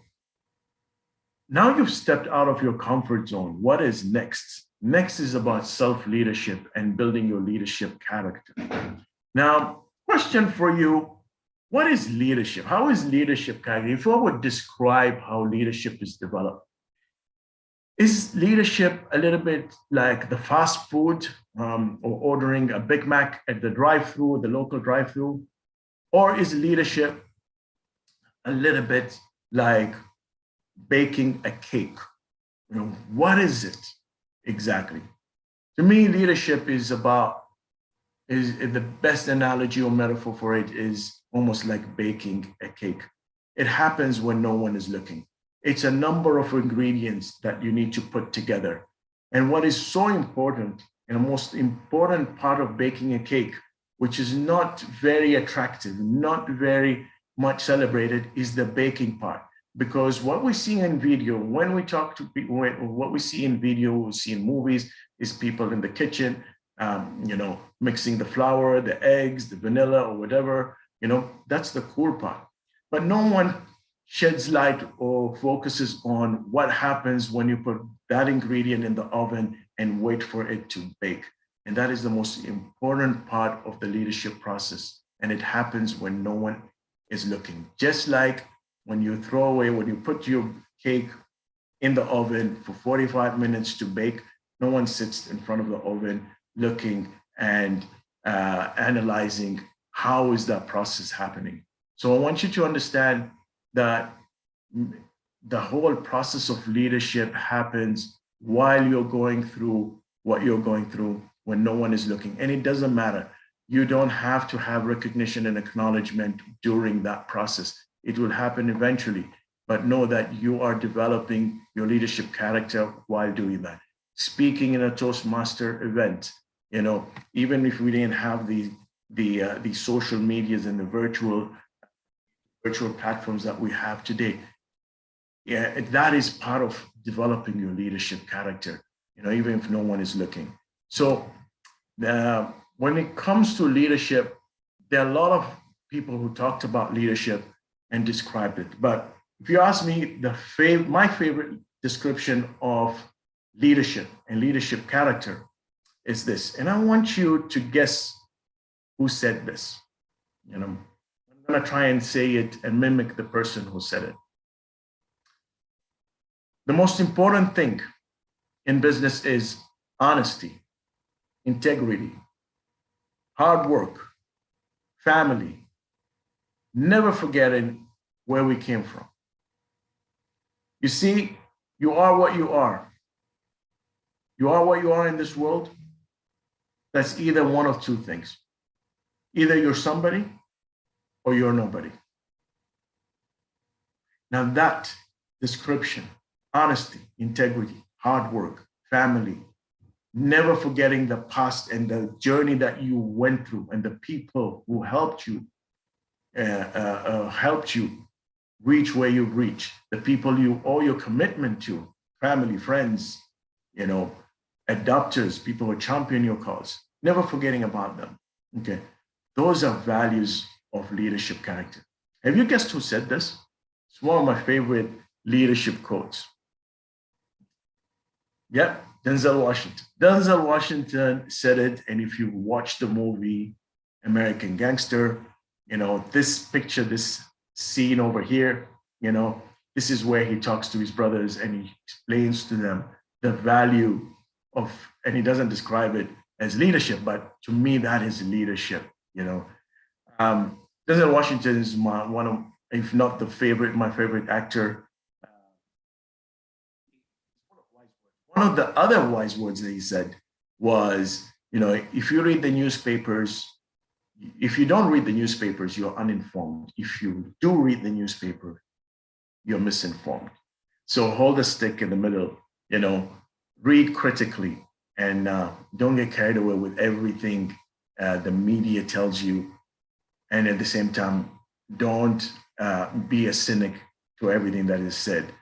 you've stepped out of your comfort zone. What is next? Next is about self-leadership and building your leadership character. Now, question for you, what is leadership? How is leadership character? If I would describe how leadership is developed, is leadership a little bit like the fast food or ordering a Big Mac at the drive-thru, the local drive-thru? Or is leadership a little bit like baking a cake? What is it exactly? To me, leadership is the best analogy or metaphor for it is almost like baking a cake. It happens when no one is looking. It's a number of ingredients that you need to put together. And what is so important, and the most important part of baking a cake, which is not very attractive, not very much celebrated, is the baking part. Because what we see in video, when we talk to people, what we see in video, we see in movies, is people in the kitchen, mixing the flour, the eggs, the vanilla, or whatever. That's the cool part. But no one sheds light or focuses on what happens when you put that ingredient in the oven and wait for it to bake. And that is the most important part of the leadership process. And it happens when no one is looking. Just like when you put your cake in the oven for 45 minutes to bake, no one sits in front of the oven looking and analyzing how is that process happening. So I want you to understand that the whole process of leadership happens while you're going through what you're going through when no one is looking. And it doesn't matter. You don't have to have recognition and acknowledgement during that process. It will happen eventually, but know that you are developing your leadership character while doing that. Speaking in a Toastmaster event, even if we didn't have the social medias and the virtual platforms that we have today, that is part of developing your leadership character, even if no one is looking. So when it comes to leadership, there are a lot of people who talked about leadership and described it. But if you ask me, my favorite description of leadership and leadership character is this. And I want you to guess who said this. I'm going to try and say it and mimic the person who said it. The most important thing in business is honesty, integrity, hard work, family, never forgetting where we came from. You see, you are what you are. You are what you are in this world. That's either one of two things. Either you're somebody or you're nobody. Now that description honesty, integrity, hard work, family, never forgetting the past and the journey that you went through and the people who helped you reach where you've reached, the people you owe your commitment to, family, friends, adopters, people who champion your cause, never forgetting about them. Okay, those are values of leadership character. Have you guessed who said this? It's one of my favorite leadership quotes. Yep, Denzel Washington. Denzel Washington said it, and if you watch the movie American Gangster, this picture, this scene over here, this is where he talks to his brothers and he explains to them the value of, and he doesn't describe it as leadership, but to me, that is leadership, Denzel Washington is one of, if not my favorite actor. One of the other wise words that he said was, if you read the newspapers, if you don't read the newspapers, you're uninformed. If you do read the newspaper, you're misinformed. So hold a stick in the middle, read critically, and don't get carried away with everything the media tells you. And at the same time, don't be a cynic to everything that is said.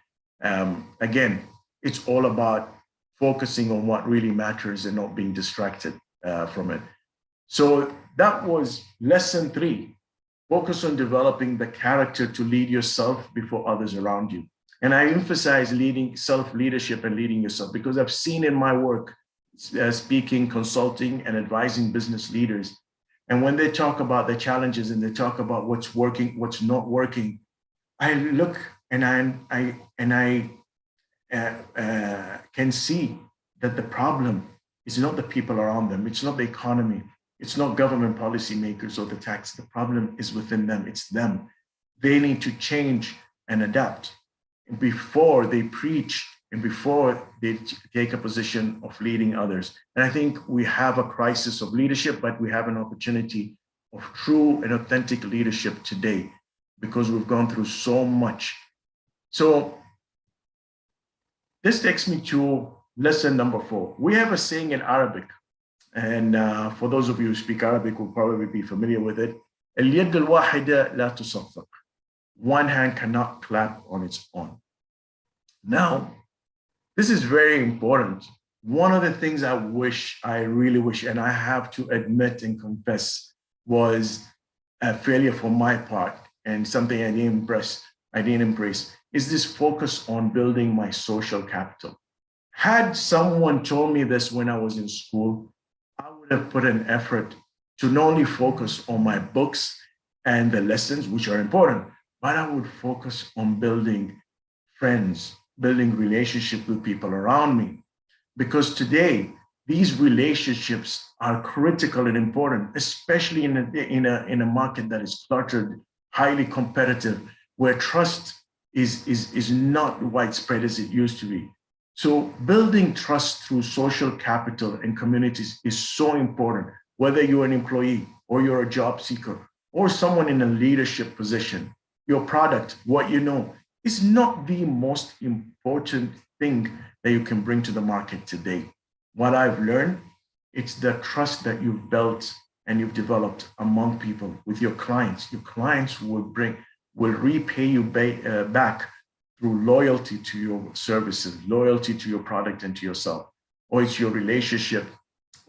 Again, it's all about focusing on what really matters and not being distracted from it. So that was lesson 3. Focus on developing the character to lead yourself before others around you. And I emphasize self-leadership and leading yourself because I've seen in my work, speaking, consulting, and advising business leaders. And when they talk about the challenges and they talk about what's working, what's not working, I look and I can see that the problem is not the people around them. It's not the economy. It's not government policymakers or the tax. The problem is within them. It's them. They need to change and adapt before they preach and before they take a position of leading others. And I think we have a crisis of leadership, but we have an opportunity of true and authentic leadership today because we've gone through so much. So this takes me to lesson number 4. We have a saying in Arabic, and for those of you who speak Arabic will probably be familiar with it. اليد الواحدة لا تصفق. One hand cannot clap on its own. Now, this is very important. One of the things I really wish, and I have to admit and confess, was a failure for my part and something I didn't embrace, is this focus on building my social capital. Had someone told me this when I was in school, I would have put an effort to not only focus on my books and the lessons, which are important, but I would focus on building friends, building relationships with people around me. Because today, these relationships are critical and important, especially in a market that is cluttered, highly competitive, where trust is not widespread as it used to be. So building trust through social capital and communities is so important, whether you're an employee or you're a job seeker or someone in a leadership position. Your product, what you know, is not the most important thing that you can bring to the market today. What I've learned, it's the trust that you've built and you've developed among people with your clients. Your clients will repay you back through loyalty to your services, loyalty to your product and to yourself, or it's your relationship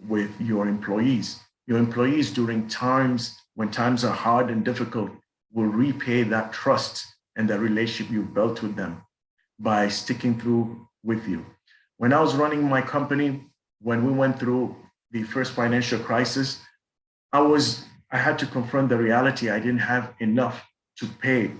with your employees. Your employees during times when times are hard and difficult will repay that trust and that relationship you've built with them by sticking through with you. When I was running my company, when we went through the first financial crisis, I had to confront the reality. I didn't have enough to pay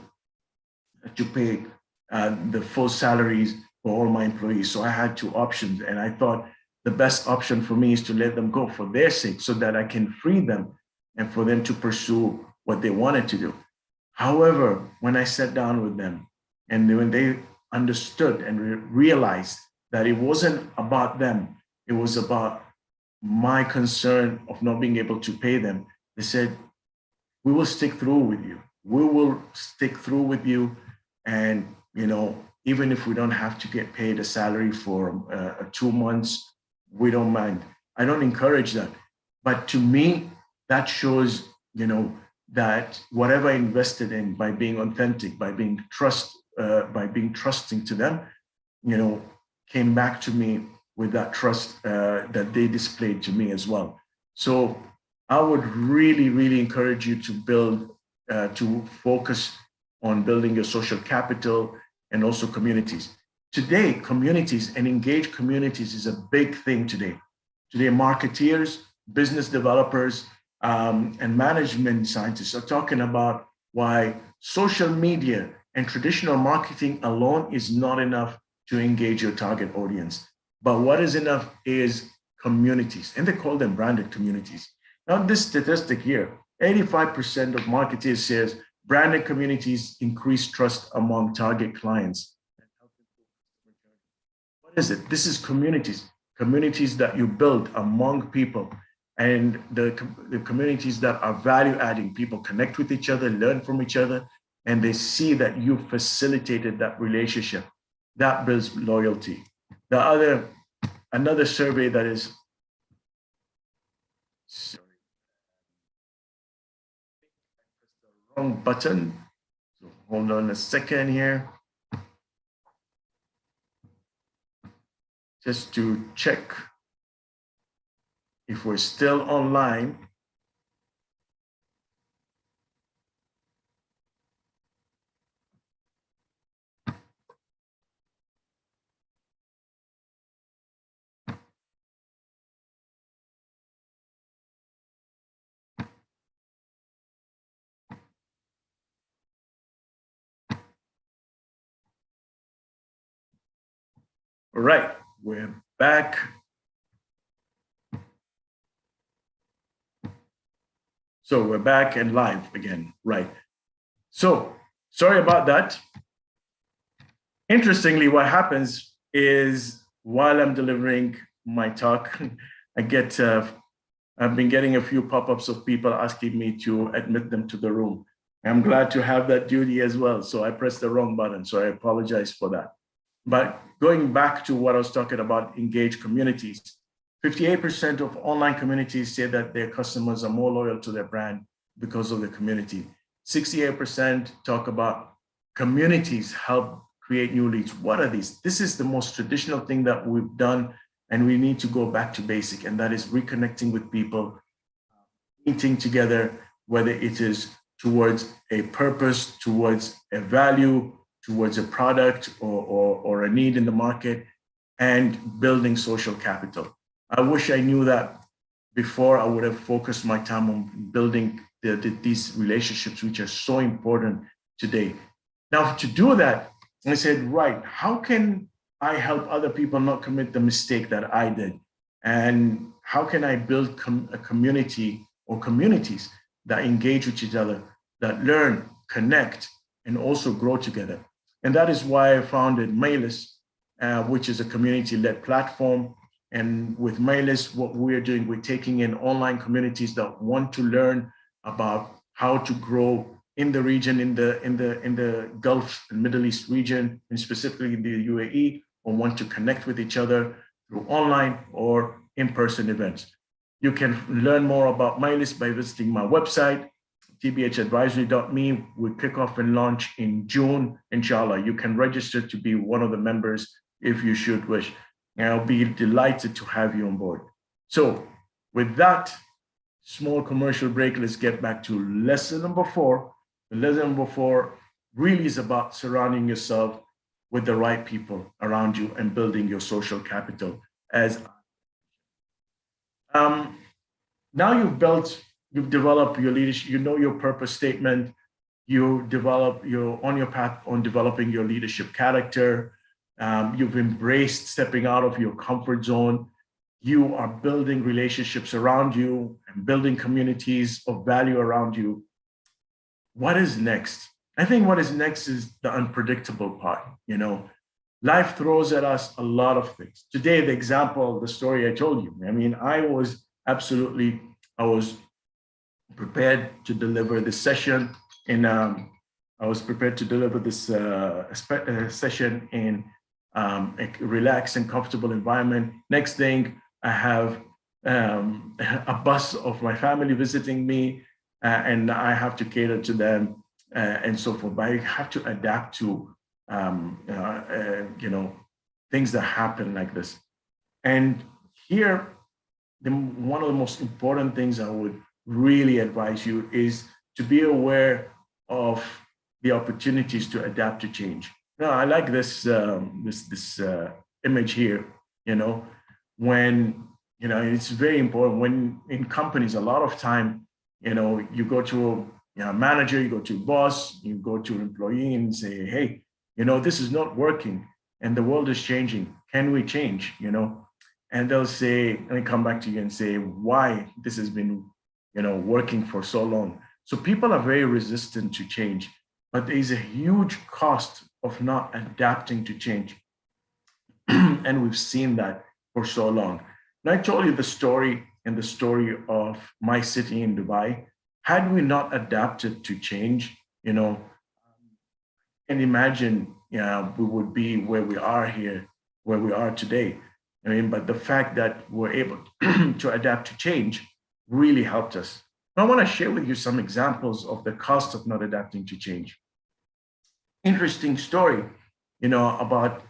the full salaries for all my employees. So I had 2 options. And I thought the best option for me is to let them go for their sake so that I can free them and for them to pursue what they wanted to do. However, when I sat down with them and when they understood and realized that it wasn't about them, it was about my concern of not being able to pay them, they said, we will stick through with you. We will stick through with you. And, even if we don't have to get paid a salary for 2 months, we don't mind. I don't encourage that. But to me, that shows, that whatever I invested in by being authentic, by being trusting to them, came back to me with that trust that they displayed to me as well. So I would really, really encourage you to focus on building your social capital and also communities. Today, communities and engaged communities is a big thing today. Today, marketeers, business developers, and management scientists are talking about why social media and traditional marketing alone is not enough to engage your target audience. But what is enough is communities, and they call them branded communities. Now, this statistic here, 85% of marketers says branded communities increase trust among target clients. What is it? This is communities that you build among people, and the communities that are value adding. People connect with each other, learn from each other, and they see that you facilitated that relationship. That builds loyalty. Another survey that is, sorry, the wrong button. So hold on a second here. Just to check if we're still online. All right, we're back. So we're back and live again, right? So sorry about that. Interestingly, what happens is while I'm delivering my talk, I've been getting a few pop-ups of people asking me to admit them to the room. I'm glad to have that duty as well. So I pressed the wrong button, so I apologize for that. But going back to what I was talking about, engaged communities, 58% of online communities say that their customers are more loyal to their brand because of the community. 68% talk about communities help create new leads. What are these? This is the most traditional thing that we've done, and we need to go back to basic, and that is reconnecting with people, meeting together, whether it is towards a purpose, towards a value, towards a product or a need in the market, and building social capital. I wish I knew that before. I would have focused my time on building these relationships, which are so important today. Now, to do that, I said, right, how can I help other people not commit the mistake that I did? And how can I build a community or communities that engage with each other, that learn, connect, and also grow together? And that is why I founded Mailist, which is a community-led platform. And with Mailist, what we're doing, we're taking in online communities that want to learn about how to grow in the region, in the Gulf and Middle East region, and specifically in the UAE, or want to connect with each other through online or in-person events. You can learn more about Mailist by visiting my website, tbhadvisory.me. We kick off and launch in June, inshallah. You can register to be one of the members if you should wish. And I'll be delighted to have you on board. So with that small commercial break, let's get back to lesson number 4. The lesson number 4 really is about surrounding yourself with the right people around you and building your social capital. Now you've developed your leadership, you know your purpose statement, you're on your path on developing your leadership character, you've embraced stepping out of your comfort zone, you are building relationships around you and building communities of value around you. What is next? I think what is next is the unpredictable part. Life throws at us a lot of things. Today, the example, the story I told you, I mean, I was prepared to deliver this session in I was prepared to deliver this session in a relaxed and comfortable environment. Next thing, I have a bus of my family visiting me, and I have to cater to them and so forth. But I have to adapt to things that happen like this. And here, one of the most important things I would really advise you is to be aware of the opportunities to adapt to change. Now, I like this image here. When it's very important when in companies, a lot of time, you go to a manager, you go to a boss, you go to an employee and say, hey, this is not working and the world is changing. Can we change? And they'll say, and they come back to you and say, why this has been, working for so long. So people are very resistant to change, but there is a huge cost of not adapting to change. And we've seen that for so long. And I told you the story of my city in Dubai. Had we not adapted to change, and imagine, we would be where we are here, where we are today. But the fact that we're able to adapt to change really helped us. I want to share with you some examples of the cost of not adapting to change. Interesting story, about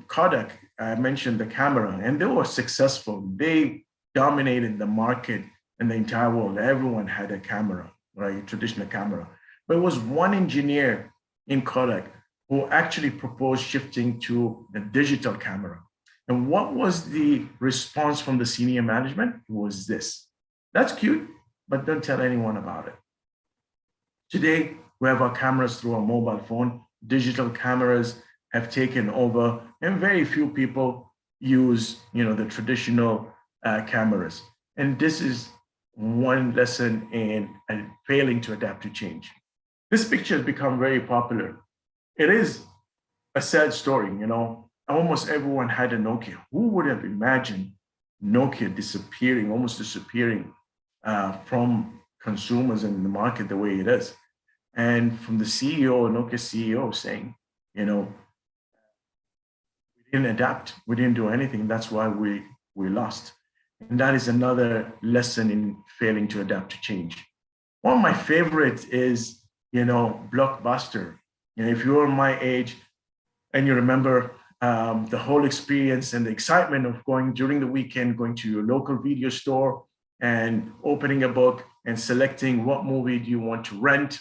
Kodak. I mentioned the camera, and they were successful. They dominated the market in the entire world. Everyone had a camera, right? A traditional camera. But it was one engineer in Kodak who actually proposed shifting to the digital camera. And what was the response from the senior management? It was this. That's cute, but don't tell anyone about it. Today, we have our cameras through our mobile phone. Digital cameras have taken over, and very few people use, the traditional cameras. And this is one lesson in failing to adapt to change. This picture has become very popular. It is a sad story, Almost everyone had a Nokia. Who would have imagined Nokia almost disappearing from consumers and the market the way it is? And from the CEO, Nokia CEO, saying, we didn't adapt, we didn't do anything. That's why we lost. And that is another lesson in failing to adapt to change. One of my favorites is, Blockbuster. If you're my age and you remember the whole experience and the excitement of going during the weekend, going to your local video store and opening a book and selecting what movie do you want to rent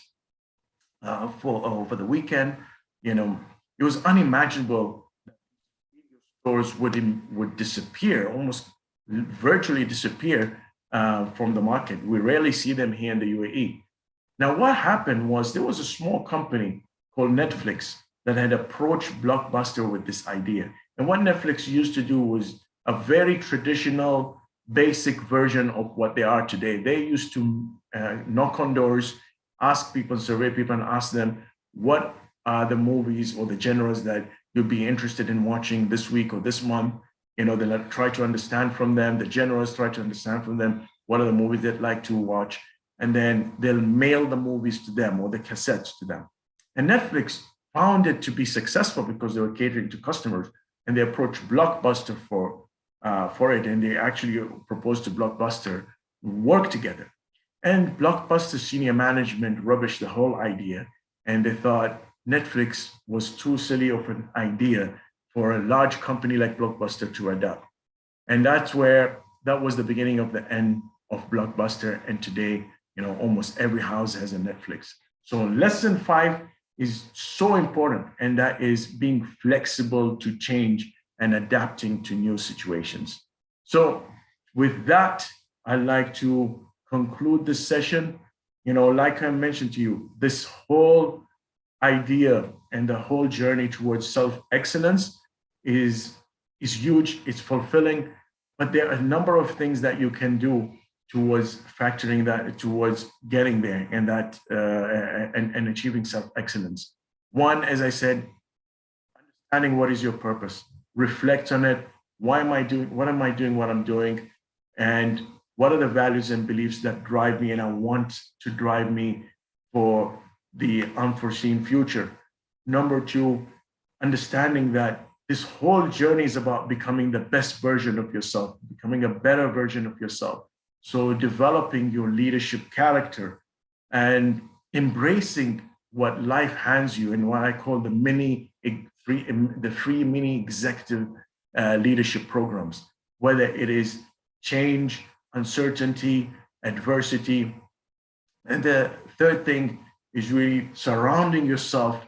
for the weekend, it was unimaginable that video stores would disappear, almost virtually disappear from the market. We rarely see them here in the UAE. Now, what happened was there was a small company called Netflix that had approached Blockbuster with this idea. And what Netflix used to do was a very traditional, basic version of what they are today. They used to knock on doors, ask people, survey people, and ask them what are the movies or the genres that you'd be interested in watching this week or this month. They'll try to understand from them, the genres, try to understand from them what are the movies they'd like to watch. And then they'll mail the movies to them or the cassettes to them. And Netflix found it to be successful because they were catering to customers, and they approached Blockbuster for it. And they actually proposed to Blockbuster work together. And Blockbuster senior management rubbished the whole idea. And they thought Netflix was too silly of an idea for a large company like Blockbuster to adopt. And that was the beginning of the end of Blockbuster. And today, almost every house has a Netflix. So lesson 5 is so important, and that is being flexible to change and adapting to new situations. So with that, I'd like to conclude this session. Like I mentioned to you, this whole idea and the whole journey towards self-excellence is huge, it's fulfilling, but there are a number of things that you can do towards factoring that, towards getting there, and that and achieving self-excellence. One, as I said, understanding what is your purpose, reflect on it. Why am I doing what I'm doing, and what are the values and beliefs that drive me and I want to drive me for the unforeseen future. Number two, understanding that this whole journey is about becoming the best version of yourself, becoming a better version of yourself. So developing your leadership character and embracing what life hands you in what I call the free mini executive leadership programs, whether it is change, uncertainty, adversity. And the third thing is really surrounding yourself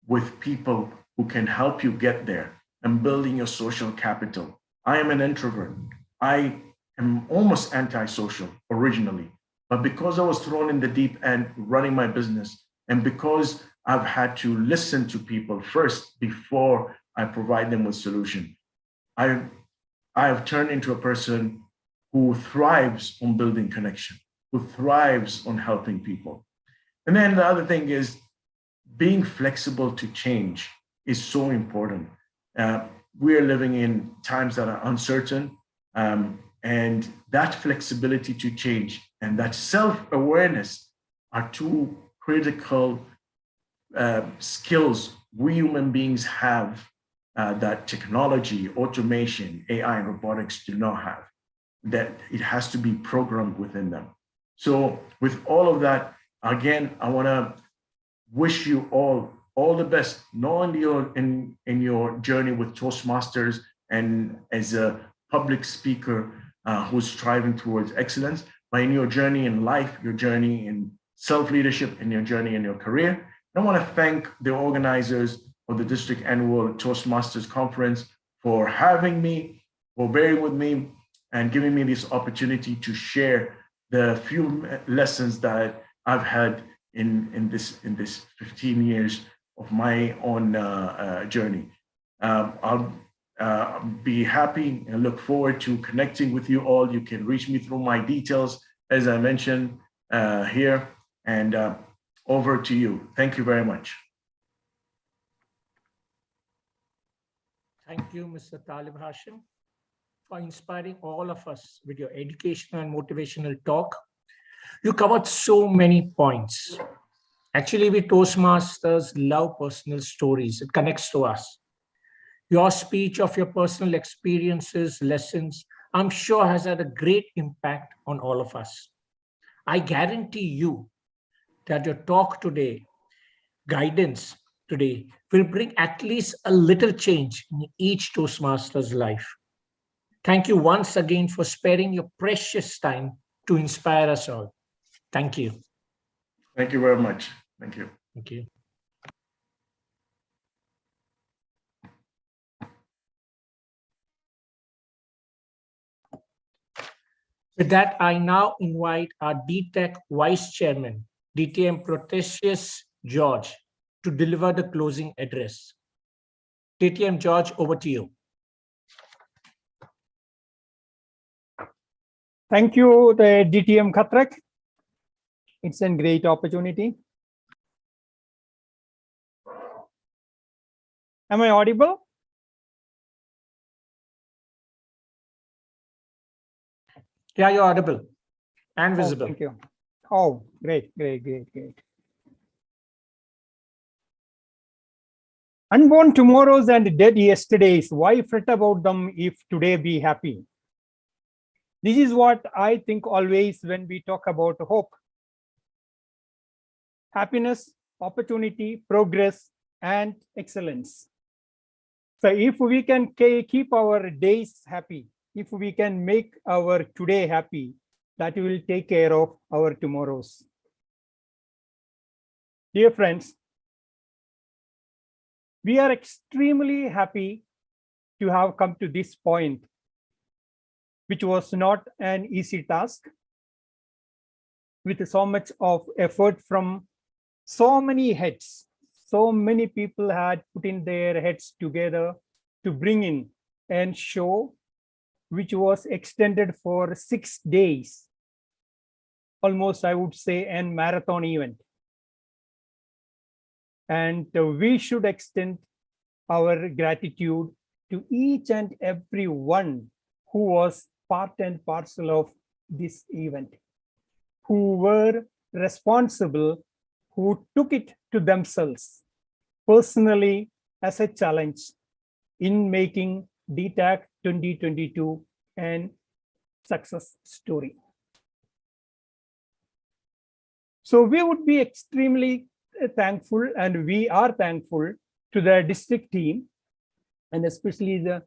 with people who can help you get there and building your social capital. I am an introvert. I am almost antisocial originally, but because I was thrown in the deep end running my business, and because I've had to listen to people first before I provide them with solution, I have turned into a person who thrives on building connection, who thrives on helping people. And then the other thing is being flexible to change is so important. We are living in times that are uncertain, and that flexibility to change and that self-awareness are two critical skills we human beings have that technology, automation, AI, and robotics do not have, that it has to be programmed within them. So with all of that, again, I want to wish you all the best, not only in your journey with Toastmasters and as a public speaker who's striving towards excellence, but in your journey in life, your journey in self-leadership, and your journey in your career. I want to thank the organizers of the District Annual Toastmasters Conference for having me, for bearing with me, and giving me this opportunity to share the few lessons that I've had in this 15 years of my own journey. I'll be happy and look forward to connecting with you all. You can reach me through my details, as I mentioned here, and over to you. Thank you very much. Thank you, Mr. Talib Hashim, for inspiring all of us with your educational and motivational talk. You covered so many points. Actually, we Toastmasters love personal stories. It connects to us. Your speech of your personal experiences, lessons, I'm sure has had a great impact on all of us. I guarantee you that your talk today, guidance today, will bring at least a little change in each Toastmaster's life. Thank you once again for sparing your precious time to inspire us all. Thank you. Thank you very much. Thank you. Thank you. With that, I now invite our DTAC Vice Chairman, DTM Protesius George, to deliver the closing address. DTM George, over to you. Thank you, the DTM Khatrak. It's a great opportunity. Am I audible? Yeah, you're audible and visible. Oh, thank you. Oh, great. Unborn tomorrows and dead yesterdays, why fret about them if today be happy? This is what I think always when we talk about hope. Happiness, opportunity, progress, and excellence. So if we can keep our days happy, if we can make our today happy, that will take care of our tomorrows. Dear friends, we are extremely happy to have come to this point, which was not an easy task, with so much of effort from so many heads. So many people had put in their heads together to bring in and show, which was extended for 6 days. Almost, I would say, a marathon event. And we should extend our gratitude to each and every one who was part and parcel of this event, who were responsible, who took it to themselves personally as a challenge in making DTAC 2022 an success story. So we would be extremely thankful, and we are thankful to the district team, and especially the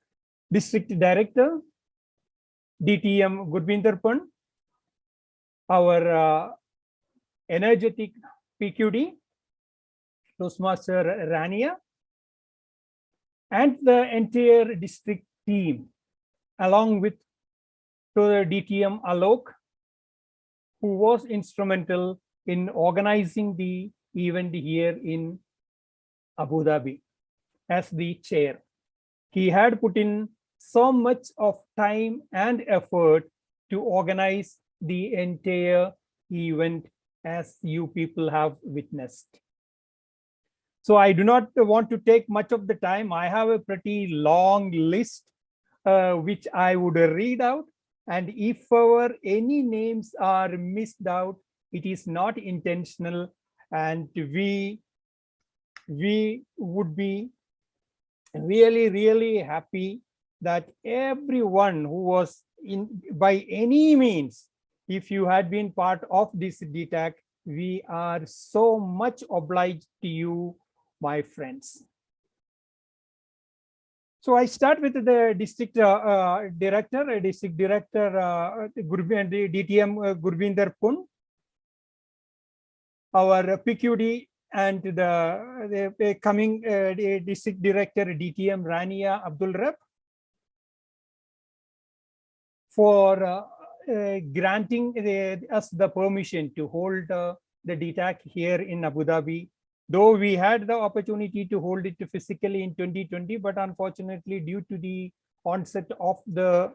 district director, DTM Gurvinderpan, our energetic PQD, Toastmaster Rania, and the entire district team, along with the DTM Alok, who was instrumental in organizing the event here in Abu Dhabi as the chair. He had put in so much of time and effort to organize the entire event, as you people have witnessed. So I do not want to take much of the time. I have a pretty long list which I would read out. And if any names are missed out, it is not intentional. And we would be really, really happy that everyone who was by any means, if you had been part of this DTAC, we are so much obliged to you, my friends. So I start with the district director, DTM Gurvinder Pun, our PQD, and the coming district director, DTM Rania Abdul Rab, for granting us the permission to hold the DTAC here in Abu Dhabi. Though we had the opportunity to hold it physically in 2020, but unfortunately, due to the onset of the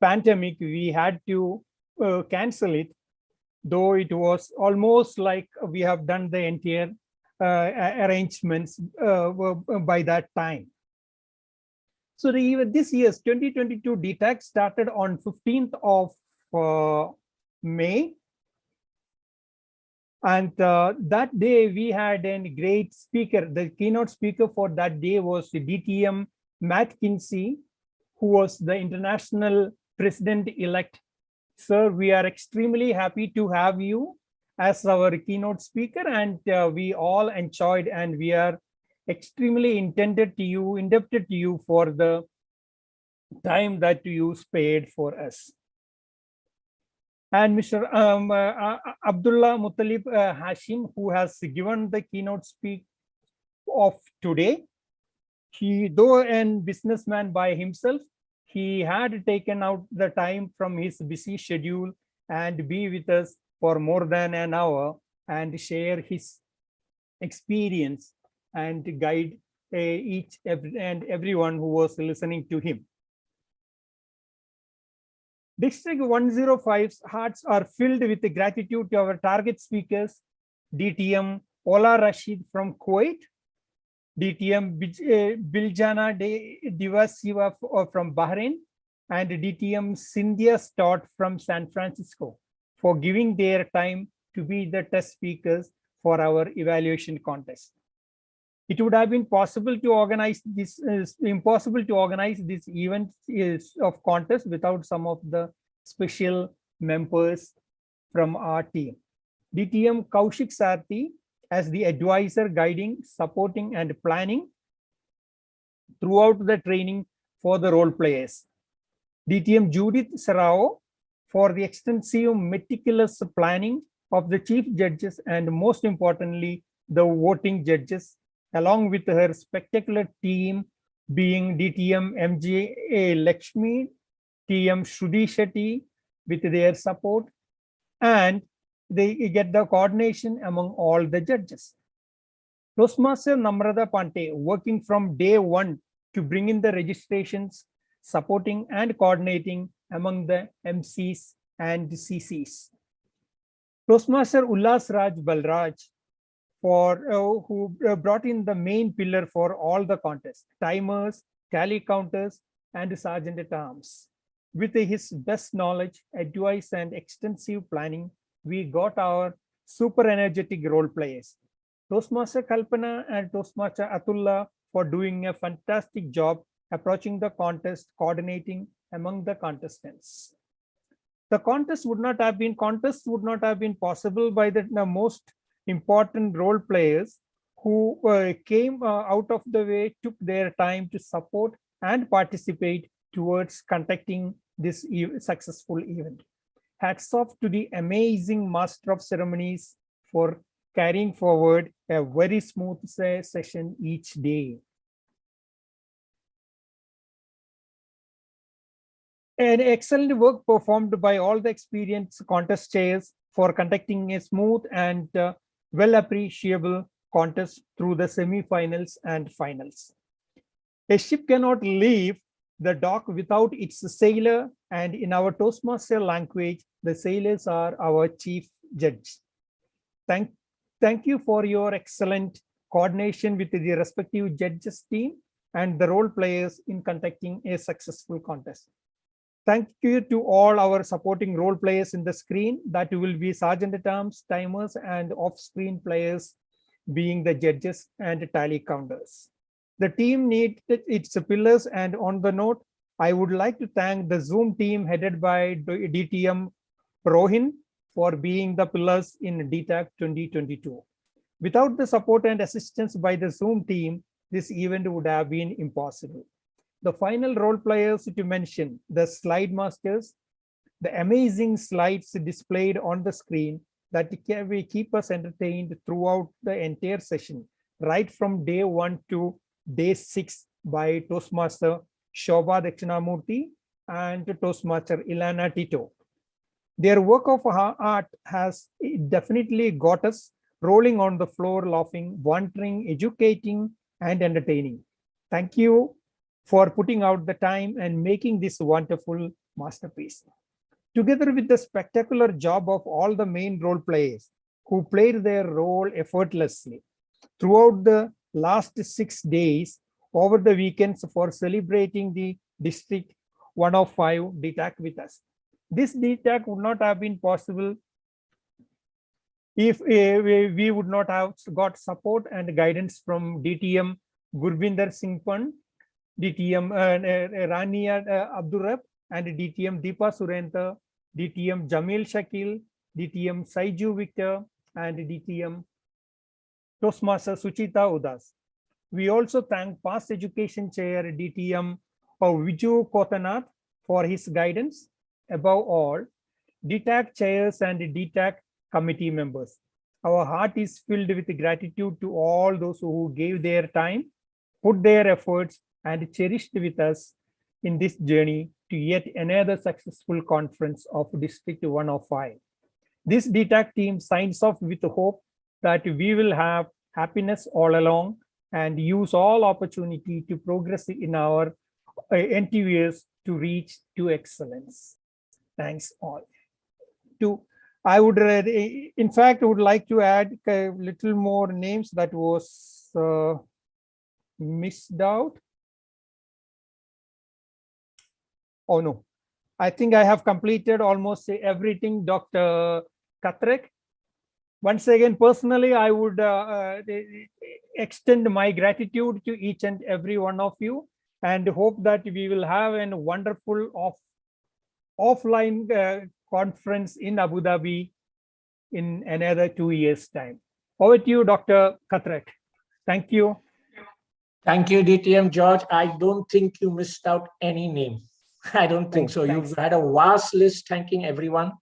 pandemic, we had to cancel it, though it was almost like we have done the entire arrangements by that time. So this year's 2022 DTAC started on 15th of May. And that day we had a great speaker. The keynote speaker for that day was DTM Matt Kinsey, who was the international president-elect. Sir, we are extremely happy to have you as our keynote speaker, and we all enjoyed, and we are extremely indebted to you for the time that you spared for us. And Mr. Abdullah Muttalib Hashim, who has given the keynote speak of today. He, though a businessman by himself, he had taken out the time from his busy schedule and be with us for more than an hour and share his experience and guide each and everyone who was listening to him. District 105's hearts are filled with gratitude to our target speakers, DTM Ola Rashid from Kuwait, DTM Biljana Divasiva from Bahrain, and DTM Cynthia Stott from San Francisco for giving their time to be the test speakers for our evaluation contest. It would have been impossible to organize this event of contest without some of the special members from our team. DTM Kaushik Sarthi as the advisor, guiding, supporting, and planning throughout the training for the role players. DTM Judith Sarao for the extensive, meticulous planning of the chief judges and, most importantly, the voting judges, along with her spectacular team being DTM MJ Lakshmi, TM Shruti Shetty with their support, and they get the coordination among all the judges. Toastmaster Namrata Pante working from day one to bring in the registrations, supporting and coordinating among the MCs and CCs. Toastmaster Ullas Raj Balraj who brought in the main pillar for all the contests, timers, tally counters, and sergeant at arms. With his best knowledge, advice, and extensive planning, we got our super energetic role players. Toastmaster Kalpana and Toastmaster Atullah for doing a fantastic job approaching the contest, coordinating among the contestants. The contest would not have been possible by the most important role players who came out of the way, took their time to support and participate towards conducting this successful event. Hats off to the amazing master of ceremonies for carrying forward a very smooth session each day. An excellent work performed by all the experienced contest chairs for conducting a smooth and well appreciable contest through the semi-finals and finals. A ship cannot leave the dock without its sailor, and in our Toastmaster language, the sailors are our chief judge. Thank you for your excellent coordination with the respective judges team and the role players in conducting a successful contest. Thank you to all our supporting role players in the screen, that will be Sergeant at Arms, timers, and off-screen players being the judges and tally counters. The team needed its pillars, and on the note, I would like to thank the Zoom team headed by DTM Rohin for being the pillars in DTAC 2022. Without the support and assistance by the Zoom team, this event would have been impossible. The final role players to mention, the slide masters, the amazing slides displayed on the screen that will keep us entertained throughout the entire session, right from day 1 to day 6 by Toastmaster Shobha Dakshinamurthy and Toastmaster Ilana Tito. Their work of art has definitely got us rolling on the floor, laughing, wondering, educating, and entertaining. Thank you for putting out the time and making this wonderful masterpiece. Together with the spectacular job of all the main role players who played their role effortlessly throughout the last 6 days over the weekends for celebrating the District 105 DTAC with us. This DTAC would not have been possible if we would not have got support and guidance from DTM Gurvinder Singh Pan, DTM Rania Abdurrab, and DTM Deepa Surendra, DTM Jamil Shakil, DTM Saiju Victor, and DTM Toastmaster Suchita Udas. We also thank past education chair DTM Viju Kotanath for his guidance. Above all, DTAC chairs and DTAC committee members. Our heart is filled with gratitude to all those who gave their time, put their efforts, and cherished with us in this journey to yet another successful conference of District 105. This DTAC team signs off with hope that we will have happiness all along and use all opportunity to progress in our endeavors to reach to excellence. Thanks all. I would, in fact, would like to add a little more names that was missed out. Oh no, I think I have completed almost everything, Dr. Katrek. Once again, personally, I would extend my gratitude to each and every one of you and hope that we will have a wonderful offline conference in Abu Dhabi in another 2 years' time. Over to you, Dr. Katrek. Thank you. Thank you, DTM George. I don't think you missed out any name. I don't think so. Thanks. You've had a vast list, thanking everyone.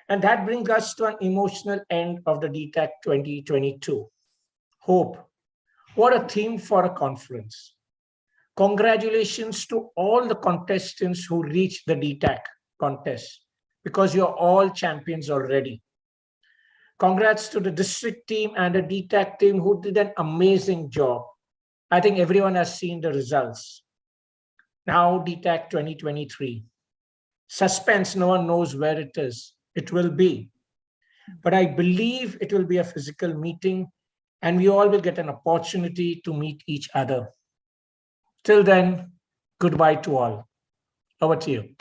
And that brings us to an emotional end of the DTAC 2022. Hope. What a theme for a conference. Congratulations to all the contestants who reached the DTAC contest, because you're all champions already. Congrats to the district team and the DTAC team who did an amazing job. I think everyone has seen the results. Now DTAC 2023. Suspense, no one knows where it is. It will be. But I believe it will be a physical meeting and we all will get an opportunity to meet each other. Till then, goodbye to all. Over to you.